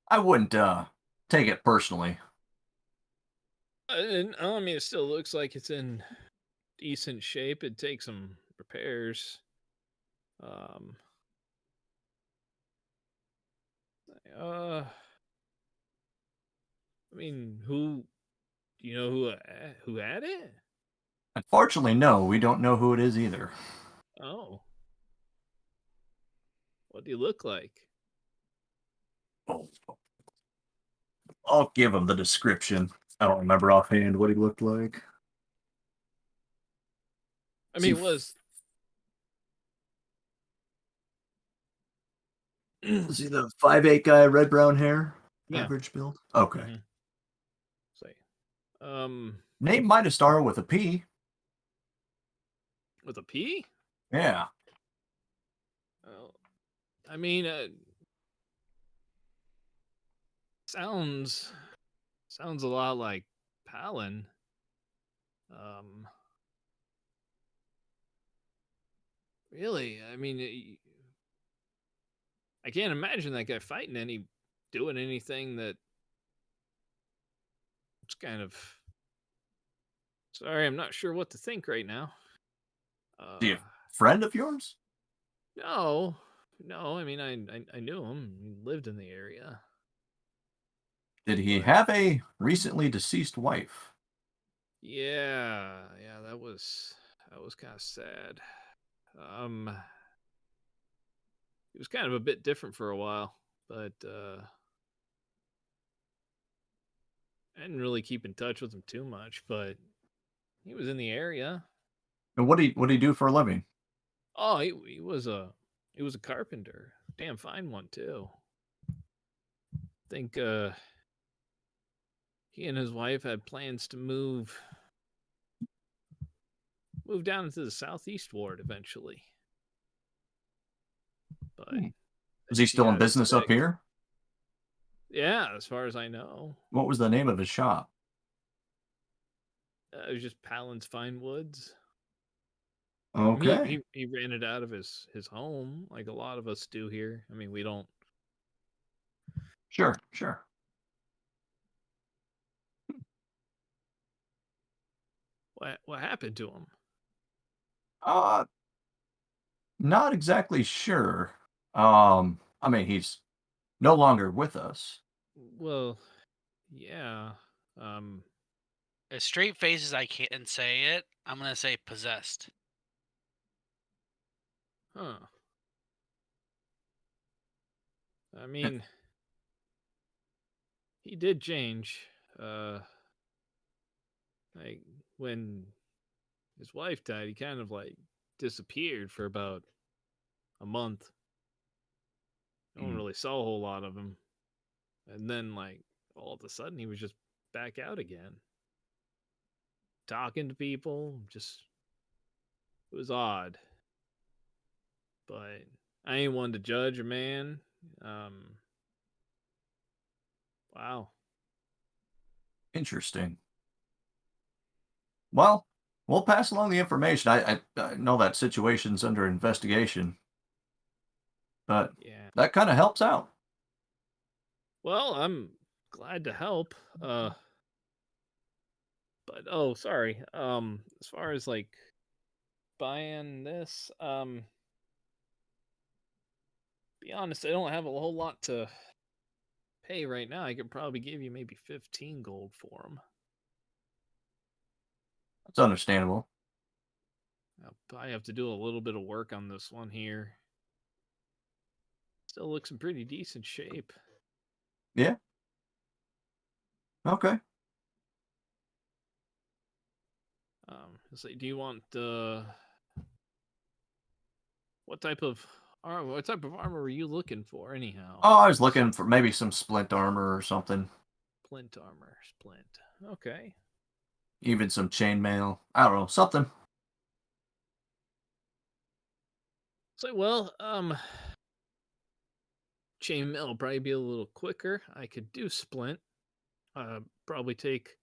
I wouldn't take it personally. I mean, it still looks like it's in decent shape. It'd take some repairs. I mean, do you know who had it? Unfortunately, no, we don't know who it is either. Oh. What do you look like? Oh. I'll give him the description. I don't remember offhand what he looked like. I mean, it was. Is he the 5'8" guy, red brown hair? Yeah. Average build? Okay. Mm-hmm. Name might have started with a P. With a P? Yeah. Well, I mean, sounds a lot like Palin. Really? I mean, I can't imagine that guy doing anything that. It's kind of. Sorry, I'm not sure what to think right now. Do you a friend of yours? No. I mean, I knew him. He lived in the area. Did he have a recently deceased wife? Yeah, that was kind of sad. He was kind of a bit different for a while, but I didn't really keep in touch with him too much, but he was in the area. And what did he do for a living? Oh, he was a carpenter. Damn fine one too. I think he and his wife had plans to move down into the southeast ward eventually. But is he still in business up here? Yeah, as far as I know. What was the name of his shop? It was just Palin's Fine Woods. Okay. He ran it out of his home, like a lot of us do here. I mean, we don't. Sure. What happened to him? Not exactly sure. I mean, he's no longer with us. Well, yeah. As straight face as I can say it, I'm gonna say possessed. Huh. I mean, he did change. Like when his wife died, he kind of like disappeared for about a month. No one really saw a whole lot of him. And then, like, all of a sudden, he was just back out again. Talking to people. Just, it was odd. But I ain't one to judge a man. Wow. Interesting. Well, we'll pass along the information. I know that situation's under investigation, but Yeah. that kind of helps out. Well, I'm glad to help. But oh, sorry. As far as like buying this, be honest, I don't have a whole lot to pay right now. I could probably give you maybe 15 gold for them. That's understandable. I'll probably have to do a little bit of work on this one here. Still looks in pretty decent shape. Yeah. Okay. So do you want what type of armor? What type of armor were you looking for, anyhow? Oh, I was looking for maybe some splint armor or something. Splint armor, splint. Okay. Even some chainmail. I don't know, something. So well, chainmail will probably be a little quicker. I could do splint. Probably take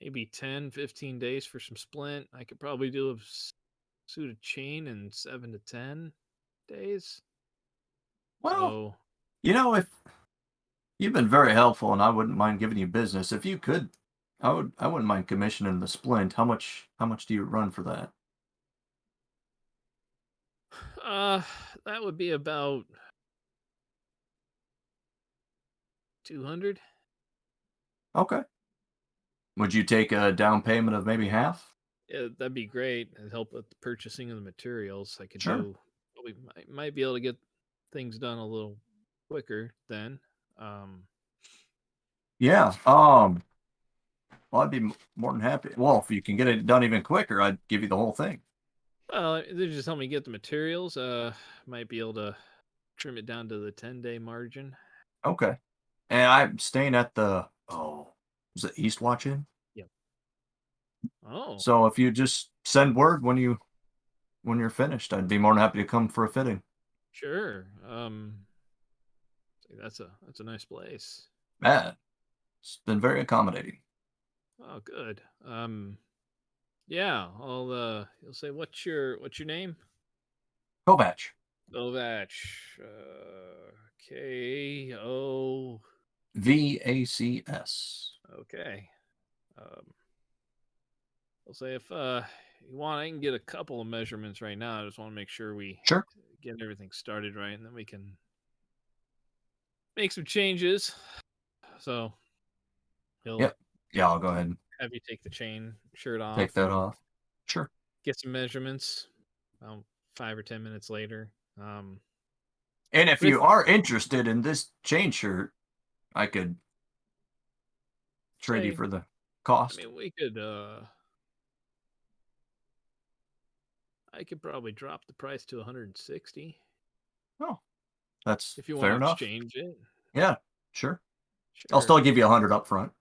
maybe 10, 15 days for some splint. I could probably do a suit of chain in 7 to 10 days. Well, if you've been very helpful and I wouldn't mind giving you business. If you could, I wouldn't mind commissioning the splint. How much do you run for that? That would be about 200. Okay. Would you take a down payment of maybe half? Yeah, that'd be great. It'd help with the purchasing of the materials. I could Sure. do. We might be able to get things done a little quicker then. Yeah. Well, I'd be more than happy. Well, if you can get it done even quicker, I'd give you the whole thing. Well, they just help me get the materials. Might be able to trim it down to the 10-day margin. Okay. And I'm staying at the is it East Watch Inn? Yep. Oh. So if you just send word when you're finished, I'd be more than happy to come for a fitting. Sure. That's a nice place. Yeah. It's been very accommodating. Oh, good. Yeah, you'll say what's your name? Kovac. Kovac. K-O... VACS. Okay. I'll say if you want, I can get a couple of measurements right now. I just want to make sure we get everything started right, and then we can make some changes. So Yep. Yeah, I'll go ahead and have you take the chain shirt off. Take that off. Sure. Get some measurements. 5 or 10 minutes later. And if you are interested in this chain shirt, I could trade you for the cost. I mean, we could. I could probably drop the price to 160. Oh, that's if you fair want to enough. exchange it. Yeah, sure. I'll still give you 100 up front.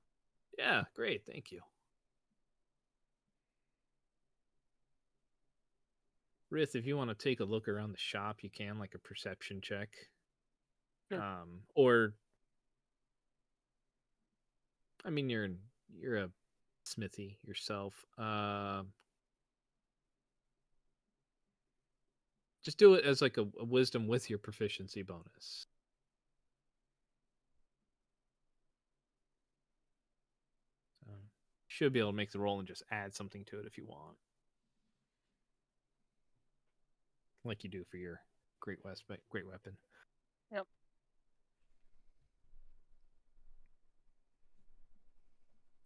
Yeah, great. Thank you. Rith, if you want to take a look around the shop, you can, like a perception check. Sure. Or, I mean, you're a smithy yourself. Just do it as like a wisdom with your proficiency bonus. Should be able to make the roll and just add something to it if you want. Like you do for your great weapon. Yep.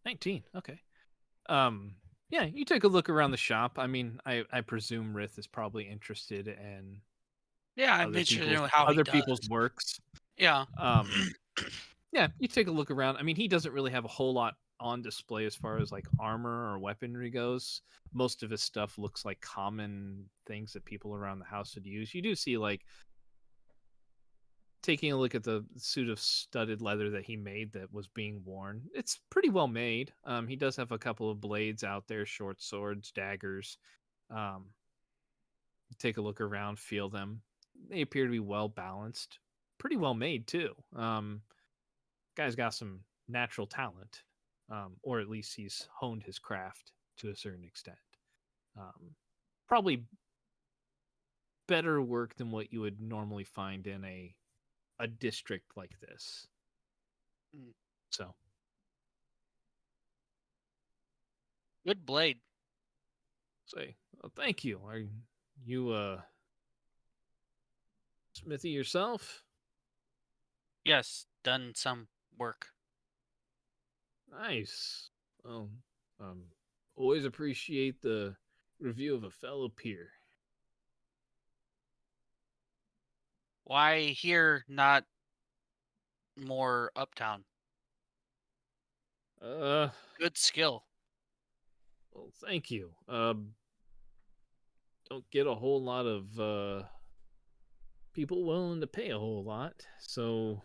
$19. Okay. Yeah, you take a look around the shop. I mean, I presume Rith is probably interested in I'm interested in how other people's works. Yeah. Yeah, you take a look around. I mean, he doesn't really have a whole lot on display as far as like armor or weaponry goes. Most of his stuff looks like common things that people around the house would use. You do see, like, taking a look at the suit of studded leather that he made that was being worn. It's pretty well made. He does have a couple of blades out there, short swords, daggers. Take a look around, feel them. They appear to be well balanced. Pretty well made too. Guy's got some natural talent, or at least he's honed his craft to a certain extent. Probably better work than what you would normally find in a district like this. So, good blade. Say, well, thank you. Are you smithy yourself? Yes, done some work. Nice. Well, always appreciate the review of a fellow peer. Why here, not more uptown? Good skill. Well, thank you. Don't get a whole lot of people willing to pay a whole lot. So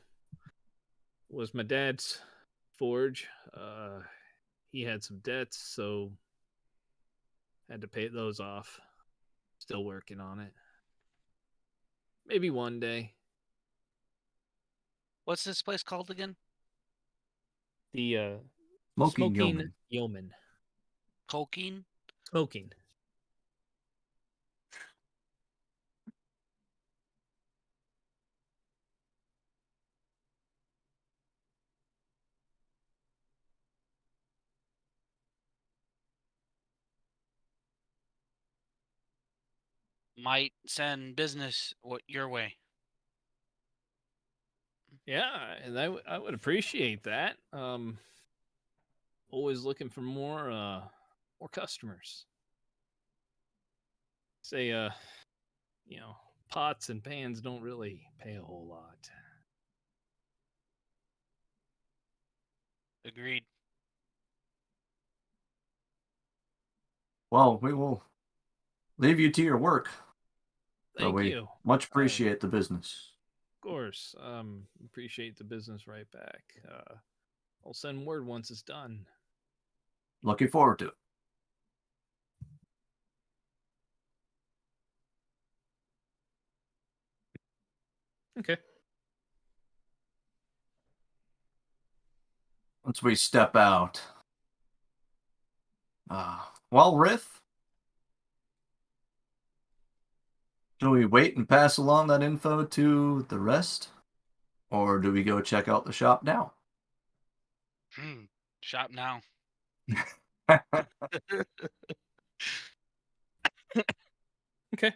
was my dad's forge. He had some debts, so had to pay those off. Still working on it. Maybe one day. What's this place called again? The Smoking Yeoman. Coking? Smoking. Might send business your way. Yeah, and I would appreciate that. Always looking for more customers. Say, pots and pans don't really pay a whole lot. Agreed. Well, we will leave you to your work. Thank you. Much appreciate the business. Of course. Appreciate the business right back. I'll send word once it's done. Looking forward to it. Okay. Once we step out. Well, Rith, do we wait and pass along that info to the rest? Or do we go check out the shop now? Shop now. Okay.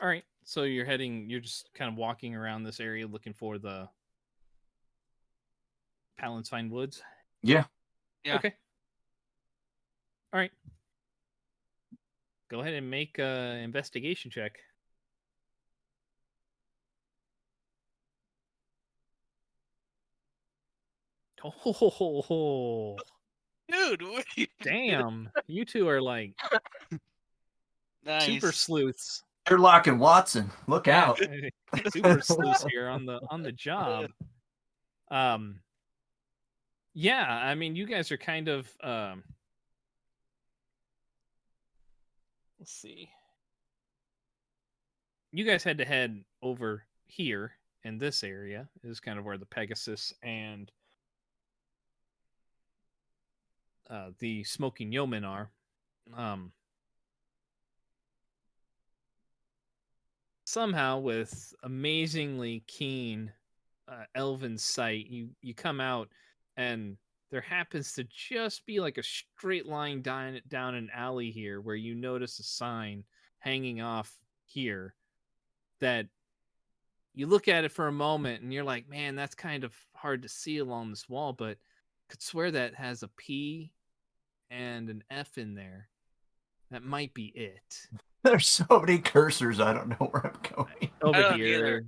All right. So you're just kind of walking around this area looking for the Palanspine Woods? Yeah. Okay. All right. Go ahead and make an investigation check. Oh, dude! What damn! You two are like nice. Super sleuths. Sherlock and Watson, look out! Super sleuths here on the job. Yeah, I mean, you guys are kind of let's see. You guys had to head over here in this area. Is kind of where the Pegasus and the Smoking Yeoman are. Somehow, with amazingly keen elven sight, you come out, and there happens to just be like a straight line down an alley here where you notice a sign hanging off here that you look at it for a moment and you're like, man, that's kind of hard to see along this wall, but could swear that has a P and an F in there. That might be it. There's so many cursors, I don't know where I'm going. Over here.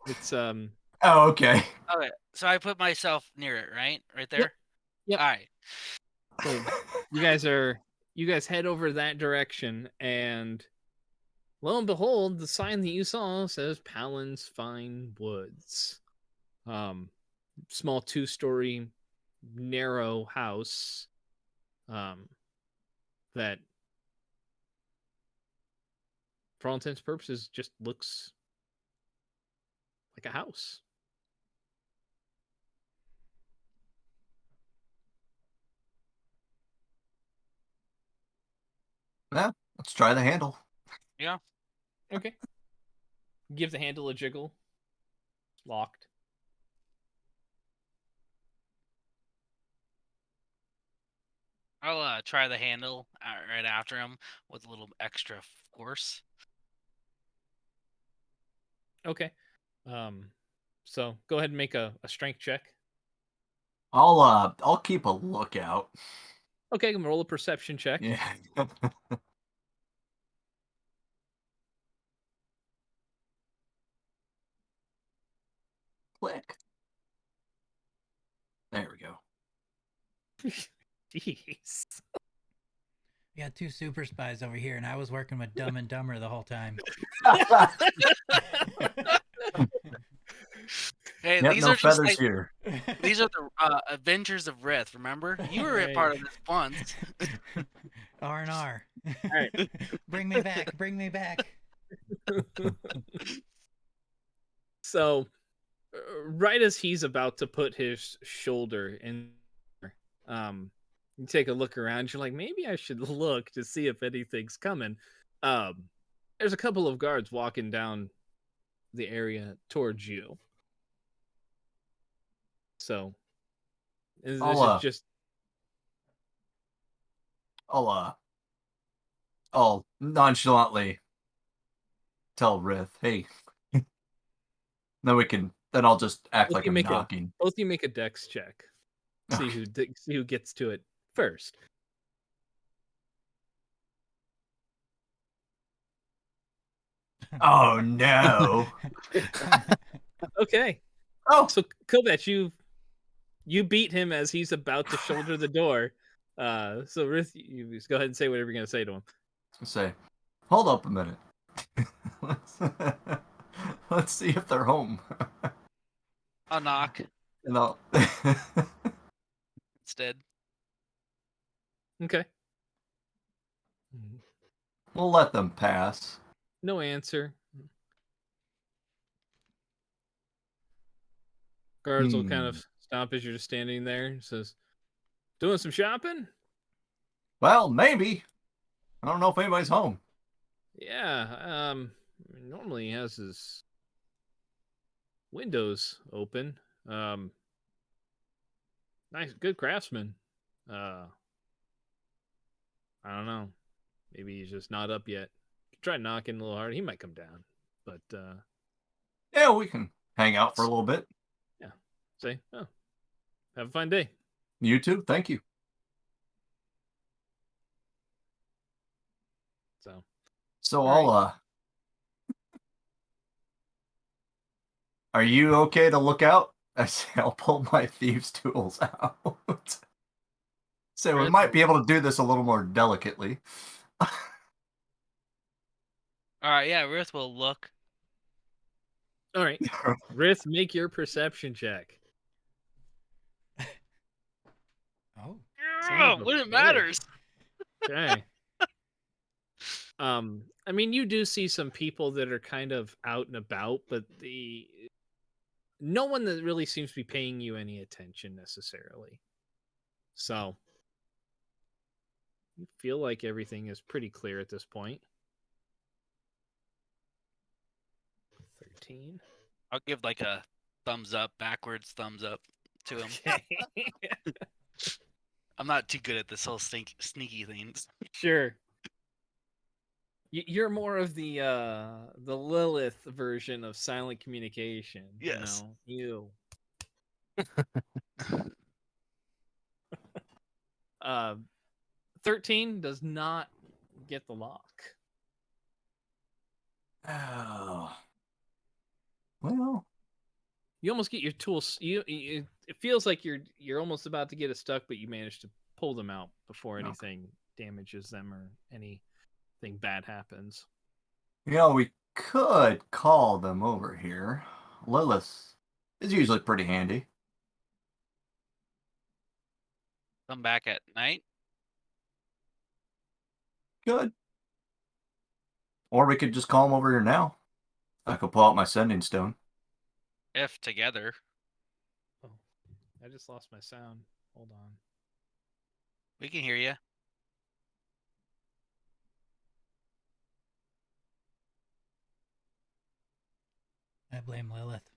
It's Oh, okay. Okay, so I put myself near it, right? Right there? Yep. All right. So you guys head over that direction, and lo and behold, the sign that you saw says Palin's Fine Woods. Small 2-story narrow house that for all intents and purposes just looks like a house. Yeah, let's try the handle. Yeah. Okay. Give the handle a jiggle. Locked. I'll try the handle right after him with a little extra force. Okay. So go ahead and make a strength check. I'll keep a lookout. Okay, I'm gonna roll a perception check. Yeah. Click. There we go. Jeez. We got 2 super spies over here, and I was working with Dumb and Dumber the whole time. Hey, Yep, these no are just feathers like, here. these are the Adventures of Rith. Remember, you were a part of this once. R&R. All right. Bring me back. Bring me back. So, right as he's about to put his shoulder in, you take a look around. You're like, maybe I should look to see if anything's coming. There's a couple of guards walking down the area towards you. So, this is just. I'll nonchalantly tell Rith, hey. Then I'll just act like I'm knocking. Both of you make a dex check. See who gets to it first. Oh no. Okay. Oh, so Kovac, you beat him as he's about to shoulder the door. So Rith, you just go ahead and say whatever you're gonna say to him. Say, hold up a minute. Let's see if they're home. I'll knock. And I'll instead. Okay. We'll let them pass. No answer. Guards will kind of stop as you're just standing there. He says, doing some shopping? Well, maybe. I don't know if anybody's home. Yeah. Normally he has his windows open. Nice, good craftsman. I don't know. Maybe he's just not up yet. Try knocking a little hard. He might come down. But yeah, we can hang out for a little bit. Yeah. Say, oh, have a fine day. You too. Thank you. So I'll are you okay to look out? I say I'll pull my thieves' tools out. So we might be able to do this a little more delicately. All right, yeah, Rith will look. All right. Rith, make your perception check. Oh. When it matters. Okay. I mean, you do see some people that are kind of out and about, but no one that really seems to be paying you any attention necessarily. So you feel like everything is pretty clear at this point. 13. I'll give like a thumbs up, backwards thumbs up to him. Okay. I'm not too good at this whole sneaky things. Sure. You're more of the Lilith version of silent communication. Yes. You know. 13 does not get the lock. Oh. Well, you almost get your tools. It feels like you're almost about to get it stuck, but you manage to pull them out before anything damages them or anything bad happens. We could call them over here. Lilith is usually pretty handy. Come back at night. Good. Or we could just call them over here now. I could pull out my sending stone. If together. Oh, I just lost my sound. Hold on. We can hear you. I blame Lilith.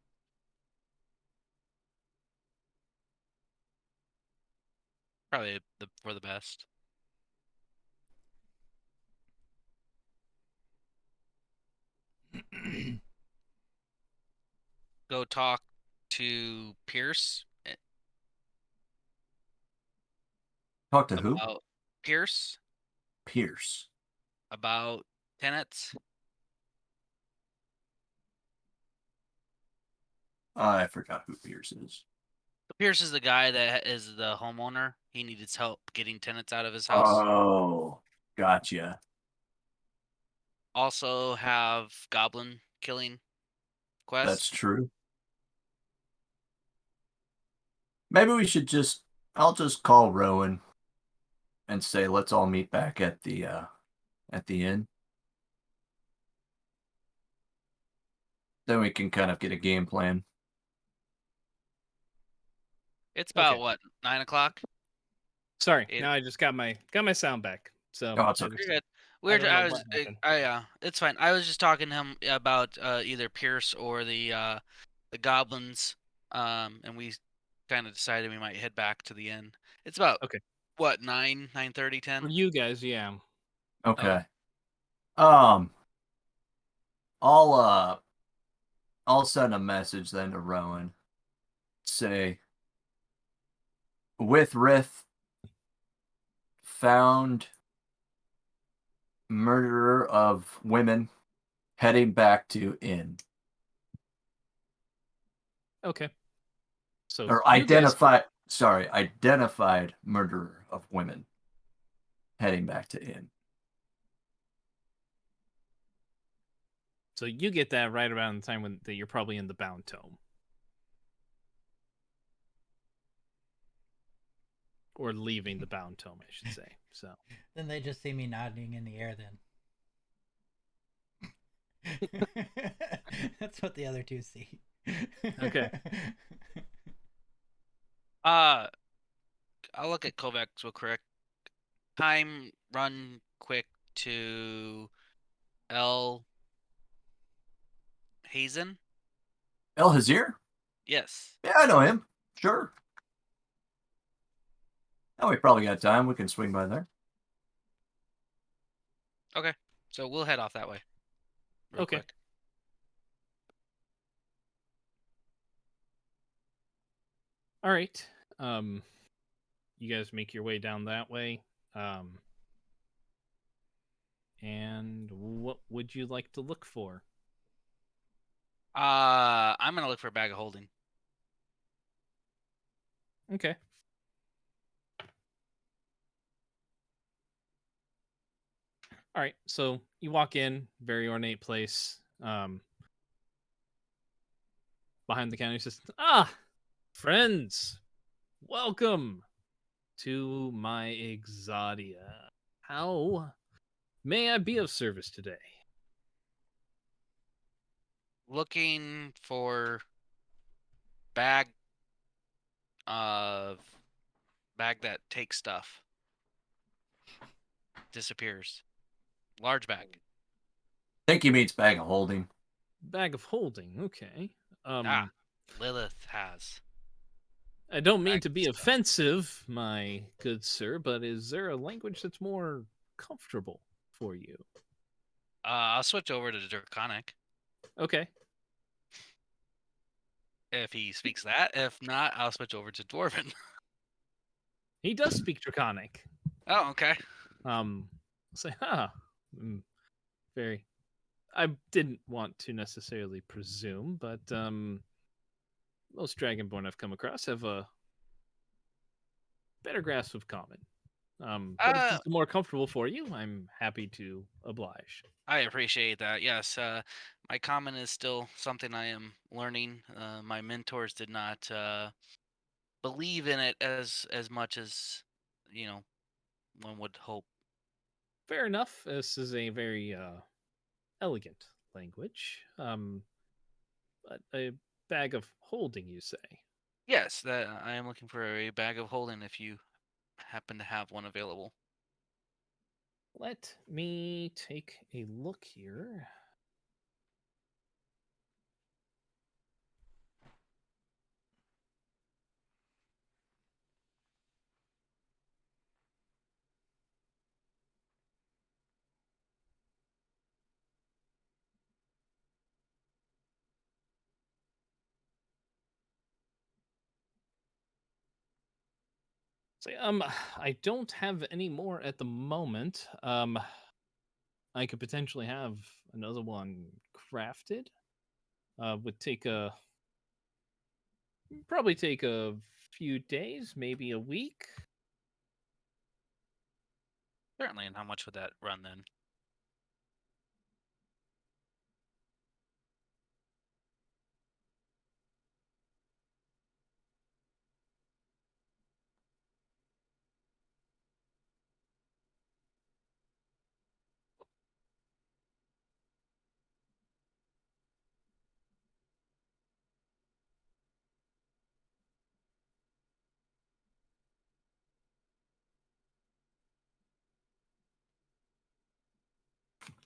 Probably for the best. Go talk to Pierce. Talk to who? Pierce. Pierce. About tenants. I forgot who Pierce is. Pierce is the guy that is the homeowner. He needs help getting tenants out of his house. Oh, gotcha. Also have goblin killing quest. That's true. Maybe we should I'll just call Rowan and say let's all meet back at the inn. Then we can kind of get a game plan. It's about what, 9 o'clock? Sorry, now I just got my sound back. So it's okay. You're good. It's fine. I was just talking to him about either Pierce or the goblins, and we kind of decided we might head back to the inn. It's about what, 9:30, 10? For you guys, yeah. Okay. I'll send a message then to Rowan. Say, with Rith, found murderer of women heading back to inn. Okay. So or identified murderer of women heading back to inn. So you get that right around the time that you're probably in the bound tome. Or leaving the bound tome, I should say. So then they just see me nodding in the air then. That's what the other two see. Okay. I'll look at Kovacs real quick. Time run quick to El Hazen. El Hazir? Yes. Yeah, I know him. Sure. Oh, we probably got time. We can swing by there. Okay. So we'll head off that way. Real quick. All right. You guys make your way down that way. And what would you like to look for? I'm gonna look for a bag of holding. Okay. All right, so you walk in, very ornate place. Behind the counter system. Friends, welcome to my Exodia. How May I be of service today? Looking for bag of bag that takes stuff. Disappears. Large bag. I think he means bag of holding. Bag of holding. Okay. Lilith has. I don't mean to be offensive, my good sir, but is there a language that's more comfortable for you? I'll switch over to Draconic. Okay. If he speaks that. If not, I'll switch over to Dwarven. He does speak Draconic. Oh, okay. Say, very. I didn't want to necessarily presume, but most Dragonborn I've come across have a better grasp of common. But if it's more comfortable for you, I'm happy to oblige. I appreciate that. Yes, my common is still something I am learning. My mentors did not believe in it as much as one would hope. Fair enough. This is a very elegant language. A bag of holding, you say? Yes, that I am looking for a bag of holding if you happen to have one available. Let me take a look here. So, I don't have any more at the moment. I could potentially have another one crafted. Would probably take a few days, maybe a week. Certainly, and how much would that run then?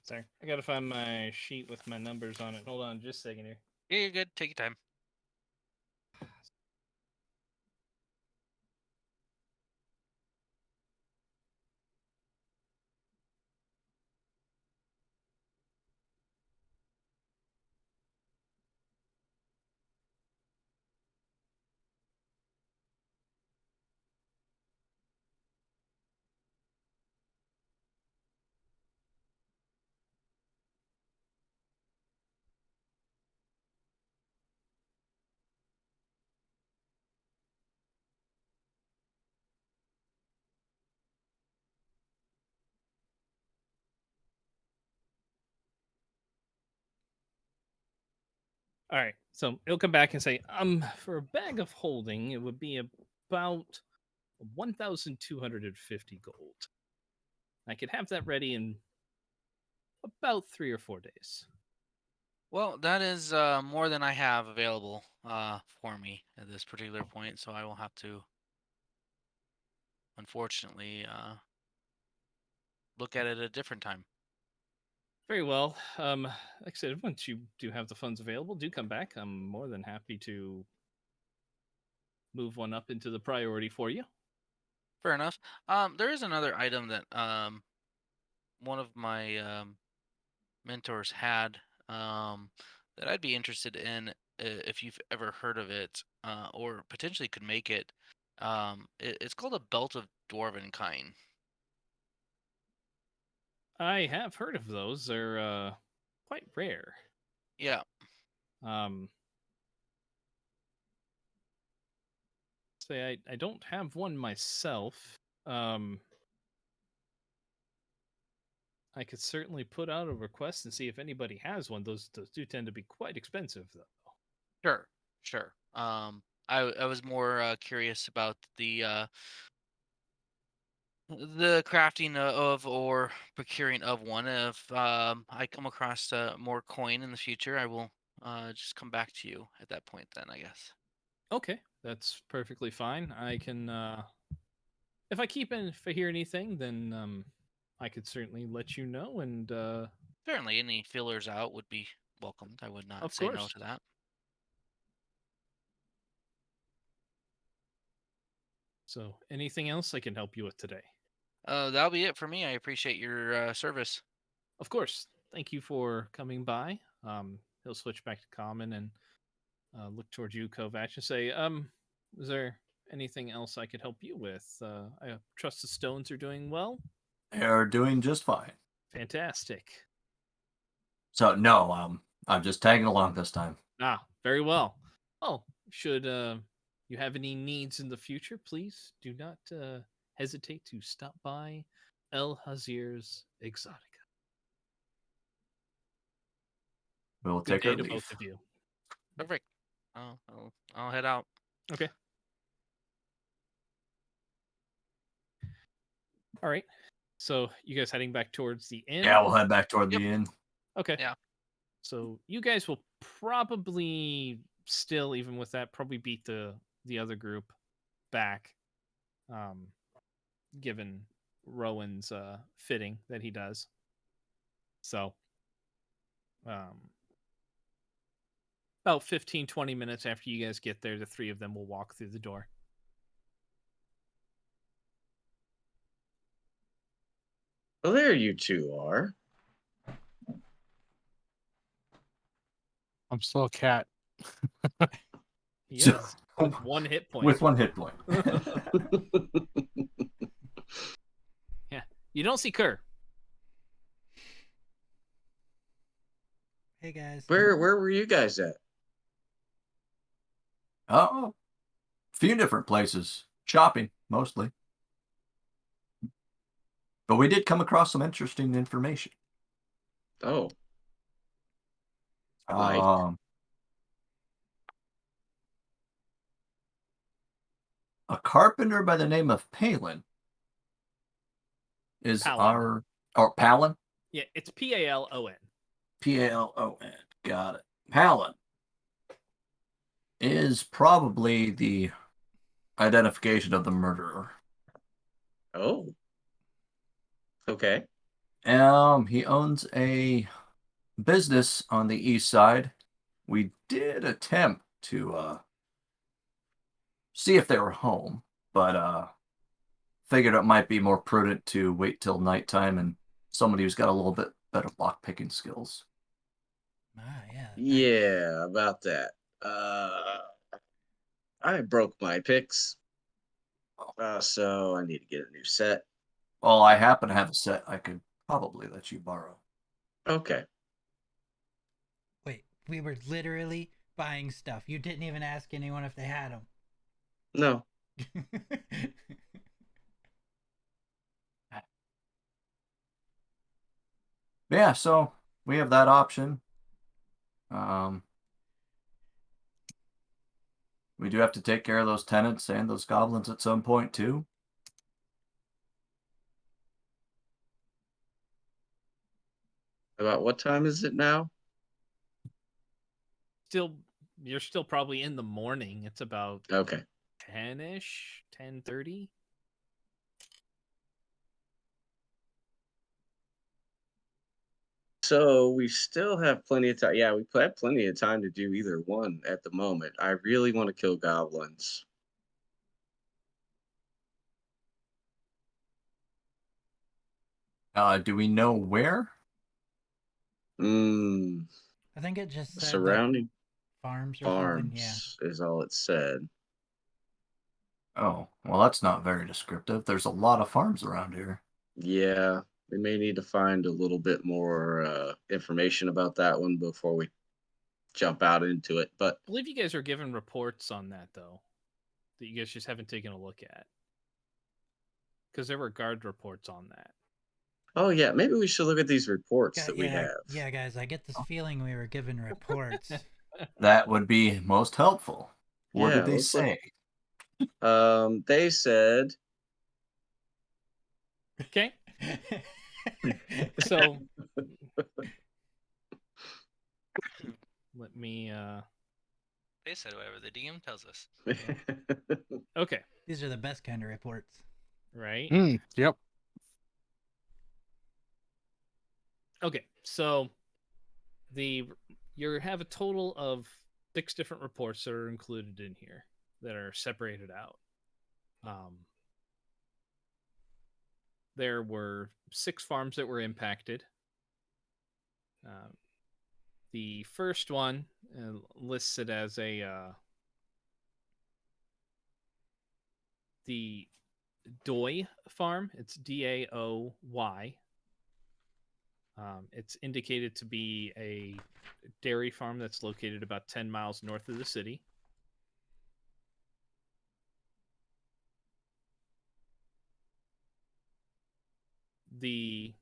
Sorry, I gotta find my sheet with my numbers on it. Hold on just a second here. Yeah, you're good. Take your time. All right, so it'll come back and say, for a bag of holding, it would be about 1,250 gold. I could have that ready in about 3 or 4 days. Well, that is more than I have available for me at this particular point, so I will have to, unfortunately, look at it at a different time. Very well. Like I said, once you do have the funds available, do come back. I'm more than happy to move one up into the priority for you. Fair enough. There is another item that one of my mentors had that I'd be interested in if you've ever heard of it or potentially could make it. It's called a belt of Dwarvenkind. I have heard of those. They're quite rare. Yeah. Say I don't have one myself. I could certainly put out a request and see if anybody has one. Those do tend to be quite expensive, though. Sure. I was more curious about the the crafting of or procuring of one. If I come across more coin in the future, I will just come back to you at that point. Then I guess. Okay, that's perfectly fine. I can, if I hear anything, then I could certainly let you know. And Certainly, any fillers out would be welcomed. I would not of say no course. to that. So, anything else I can help you with today? That'll be it for me. I appreciate your service. Of course. Thank you for coming by. He'll switch back to common and look towards you, Kovac, and say, is there anything else I could help you with? I trust the stones are doing well. They are doing just fine. Fantastic. So no, I'm just tagging along this time. Ah, very well. Well, should you have any needs in the future, please do not hesitate to stop by El Hazir's Exotica. We'll Good take day our to leave. both of you. Perfect. I'll head out. Okay. All right. So you guys heading back towards the inn? Yeah, we'll head back toward the inn. Okay. Yeah. So you guys will probably still, even with that, probably beat the other group back, given Rowan's fitting that he does. So about 15, 20 minutes after you guys get there, the three of them will walk through the door. Well, there you two are. I'm still a cat. He is with 1 hit point. With 1 hit point. Yeah. You don't see Kerr. Hey guys. Where were you guys at? Oh, a few different places. Shopping, mostly. But we did come across some interesting information. Oh. Like? A carpenter by the name of Palin is Palin. Palin? Yeah, it's Palon. Palon. Got it. Palin is probably the identification of the murderer. Oh. Okay. He owns a business on the east side. We did attempt to see if they were home, but figured it might be more prudent to wait till nighttime and somebody who's got a little bit better lock-picking skills. Yeah. Yeah, about that. I broke my picks, so I need to get a new set. Well, I happen to have a set I could probably let you borrow. Okay. Wait, we were literally buying stuff. You didn't even ask anyone if they had them. No. Yeah, so we have that option. We do have to take care of those tenants and those goblins at some point too. About what time is it now? You're still probably in the morning. It's about okay 10-ish, 10:30. So we still have plenty of time. Yeah, we have plenty of time to do either one at the moment. I really want to kill goblins. Do we know where? I think it just said surrounding farms or farms something. Yeah. is all it said. Oh, well, that's not very descriptive. There's a lot of farms around here. Yeah, we may need to find a little bit more information about that one before we jump out into it. But I believe you guys are given reports on that, though, that you guys just haven't taken a look at. Because there were guard reports on that. Oh, yeah, maybe we should look at these reports that we have. Yeah, guys, I get this feeling we were given reports. That would be most helpful. What did they say? They said Okay. So let me They said whatever the DM tells us. okay. These are the best kind of reports. Right. Yep. Okay. So you have a total of 6 different reports that are included in here that are separated out. There were 6 farms that were impacted. The first one lists it as the Doy farm. It's Daoy. It's indicated to be a dairy farm that's located about 10 miles north of the city. The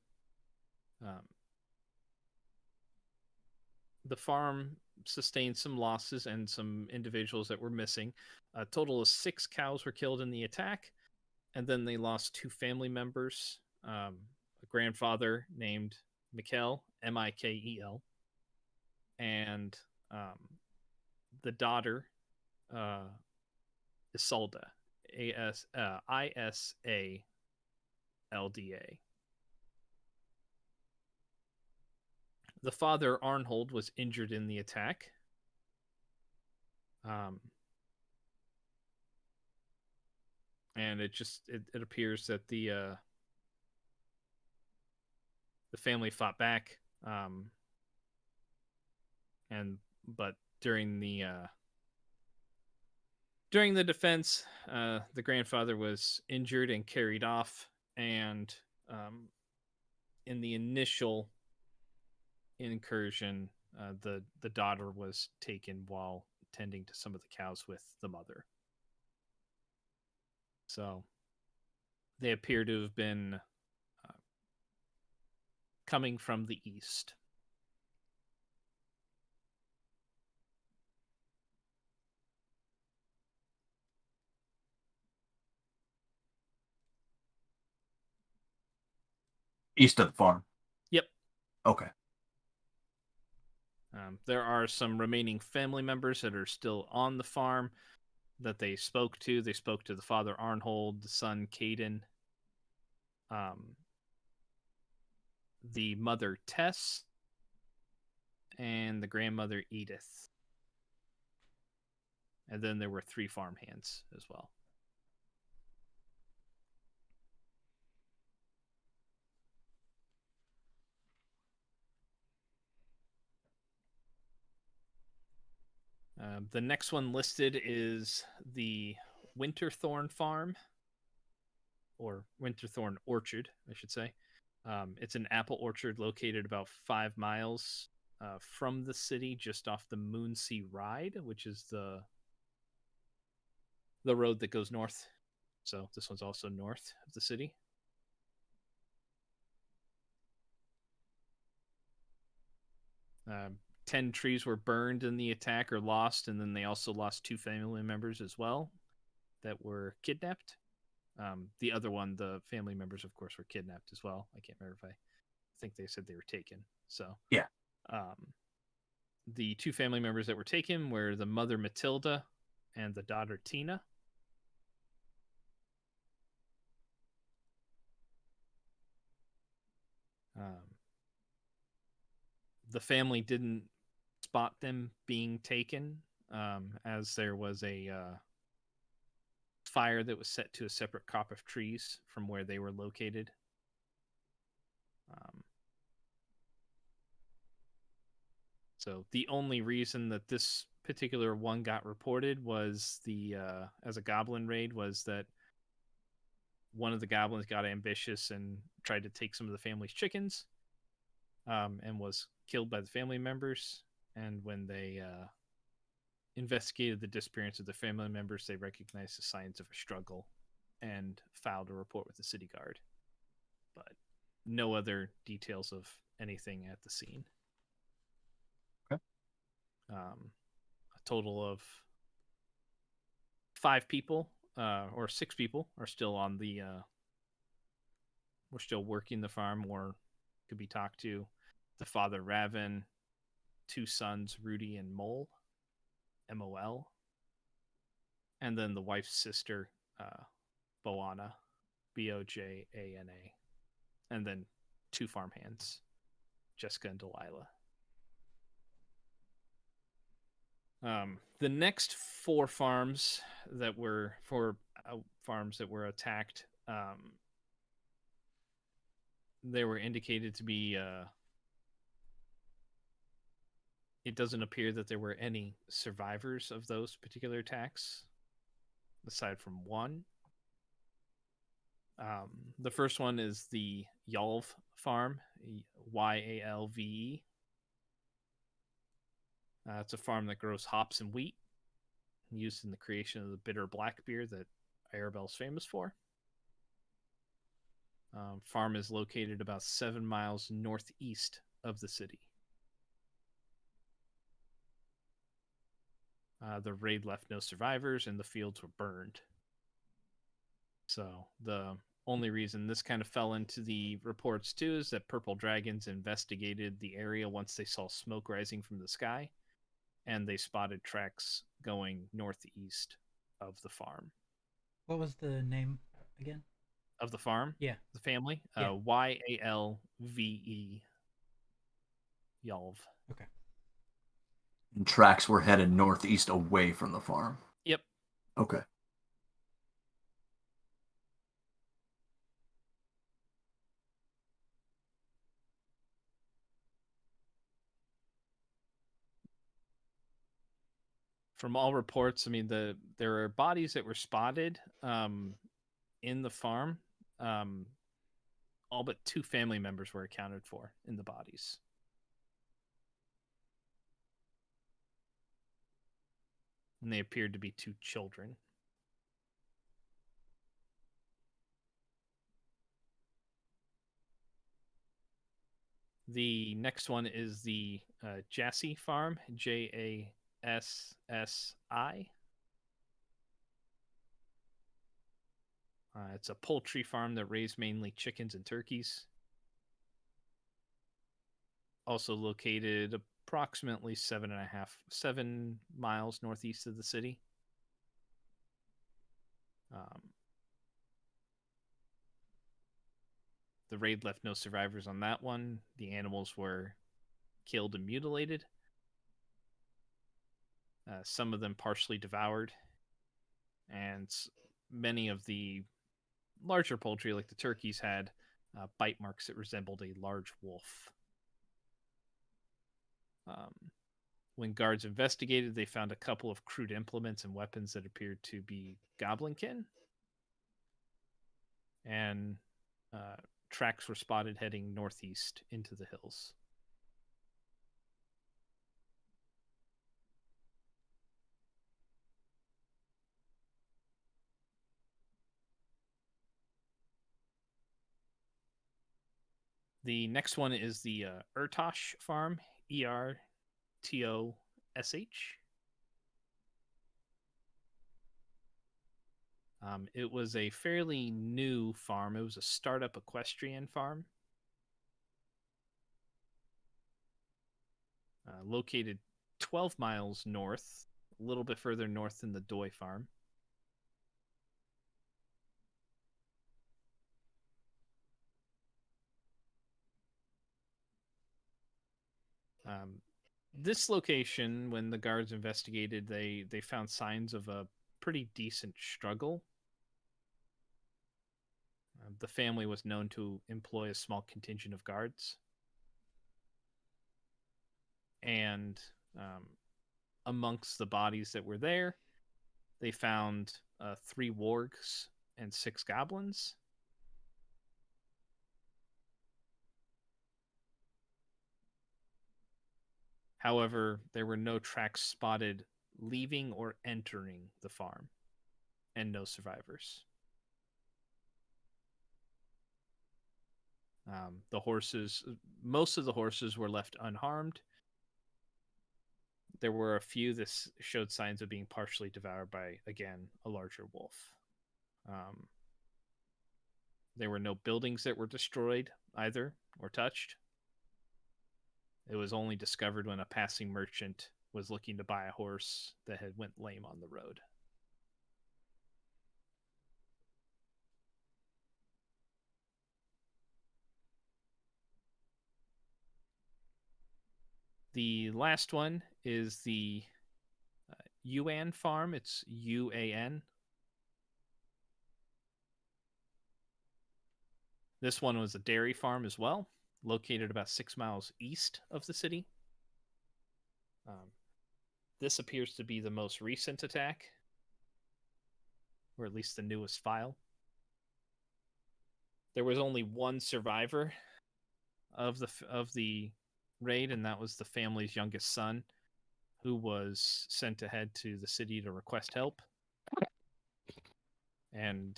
farm sustained some losses and some individuals that were missing. A total of 6 cows were killed in the attack, and then they lost 2 family members. A grandfather named Mikel, Mikel, and the daughter, Isolda, Isalda. The father, Arnhold, was injured in the attack. And it appears that the family fought back. But during the defense, the grandfather was injured and carried off, and in the initial incursion, the daughter was taken while tending to some of the cows with the mother. So they appear to have been coming from the east. East of the farm. Yep. Okay. There are some remaining family members that are still on the farm that they spoke to. They spoke to the father, Arnhold, the son, Caden, the mother, Tess, and the grandmother, Edith. And then there were 3 farm hands as well. The next one listed is the Winterthorn Farm, or Winterthorn Orchard, I should say. It's an apple orchard located about 5 miles from the city, just off the Moonsea Ride, which is the road that goes north. So this one's also north of the city. Um, 10 trees were burned in the attack or lost, and then they also lost 2 family members as well that were kidnapped. The other one, the family members, of course, were kidnapped as well. I can't remember if I think they said they were taken. So yeah. The 2 family members that were taken were the mother, Matilda, and the daughter, Tina. The family didn't spot them being taken, as there was a fire that was set to a separate crop of trees from where they were located. So the only reason that this particular one got reported was as a goblin raid, was that one of the goblins got ambitious and tried to take some of the family's chickens, and was killed by the family members. And when they investigated the disappearance of the family members, they recognized the signs of a struggle and filed a report with the city guard. But no other details of anything at the scene. Okay. A total of 5 people, or 6 people, are still on the were still working the farm or could be talked to. The father, Raven, 2 sons, Rudy and Mole, MOL, and then the wife's sister, Boana, Bojana, and then 2 farmhands, Jessica and Delilah. The next 4 farms that were attacked, they were indicated to be. It doesn't appear that there were any survivors of those particular attacks, aside from one. The first one is the Yalv farm, Yalve. It's a farm that grows hops and wheat, used in the creation of the bitter black beer that Arabelle's famous for. Farm is located about 7 miles northeast of the city. The raid left no survivors, and the fields were burned. So the only reason this kind of fell into the reports too is that Purple Dragons investigated the area once they saw smoke rising from the sky, and they spotted tracks going northeast of the farm. What was the name again? Of the farm? Yeah. The family? Yeah. Yalve. Yalv. Okay. And tracks were headed northeast away from the farm. Yep. Okay. From all reports, I mean, there are bodies that were spotted in the farm. All but 2 family members were accounted for in the bodies. And they appeared to be 2 children. The next one is the Jassy farm, Jassi. It's a poultry farm that raised mainly chickens and turkeys. Also located approximately 7 miles northeast of the city. The raid left no survivors on that one. The animals were killed and mutilated. Some of them partially devoured. And many of the larger poultry, like the turkeys, had bite marks that resembled a large wolf. When guards investigated, they found a couple of crude implements and weapons that appeared to be goblinkin. And tracks were spotted heading northeast into the hills. The next one is the Ertosh farm, Ertosh. It was a fairly new farm. It was a startup equestrian farm. Located 12 miles north, a little bit further north than the Doi farm. This location, when the guards investigated, they found signs of a pretty decent struggle. The family was known to employ a small contingent of guards. And amongst the bodies that were there, they found 3 wargs and 6 goblins. However, there were no tracks spotted leaving or entering the farm, and no survivors. Most of the horses were left unharmed. There were a few that showed signs of being partially devoured by, again, a larger wolf. There were no buildings that were destroyed either or touched. It was only discovered when a passing merchant was looking to buy a horse that had went lame on the road. The last one is the Yuan farm. It's UAN. This one was a dairy farm as well, located about 6 miles east of the city. This appears to be the most recent attack, or at least the newest file. There was only one survivor of the raid, and that was the family's youngest son, who was sent ahead to the city to request help. And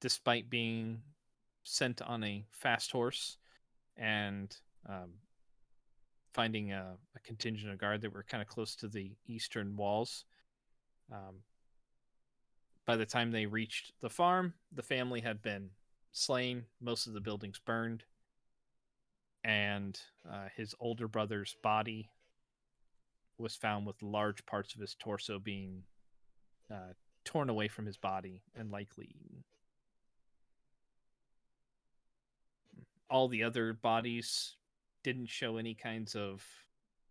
despite being sent on a fast horse and finding a contingent of guard that were kind of close to the eastern walls, by the time they reached the farm, the family had been slain, most of the buildings burned, and his older brother's body was found with large parts of his torso being torn away from his body and likely eaten. All the other bodies didn't show any kinds of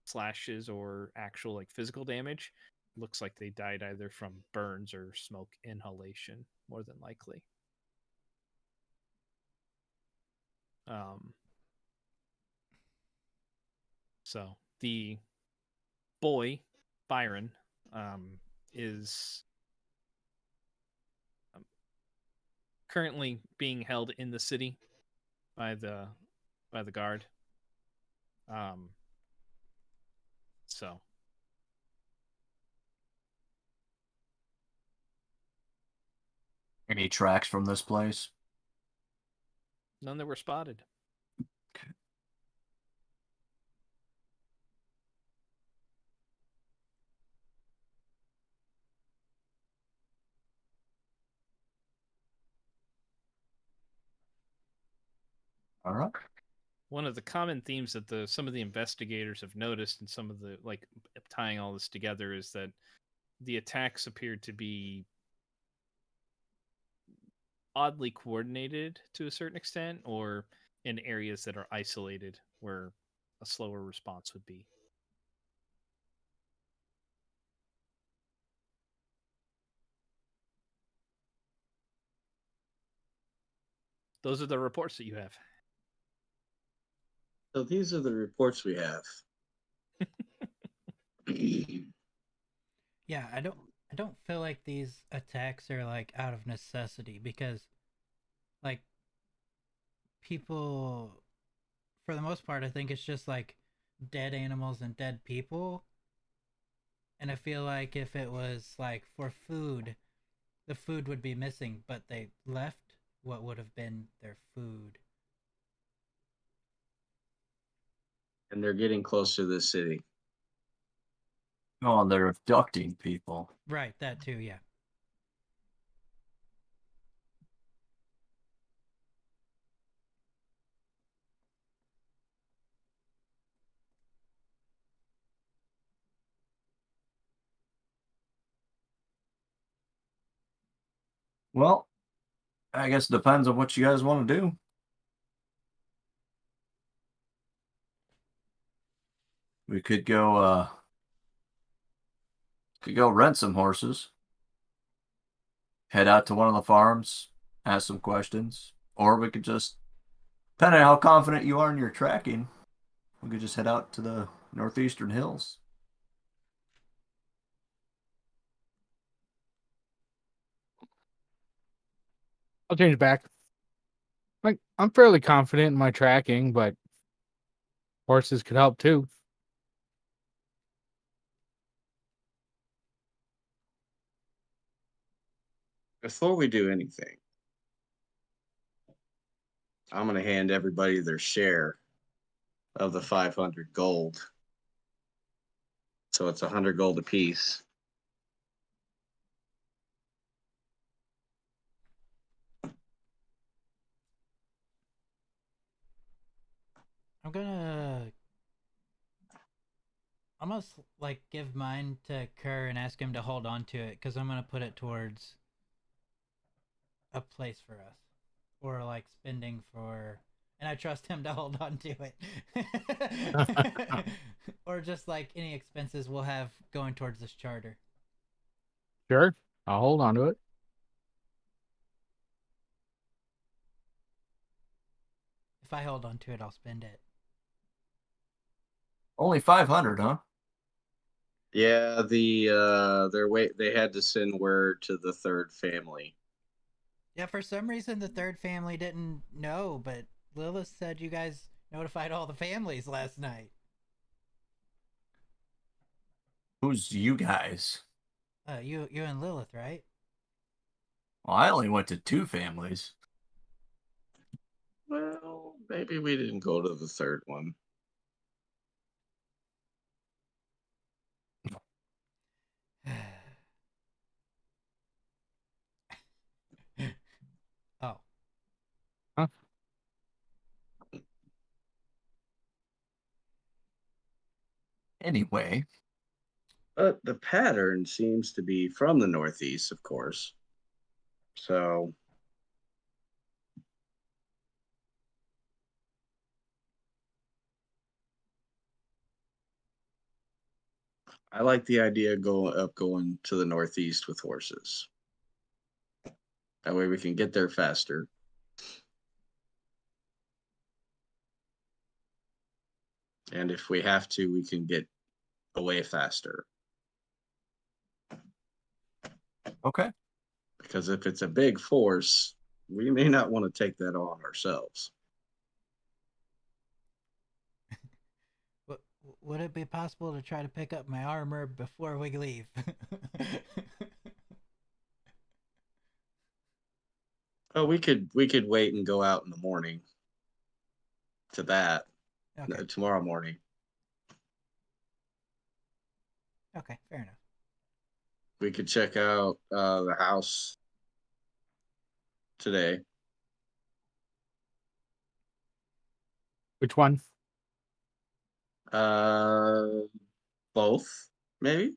slashes or actual physical damage. Looks like they died either from burns or smoke inhalation, more than likely. So the boy, Byron, is currently being held in the city by the guard. So any tracks from this place? None that were spotted. Okay. All right. One of the common themes that some of the investigators have noticed, and some of the tying all this together, is that the attacks appeared to be oddly coordinated to a certain extent, or in areas that are isolated where a slower response would be. Those are the reports that you have. So these are the reports we have. Yeah, I don't feel like these attacks are out of necessity, because people, for the most part, I think it's just dead animals and dead people. And I feel like if it was for food, the food would be missing, but they left what would have been their food. And they're getting close to the city. Oh, and they're abducting people. Right, that too, yeah. Well, I guess it depends on what you guys want to do. We could go rent some horses, head out to one of the farms, ask some questions, or we could just, depending on how confident you are in your tracking, we could just head out to the northeastern hills. I'll change back. I'm fairly confident in my tracking, but horses could help too. Before we do anything, I'm going to hand everybody their share of the 500 gold. So it's 100 gold apiece. I'm gonna like give mine to Kerr and ask him to hold on to it because I'm gonna put it towards a place for us, or like spending for, and I trust him to hold on to it, or just like any expenses we'll have going towards this charter. Sure, I'll hold on to it. If I hold on to it, I'll spend it. Only 500, huh? Yeah, they had to send word to the third family. Yeah, for some reason the third family didn't know, but Lilith said you guys notified all the families last night. Who's you guys? You and Lilith, right? Well, I only went to 2 families. Well, maybe we didn't go to the third one. Oh. Huh? Anyway. But the pattern seems to be from the northeast, of course. So I like the idea of going to the northeast with horses. That way we can get there faster. And if we have to, we can get away faster. Okay. Because if it's a big force, we may not want to take that on ourselves. Would it be possible to try to pick up my armor before we leave? Oh, we could wait and go out in the morning to that. Okay. Tomorrow morning. Okay, fair enough. We could check out the house today. Which one? Both, maybe.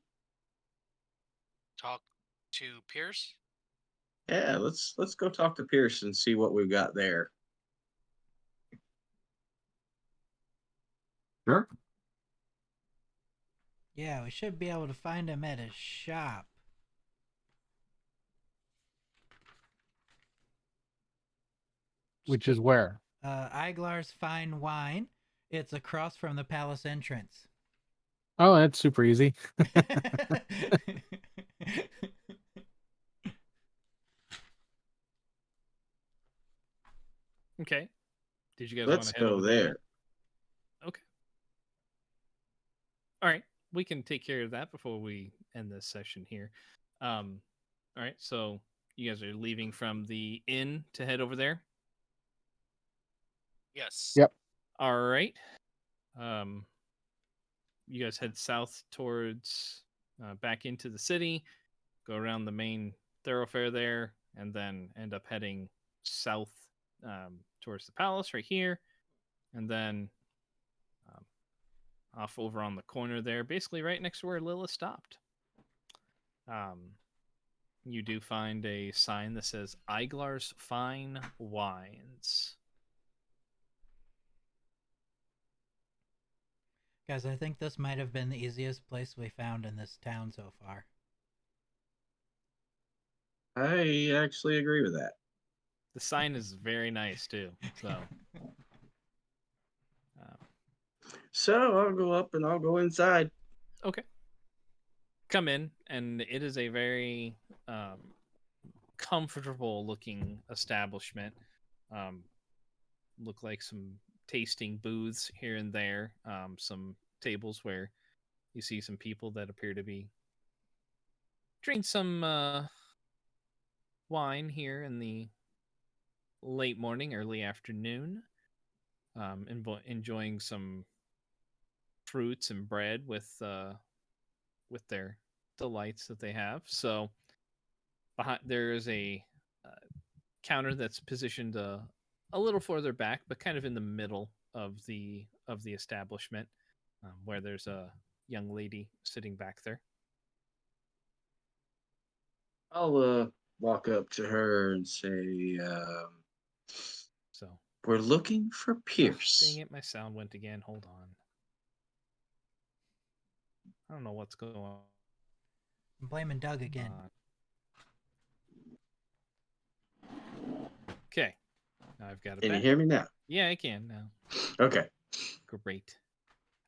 Talk to Pierce. Yeah, let's go talk to Pierce and see what we've got there. Sure. Yeah, we should be able to find him at his shop. Which is where? Iglar's Fine Wine. It's across from the palace entrance. Oh, that's super easy. Okay. Did you guys Let's want to head go over there. Okay. All right. We can take care of that before we end this session here. All right. So you guys are leaving from the inn to head over there. Yes. Yep. All right. You guys head south towards back into the city, go around the main thoroughfare there, and then end up heading south towards the palace right here, and then off over on the corner there, basically right next to where Lilith stopped. You do find a sign that says Iglar's Fine Wines. Guys, I think this might have been the easiest place we found in this town so far. I actually agree with that. The sign is very nice too. So I'll go up and I'll go inside. Okay. Come in, and it is a very comfortable looking establishment. Look like some tasting booths here and there. Some tables where you see some people that appear to be drinking some wine here in the late morning, early afternoon. Enjoying some fruits and bread with their delights that they have. So behind there is a counter that's positioned a little further back, but kind of in the middle of the establishment, where there's a young lady sitting back there. I'll walk up to her and say, So, we're looking for Pierce. dang it, my sound went again. Hold on. I don't know what's going on. I'm blaming Doug again. Okay. Now I've got it Can you back. hear me now? Yeah, I can now. Okay. Great.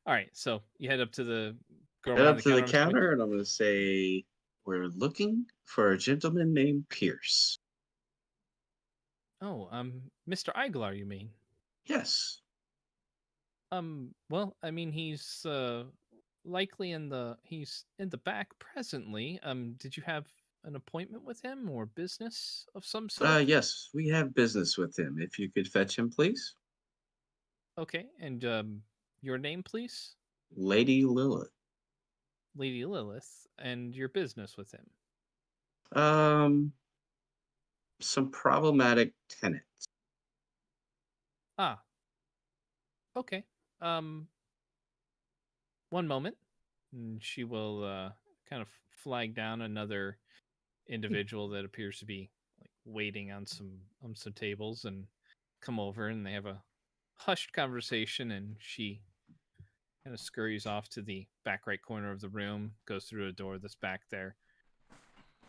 All right, so you head up to the girl Head behind up to the I'm assuming? counter, and I'm going to say, we're looking for a gentleman named Pierce. Oh, Mr. Iglar, you mean? Yes. Well, I mean, he's likely in the back presently. Did you have an appointment with him or business of some sort? Yes, we have business with him. If you could fetch him, please. Okay, and your name, please? Lady Lilith. Lady Lilith, and your business with him. Some problematic tenants. Ah. Okay. Um, one moment. And she will kind of flag down another individual that appears to be like waiting on some tables and come over, and they have a hushed conversation, and she kind of scurries off to the back right corner of the room, goes through a door that's back there.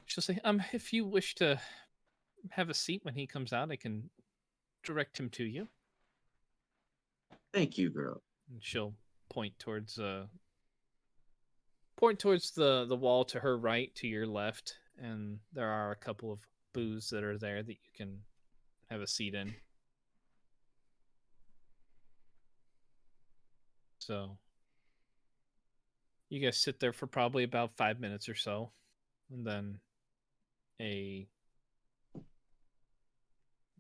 She'll say, if you wish to have a seat when he comes out, I can direct him to you. Thank you, girl. And she'll point towards the wall to her right, to your left, and there are a couple of booths that are there that you can have a seat in. So you guys sit there for probably about 5 minutes or so, and then a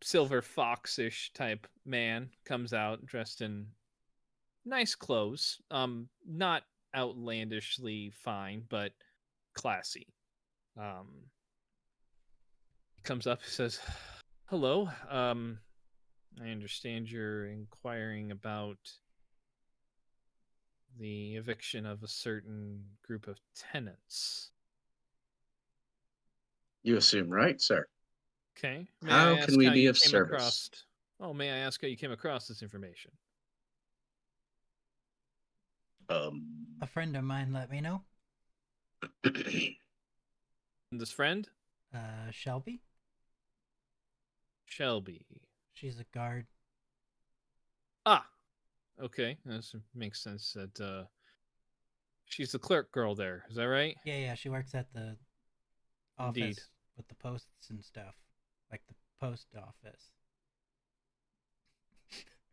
silver fox-ish type man comes out dressed in nice clothes, not outlandishly fine, but classy. He comes up, says, hello, I understand you're inquiring about the eviction of a certain group of tenants. You assume right, sir. Okay. How can we be of service? May I ask how you came across this information? A friend of mine let me know. This friend? Shelby. Shelby. She's a guard. Ah, okay. That makes sense. That she's the clerk girl there. Is that right? Yeah. She works at the office. Indeed. With the posts and stuff, like the post office.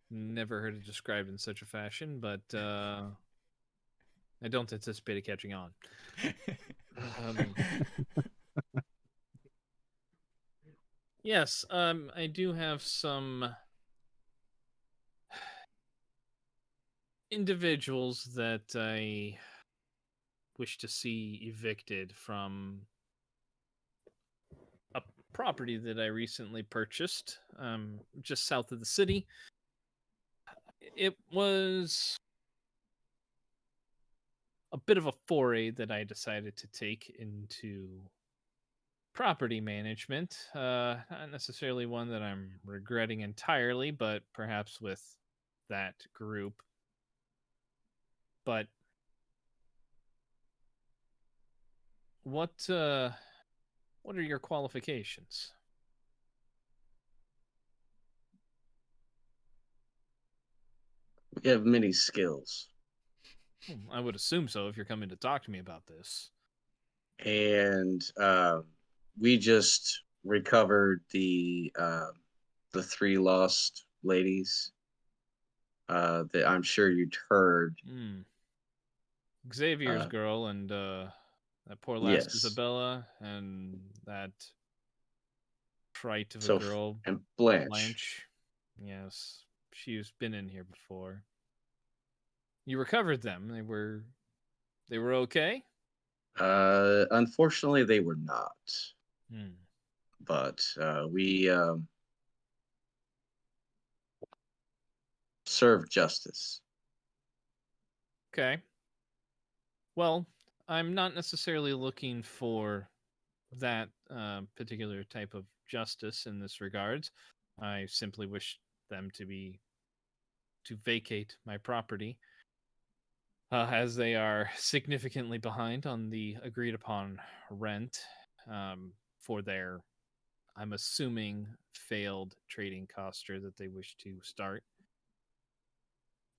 Never heard it described in such a fashion, but I don't anticipate it catching on. Yes, I do have some individuals that I wish to see evicted from a property that I recently purchased, just south of the city. It was a bit of a foray that I decided to take into property management. Not necessarily one that I'm regretting entirely, but perhaps with that group. But what are your qualifications? We have many skills. I would assume so if you're coming to talk to me about this. And we just recovered the 3 lost ladies that I'm sure you'd heard. Xavier's girl and that poor lass yes. Isabella and that trite of a girl and Blanche. Yes, she's been in here before. You recovered them. They were okay? Unfortunately, they were not. But we serve justice. Okay. Well, I'm not necessarily looking for that particular type of justice in this regards. I simply wish them to vacate my property, as they are significantly behind on the agreed upon rent for their, I'm assuming, failed trading coster that they wish to start.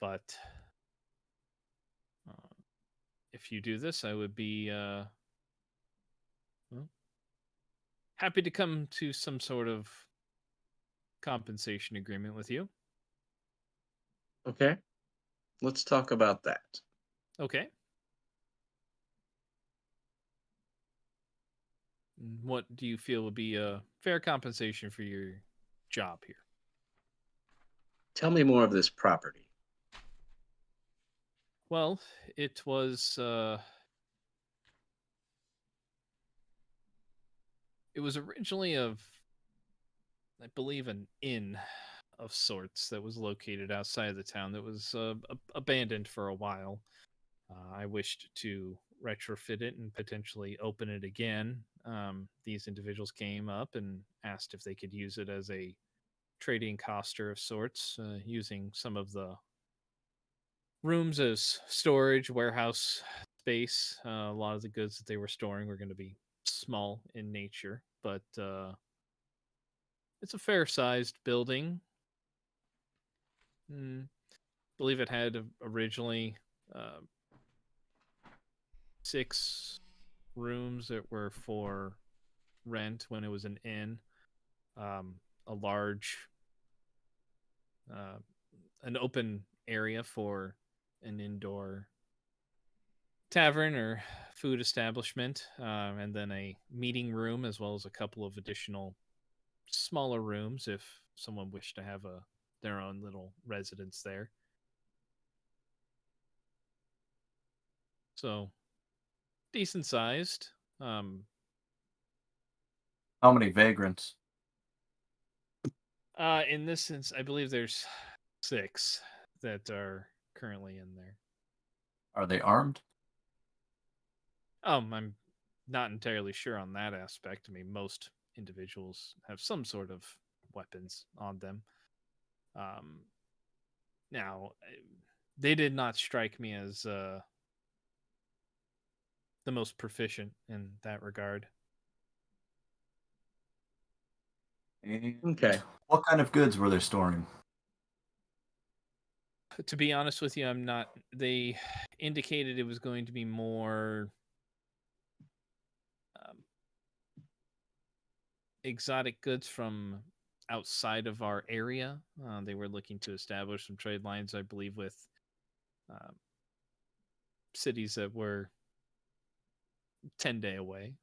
But if you do this, I would be well, happy to come to some sort of compensation agreement with you. Okay, let's talk about that. Okay. What do you feel would be a fair compensation for your job here? Tell me more of this property. Well, it was originally I believe, an inn of sorts that was located outside of the town that was abandoned for a while. I wished to retrofit it and potentially open it again. These individuals came up and asked if they could use it as a trading coster of sorts, using some of the rooms as storage, warehouse space. A lot of the goods that they were storing were going to be small in nature, but it's a fair sized building. Believe it had originally uh, 6 rooms that were for rent when it was an inn. A large, uh, an open area for an indoor tavern or food establishment, and then a meeting room, as well as a couple of additional smaller rooms if someone wished to have their own little residence there. So decent sized. How many vagrants? In this sense, I believe there's 6 that are currently in there. Are they armed? I'm not entirely sure on that aspect. I mean, most individuals have some sort of weapons on them. Now, they did not strike me as the most proficient in that regard. And Okay. what kind of goods were they storing? To be honest with you, I'm not. They indicated it was going to be more exotic goods from outside of our area. They were looking to establish some trade lines, I believe, with cities that were 10-day away,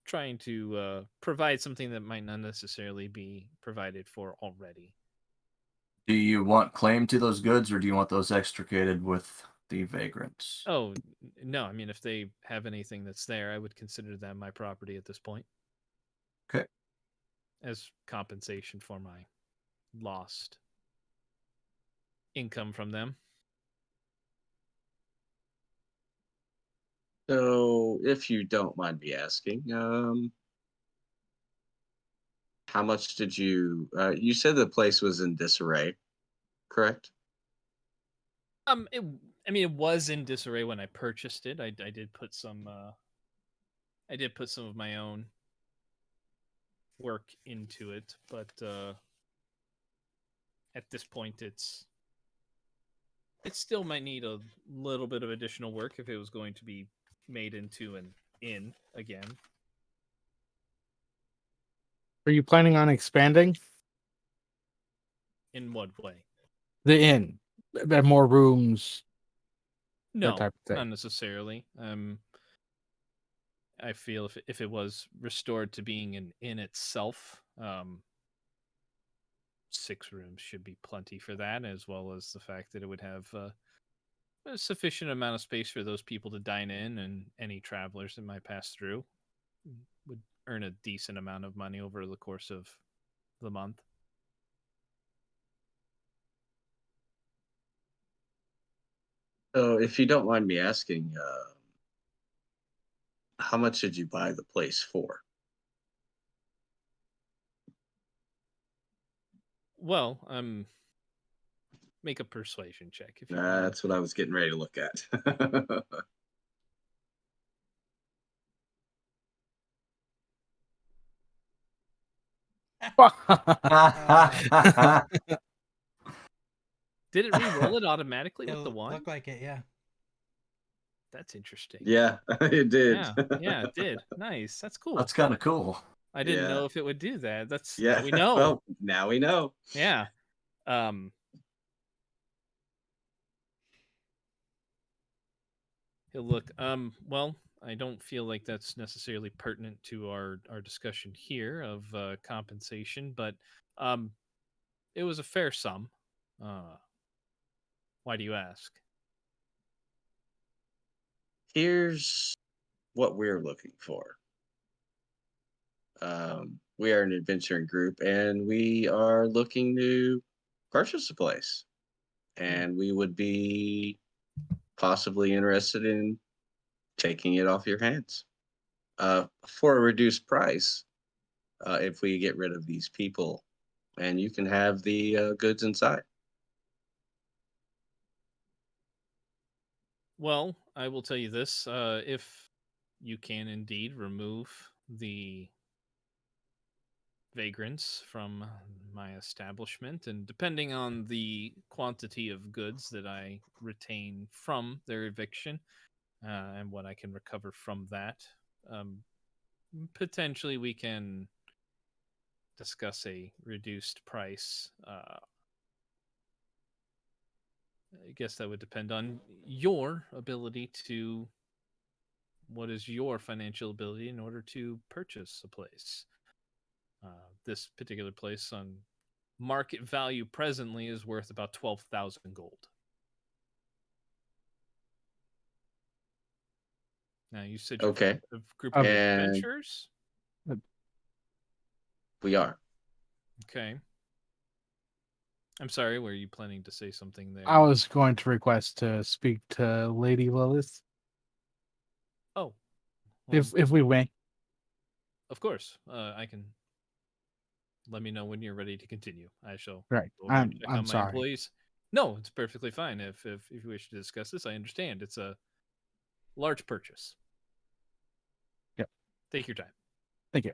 trying to provide something that might not necessarily be provided for already. Do you want claim to those goods, or do you want those extricated with the vagrants? Oh, no. I mean, if they have anything that's there, I would consider them my property at this point. Okay. As compensation for my lost income from them. So, if you don't mind me asking, how much did you? You said the place was in disarray, correct? It, I mean, it was in disarray when I purchased it. I did put some. I did put some of my own work into it, but at this point, it still might need a little bit of additional work if it was going to be made into an inn again. Are you planning on expanding In what way? the inn? Have more rooms, that No, type of thing. not necessarily. I feel if it was restored to being an inn itself, 6 rooms should be plenty for that, as well as the fact that it would have a sufficient amount of space for those people to dine in, and any travelers that might pass through would earn a decent amount of money over the course of the month. So, if you don't mind me asking, how much did you buy the place for? Well, make a persuasion check if you don't mind. That's what I was getting ready to look at. Did it re-roll it automatically with the It'll one? look like it, yeah. That's interesting. Yeah, it did. Yeah, it did. Nice. That's cool. That's kind of cool. I didn't Yeah. know if it would do that. That's Yeah. now we know. Well, now we know. Yeah. He'll look. Well, I don't feel like that's necessarily pertinent to our discussion here of compensation, but it was a fair sum. Why do you ask? Here's what we're looking for. We are an adventuring group, and we are looking to purchase a place, and we would be possibly interested in taking it off your hands for a reduced price if we get rid of these people, and you can have the goods inside. Well, I will tell you this: if you can indeed remove the vagrants from my establishment, and depending on the quantity of goods that I retain from their eviction and what I can recover from that, potentially we can discuss a reduced price. I guess that would depend on your ability to. What is your financial ability in order to purchase a place? This particular place on market value presently is worth about 12,000 gold. Now, you said you're Okay. a group of And adventurers? we are. Okay. I'm sorry, were you planning to say something there? I was going to request to speak to Lady Lilith. Oh. Well, If we win. of course. I can. Let me know when you're ready to continue. I shall Right. go over and check I'm on my sorry. employees. No, it's perfectly fine. If you wish to discuss this, I understand. It's a large purchase. Yep. Take your time. Thank you.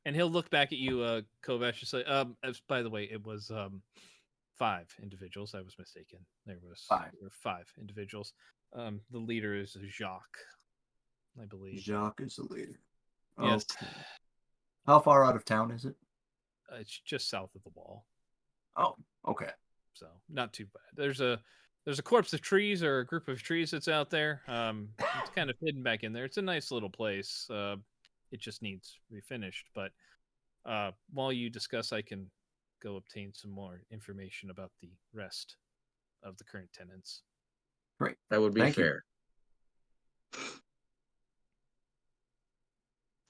And he'll look back at you, Kovash, and say, by the way, it was 5 individuals. I was mistaken. There were 5 individuals. The leader is Jacques, I believe. Jacques is the leader. Yes. Okay. How far out of town is it? It's just south of the wall. Oh, okay. So not too bad. There's a corpse of trees or a group of trees that's out there. It's kind of hidden back in there. It's a nice little place. It just needs refinished. But while you discuss, I can go obtain some more information about the rest of the current tenants. Great. That would be Thank fair.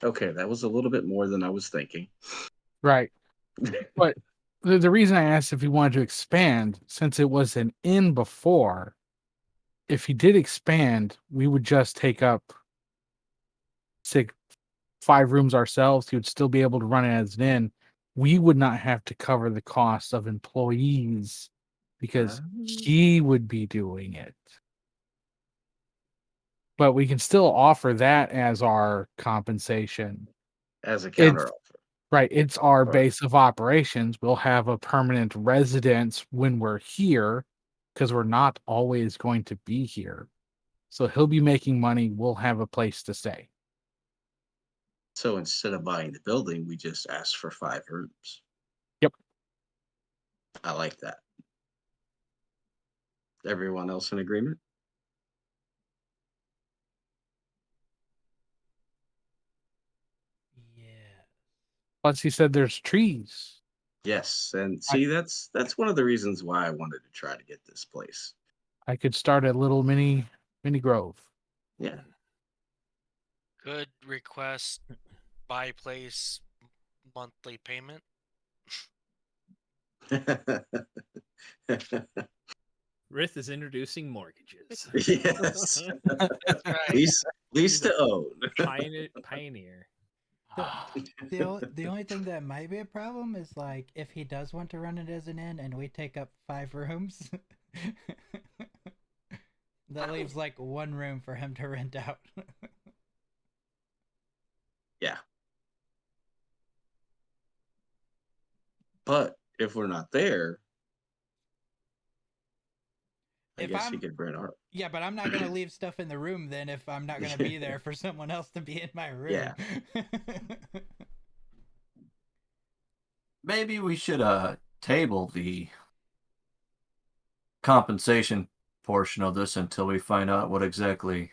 Okay, that was a little bit more than I was thinking. Right. But the reason I asked if he wanted to expand, since it was an inn before, if he did expand, we would just take up 5 rooms ourselves. He would still be able to run it as an inn. We would not have to cover the cost of employees because he would be doing it. But we can still offer that as our compensation. As a counteroffer. Right. It's our Right. base of operations. We'll have a permanent residence when we're here because we're not always going to be here. So he'll be making money. We'll have a place to stay. So instead of buying the building, we just ask for 5 rooms. Yep. I like that. Everyone else in agreement? Yeah. Plus, he said there's trees. Yes, and see, that's one of the reasons why I wanted to try to get this place. I could start a little mini grove. Yeah. Good request. Buy place monthly payment. Rith is introducing mortgages. Yes. That's right. Lease to own. Pioneer. The only thing that might be a problem is like if he does want to run it as an inn and we take up 5 rooms, that leaves like 1 room for him to rent out. Yeah. But if we're not there, I guess he could rent our. Yeah, but I'm not gonna leave stuff in the room then if I'm not gonna be there for someone else to be in my room. Yeah. Maybe we should table the compensation portion of this until we find out what exactly.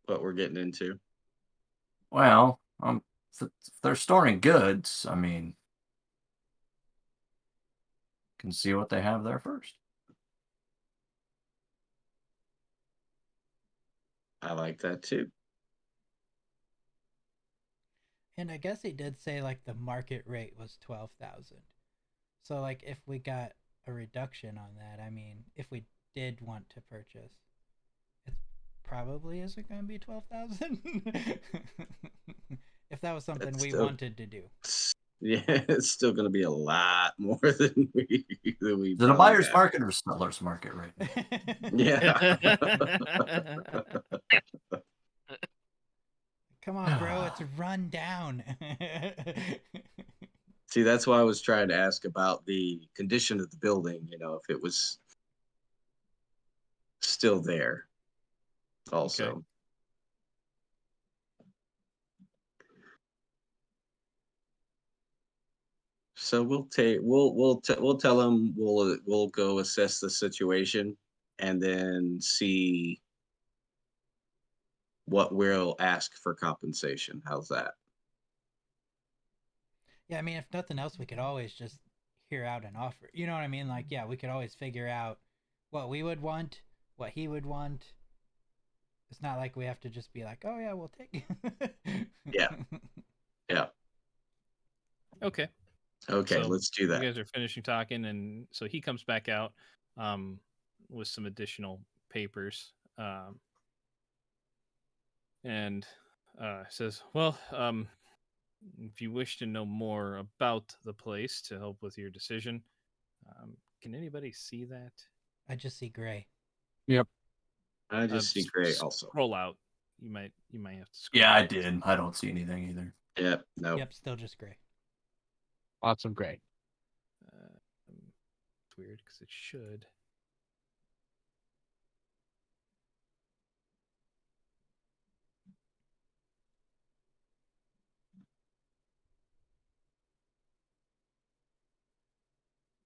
What we're getting into. Well, if they're storing goods, I mean, can see what they have there first. I like that too. And I guess he did say like the market rate was 12,000. So like if we got a reduction on that, I mean, if we did want to purchase, it probably isn't going to be 12,000. If that was something we wanted to do. Yeah, it's still going to be a lot more than we. Is it a buyer's market or seller's market right now? Yeah. Come on, bro, it's run down. See, that's why I was trying to ask about the condition of the building, if it was still there also. Okay. So we'll tell him we'll go assess the situation and then see what we'll ask for compensation. How's that? Yeah, I mean, if nothing else, we could always just hear out an offer. You know what I mean? Like, yeah, we could always figure out what we would want, what he would want. It's not like we have to just be like, oh, yeah, we'll take it. Yeah. Yeah. Okay. Okay, So let's do that. You guys are finishing talking, and so he comes back out with some additional papers and says, well, if you wish to know more about the place to help with your decision, can anybody see that? I just see gray. Yep. I just see gray also. Scroll out. You might have to scroll. Yeah, I did. I don't see anything either. Yep. No. Yep, still just gray. Lots of gray. It's weird because it should.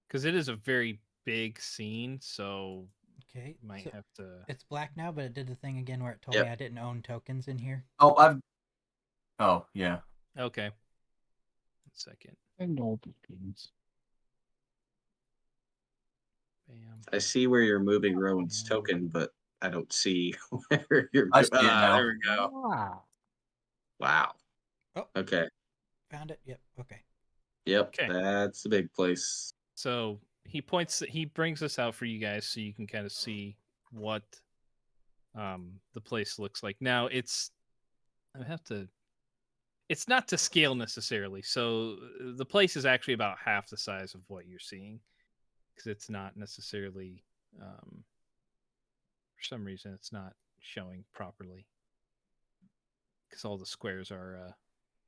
Because it is a very big scene, so okay, you might have to. It's black now, but it did the thing again where it told me I didn't own tokens in here. Oh, yeah. Okay. 1 second. And old beans. Bam. I see where you're moving Rowan's token, but I don't see where you're. I see it now. There we go. Wow. Oh. Okay. Found it. Yep. Okay. Yep. Okay. That's the big place. So he brings this out for you guys so you can kind of see what the place looks like. Now it's not to scale necessarily. So the place is actually about half the size of what you're seeing because it's not necessarily for some reason it's not showing properly because all the squares are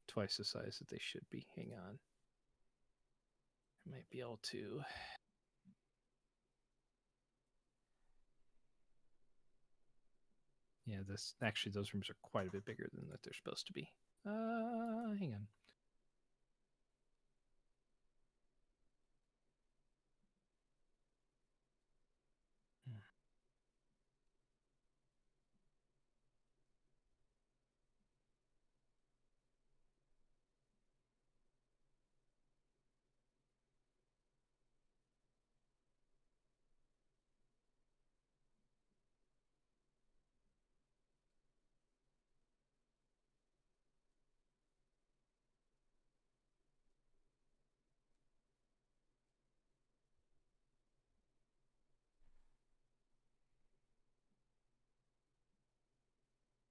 twice the size that they should be. Hang on. I might be able to. Yeah, those rooms are quite a bit bigger than that they're supposed to be. Hang on.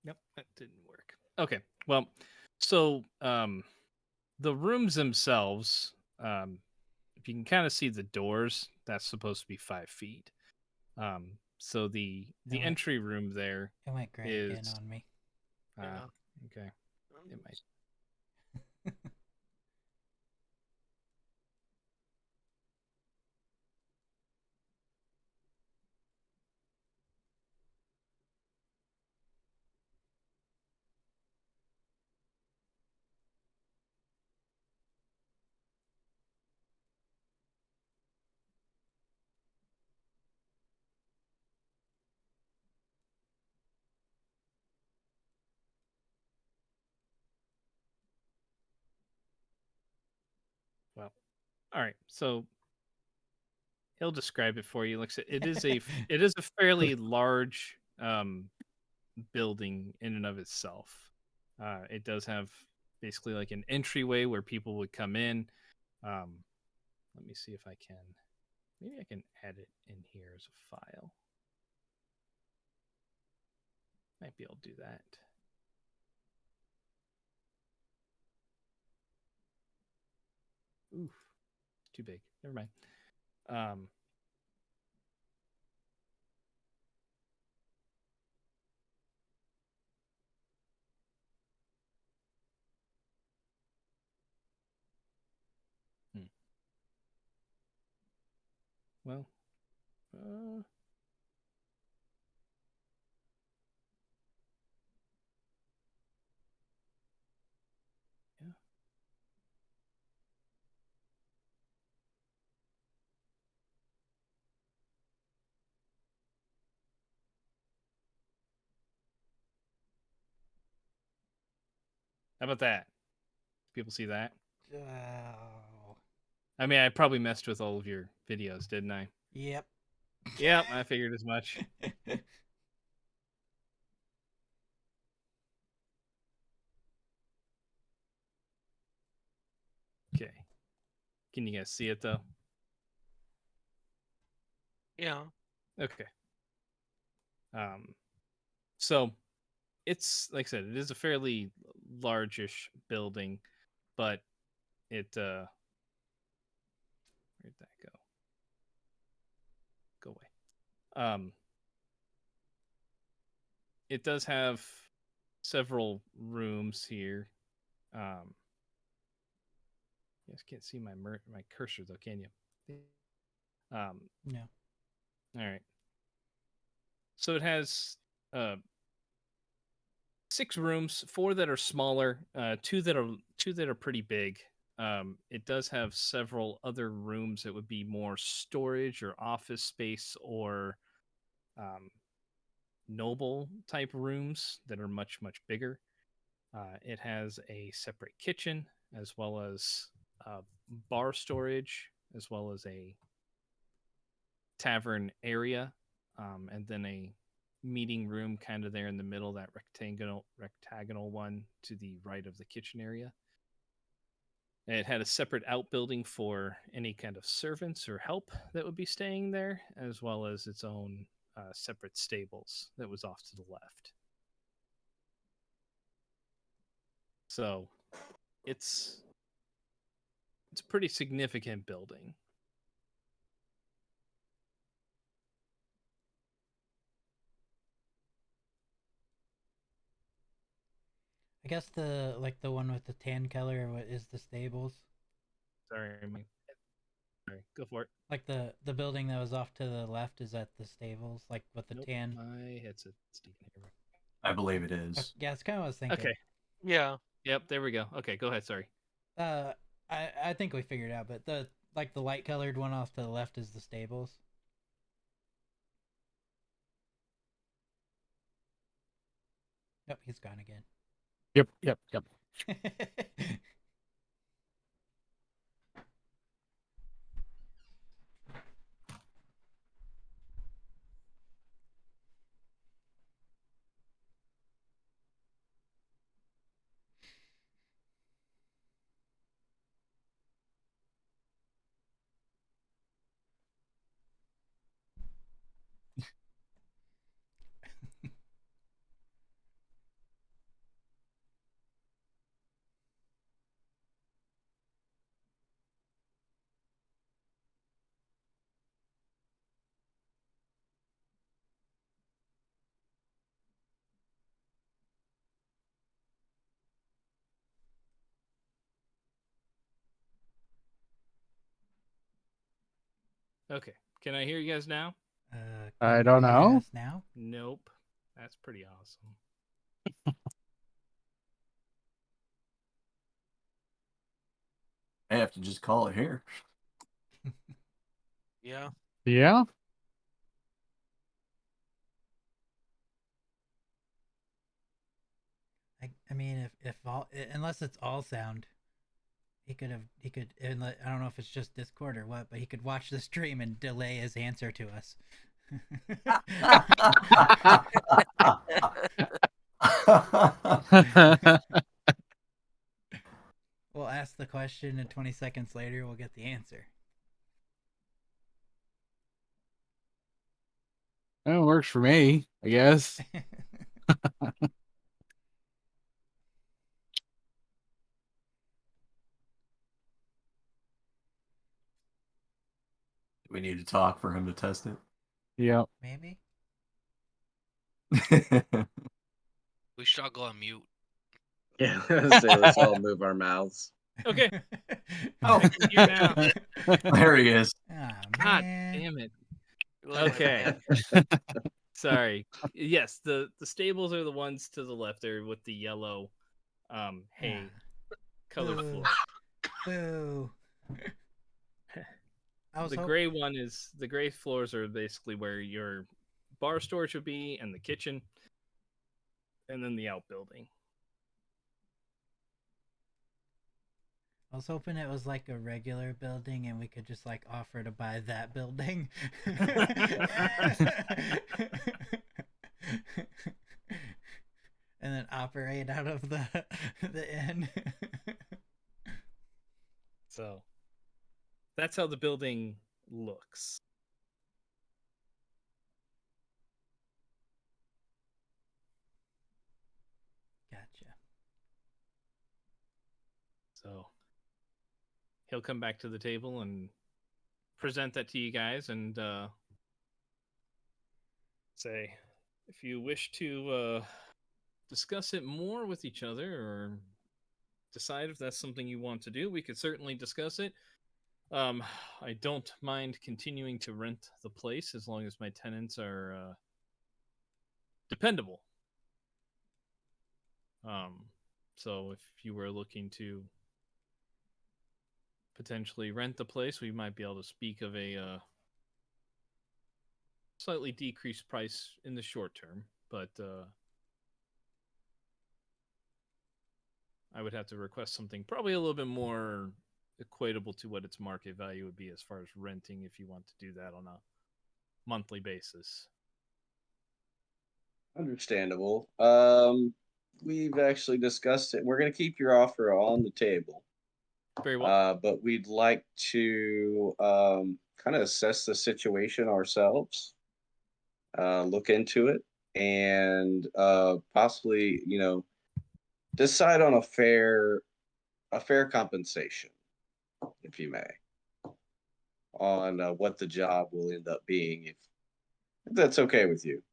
Nope, that didn't work. Okay, well, so the rooms themselves, if you can kind of see the doors, that's supposed to be 5 feet. So the entry room there It went gray is again on me. okay. It might. Well, all right. So he'll describe it for you. Like I said, it is a fairly large building in and of itself. It does have basically like an entryway where people would come in. Let me see if I can. Maybe I can add it in here as a file. Might be able to do that. Oof, too big. Never mind. Well, yeah. How about that? People see that? Oh. I mean, I probably messed with all of your videos, didn't I? Yep. Yep, I figured as much. Okay. Can you guys see it though? Yeah. Okay. So it's like I said, it is a fairly largish building, but it where'd that go? Go away. It does have several rooms here. You guys can't see my cursor though, can you? No. All right. So it has 6 rooms, 4 that are smaller, 2 that are pretty big. It does have several other rooms that would be more storage or office space or noble type rooms that are much bigger. It has a separate kitchen as well as bar storage as well as a tavern area, and then a meeting room kind of there in the middle, that rectagonal one to the right of the kitchen area. It had a separate outbuilding for any kind of servants or help that would be staying there, as well as its own separate stables that was off to the left. So it's a pretty significant building. I guess the one with the tan color is the stables. Sorry, go for it. Like the building that was off to the left, is that the stables? Like with the tan. My headset's sticking here. I believe it is. Yeah, it's kind of what I was thinking. Okay. Yeah. Yep. There we go. Okay, go ahead. Sorry. I think we figured it out, but the light colored one off to the left is the stables. Yep, he's gone again. Yep. Okay. Can I hear you guys now? I don't know. Now? Nope. That's pretty awesome. I have to just call it here. Yeah. Yeah. I mean, if all unless it's all sound, he could. And I don't know if it's just Discord or what, but he could watch the stream and delay his answer to us. We'll ask the question, and 20 seconds later, we'll get the answer. It works for me, I guess. We need to talk for him to test it. Yep. Maybe. We should all go on mute. Yeah, let's all move our mouths. Okay. Oh, I can hear now. there he is. Oh, God man. damn it. Look like Okay. that. Sorry. Yes, the stables are the ones to the left there with the yellow hay colored Boo. floor. Boo. The gray one is the gray floors are basically where your bar storage would be and the kitchen and then the outbuilding. I was hoping it was like a regular building and we could just like offer to buy that building. And then operate out of the inn. So that's how the building looks. Gotcha. So he'll come back to the table and present that to you guys and say, if you wish to discuss it more with each other or decide if that's something you want to do, we could certainly discuss it. I don't mind continuing to rent the place as long as my tenants are dependable. So if you were looking to potentially rent the place, we might be able to speak of a slightly decreased price in the short term, but I would have to request something probably a little bit more equatable to what its market value would be as far as renting if you want to do that on a monthly basis. Understandable. We've actually discussed it. We're going to keep your offer on the table. Very well. But we'd like to kind of assess the situation ourselves, look into it, and possibly, decide on a fair compensation, if you may, on what the job will end up being, if that's okay with you.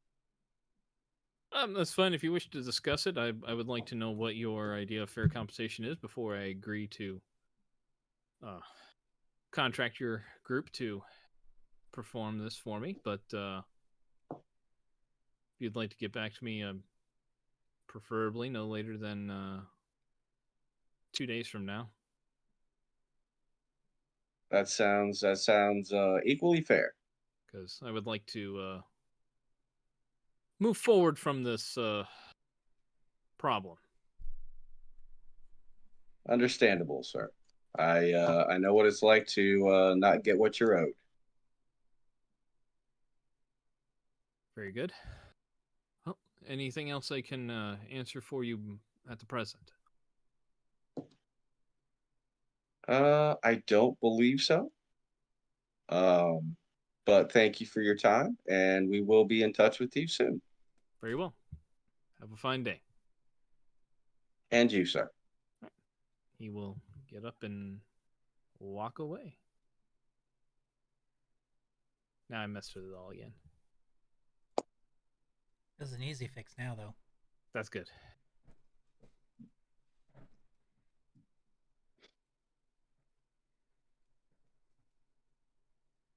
That's fine. If you wish to discuss it, I would like to know what your idea of fair compensation is before I agree to contract your group to perform this for me. But if you'd like to get back to me, preferably no later than 2 days from now. That sounds equally fair. Because I would like to move forward from this problem. Understandable, sir. I know what it's like to not get what you're owed. Very good. Well, anything else I can answer for you at the present? I don't believe so. But thank you for your time, and we will be in touch with you soon. Very well. Have a fine day. And you, sir. He will get up and walk away. Now I messed with it all again. It's an easy fix now, though. That's good.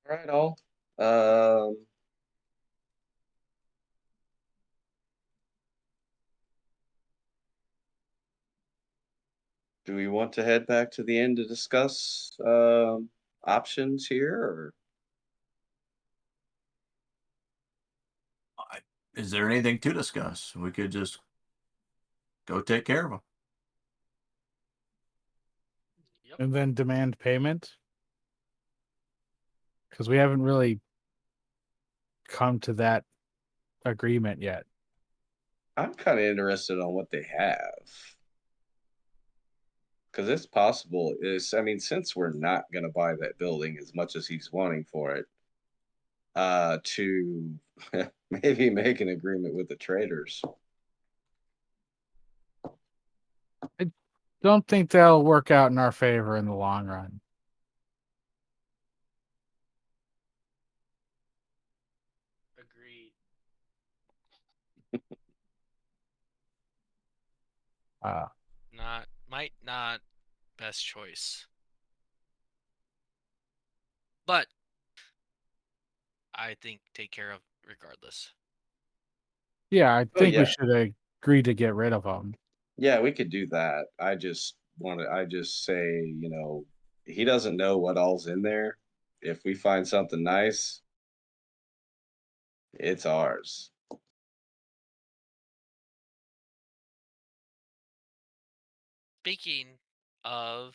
right, all. Do we want to head back to the inn to discuss options here, or Is there anything to discuss? We could just go take care of them. Yep. And then demand payment? Because we haven't really come to that agreement yet. I'm kind of interested on what they have. Because it's possible I mean, since we're not going to buy that building as much as he's wanting for it, to maybe make an agreement with the traders. Don't think that'll work out in our favor in the long run. Agreed. Might not best choice. But I think take care of regardless. Yeah, I think we yeah. should agree to get rid of them. Yeah, we could do that. I just say, he doesn't know what all's in there. If we find something nice, it's ours. Speaking of,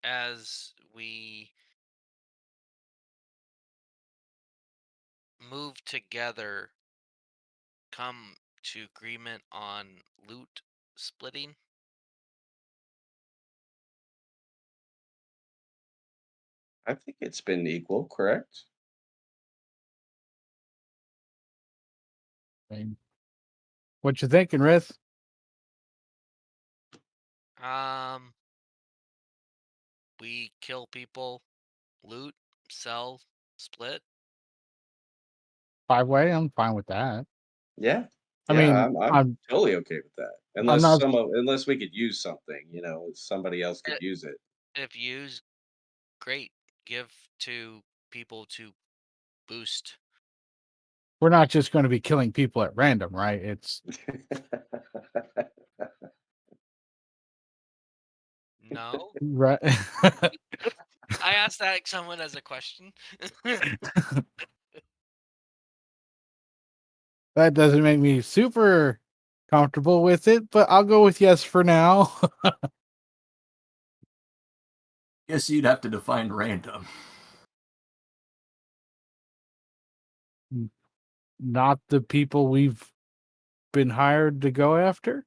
as we move together, come to agreement on loot splitting. I think it's been equal, correct? What you thinking, Rith? We kill people, loot, sell, split. 5-way? I'm fine with that. Yeah. I Yeah, mean, I'm totally okay with that. I'm not. Unless we could use something, somebody else could use it. If used, great. Give to people to boost. We're not just going to be killing people at random, right? It's No. right. I asked that someone as a question. That doesn't make me super comfortable with it, but I'll go with yes for now. Guess you'd have to define random. Not the people we've been hired to go after.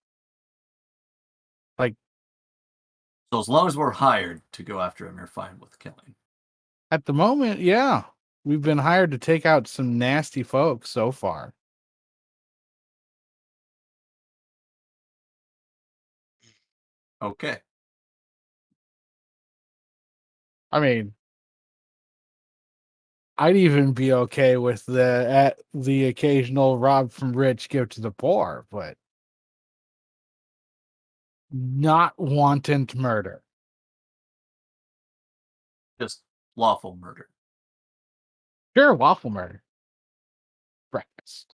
Like, So as long as we're hired to go after him, you're fine with killing. at the moment, yeah. We've been hired to take out some nasty folks so far. Okay. I mean, I'd even be okay with the occasional rob from rich, give to the poor, but not wanton murder. Just lawful murder. Sure, waffle murder. Breakfast.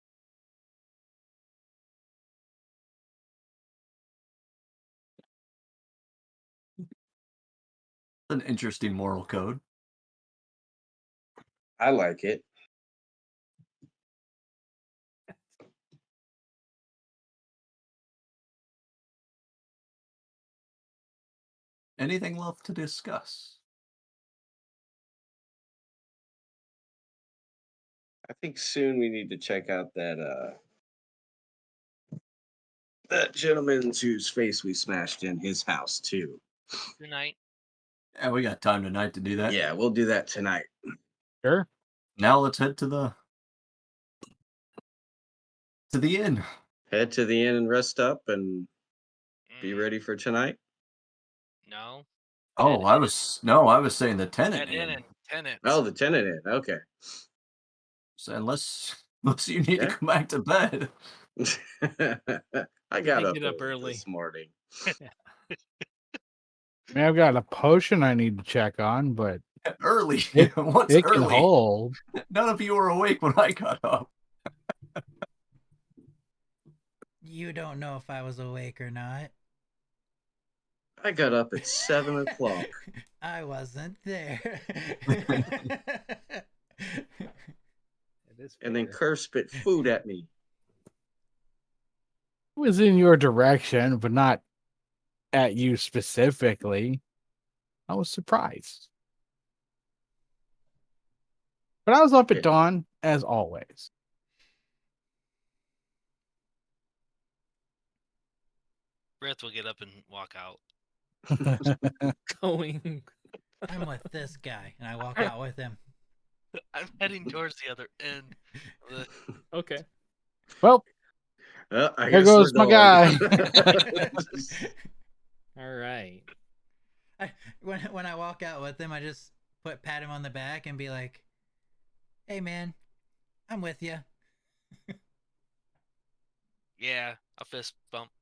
An interesting moral code. I like it. Anything left to discuss? I think soon we need to check out that gentleman whose face we smashed in his house too. Tonight. Yeah, we got time tonight to do that. Yeah, we'll do that tonight. Sure. Now let's head to the inn. Head to the inn and rest up and be ready for tonight. No. Oh, I was saying the tenant Head in inn. and tenants. Oh, the tenant inn. Okay. So unless you need to go back to bed. I got get up early this morning. I mean, I've got a potion I need to check on, but Early. It, What's it can early? hold. None of you were awake when I got up. You don't know if I was awake or not. I got up at 7 o'clock. I wasn't there. It is And then fair. Kerr spit food at me. It was in your direction, but not at you specifically. I was surprised. But I was up at Yeah. dawn, as always. Rith will get up and walk out. Going. I'm with this guy, and I walk out with him. I'm heading towards the other end. Okay. Well, I there guess we're goes my going. guy. All right. When I walk out with him, I just pat him on the back and be like, "Hey, man, I'm with you." Yeah, a fist bump.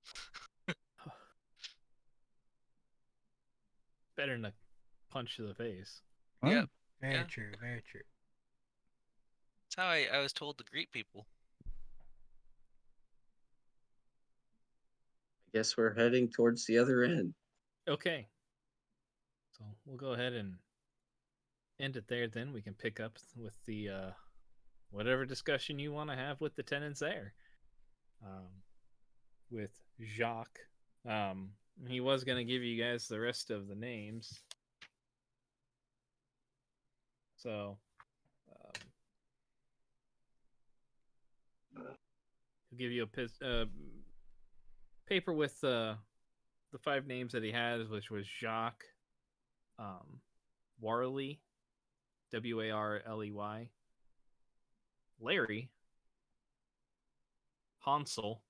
Better than a punch to the face. Yep. Very Yeah. true. Very true. That's how I was told to greet people. I guess we're heading towards the other end. Okay. So we'll go ahead and end it there. Then we can pick up with the whatever discussion you want to have with the tenants there. With Jacques. He was going to give you guys the rest of the names. So he'll give you a paper with the 5 names that he has, which was Jacques, Warley, Warley, Larry, Hansel,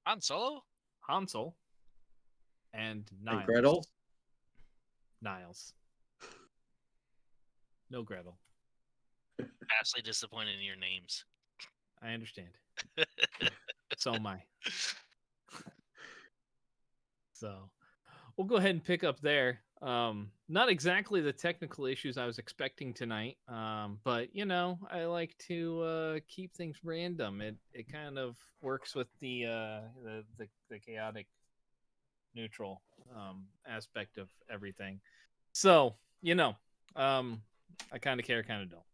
and Niles. And Gretel? Niles. No Gretel. Vastly disappointed in your names. I understand. So am I. So we'll go ahead and pick up there. Not exactly the technical issues I was expecting tonight, but I like to keep things random. It kind of works with the chaotic neutral aspect of everything. So I kind of care, kind of don't.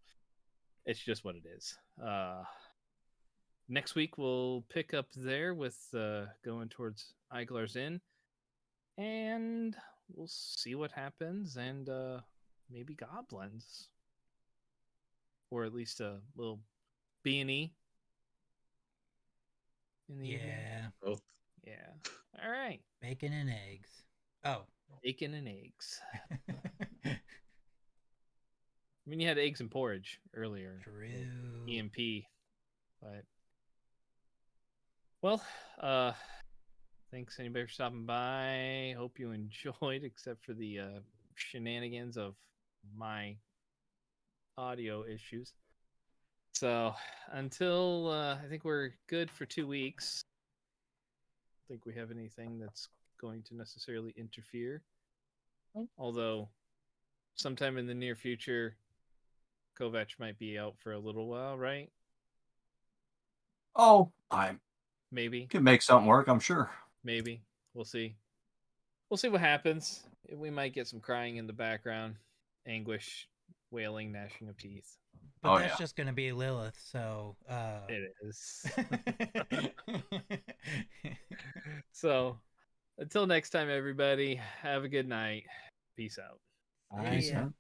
It's just what it is. Next week we'll pick up there with going towards Iglar's Inn, and we'll see what happens, and maybe goblins, or at least a little B&E in the evening. Both. Yeah. All right. Bacon and eggs. Oh. Bacon and eggs. I mean, you had eggs and porridge earlier. True. EMP. But well, thanks anybody for stopping by. Hope you enjoyed, except for the shenanigans of my audio issues. So until I think we're good for 2 weeks. I think we have anything that's going to necessarily interfere. Although sometime in the near future, Kovac might be out for a little while, right? Oh, I Maybe. could make something work, I'm sure. Maybe. We'll see. We'll see what happens. We might get some crying in the background, anguish, wailing, gnashing of teeth. But that's just going to be Lilith, so... It is. So, until next time, everybody, have a good night. Peace out. Peace out.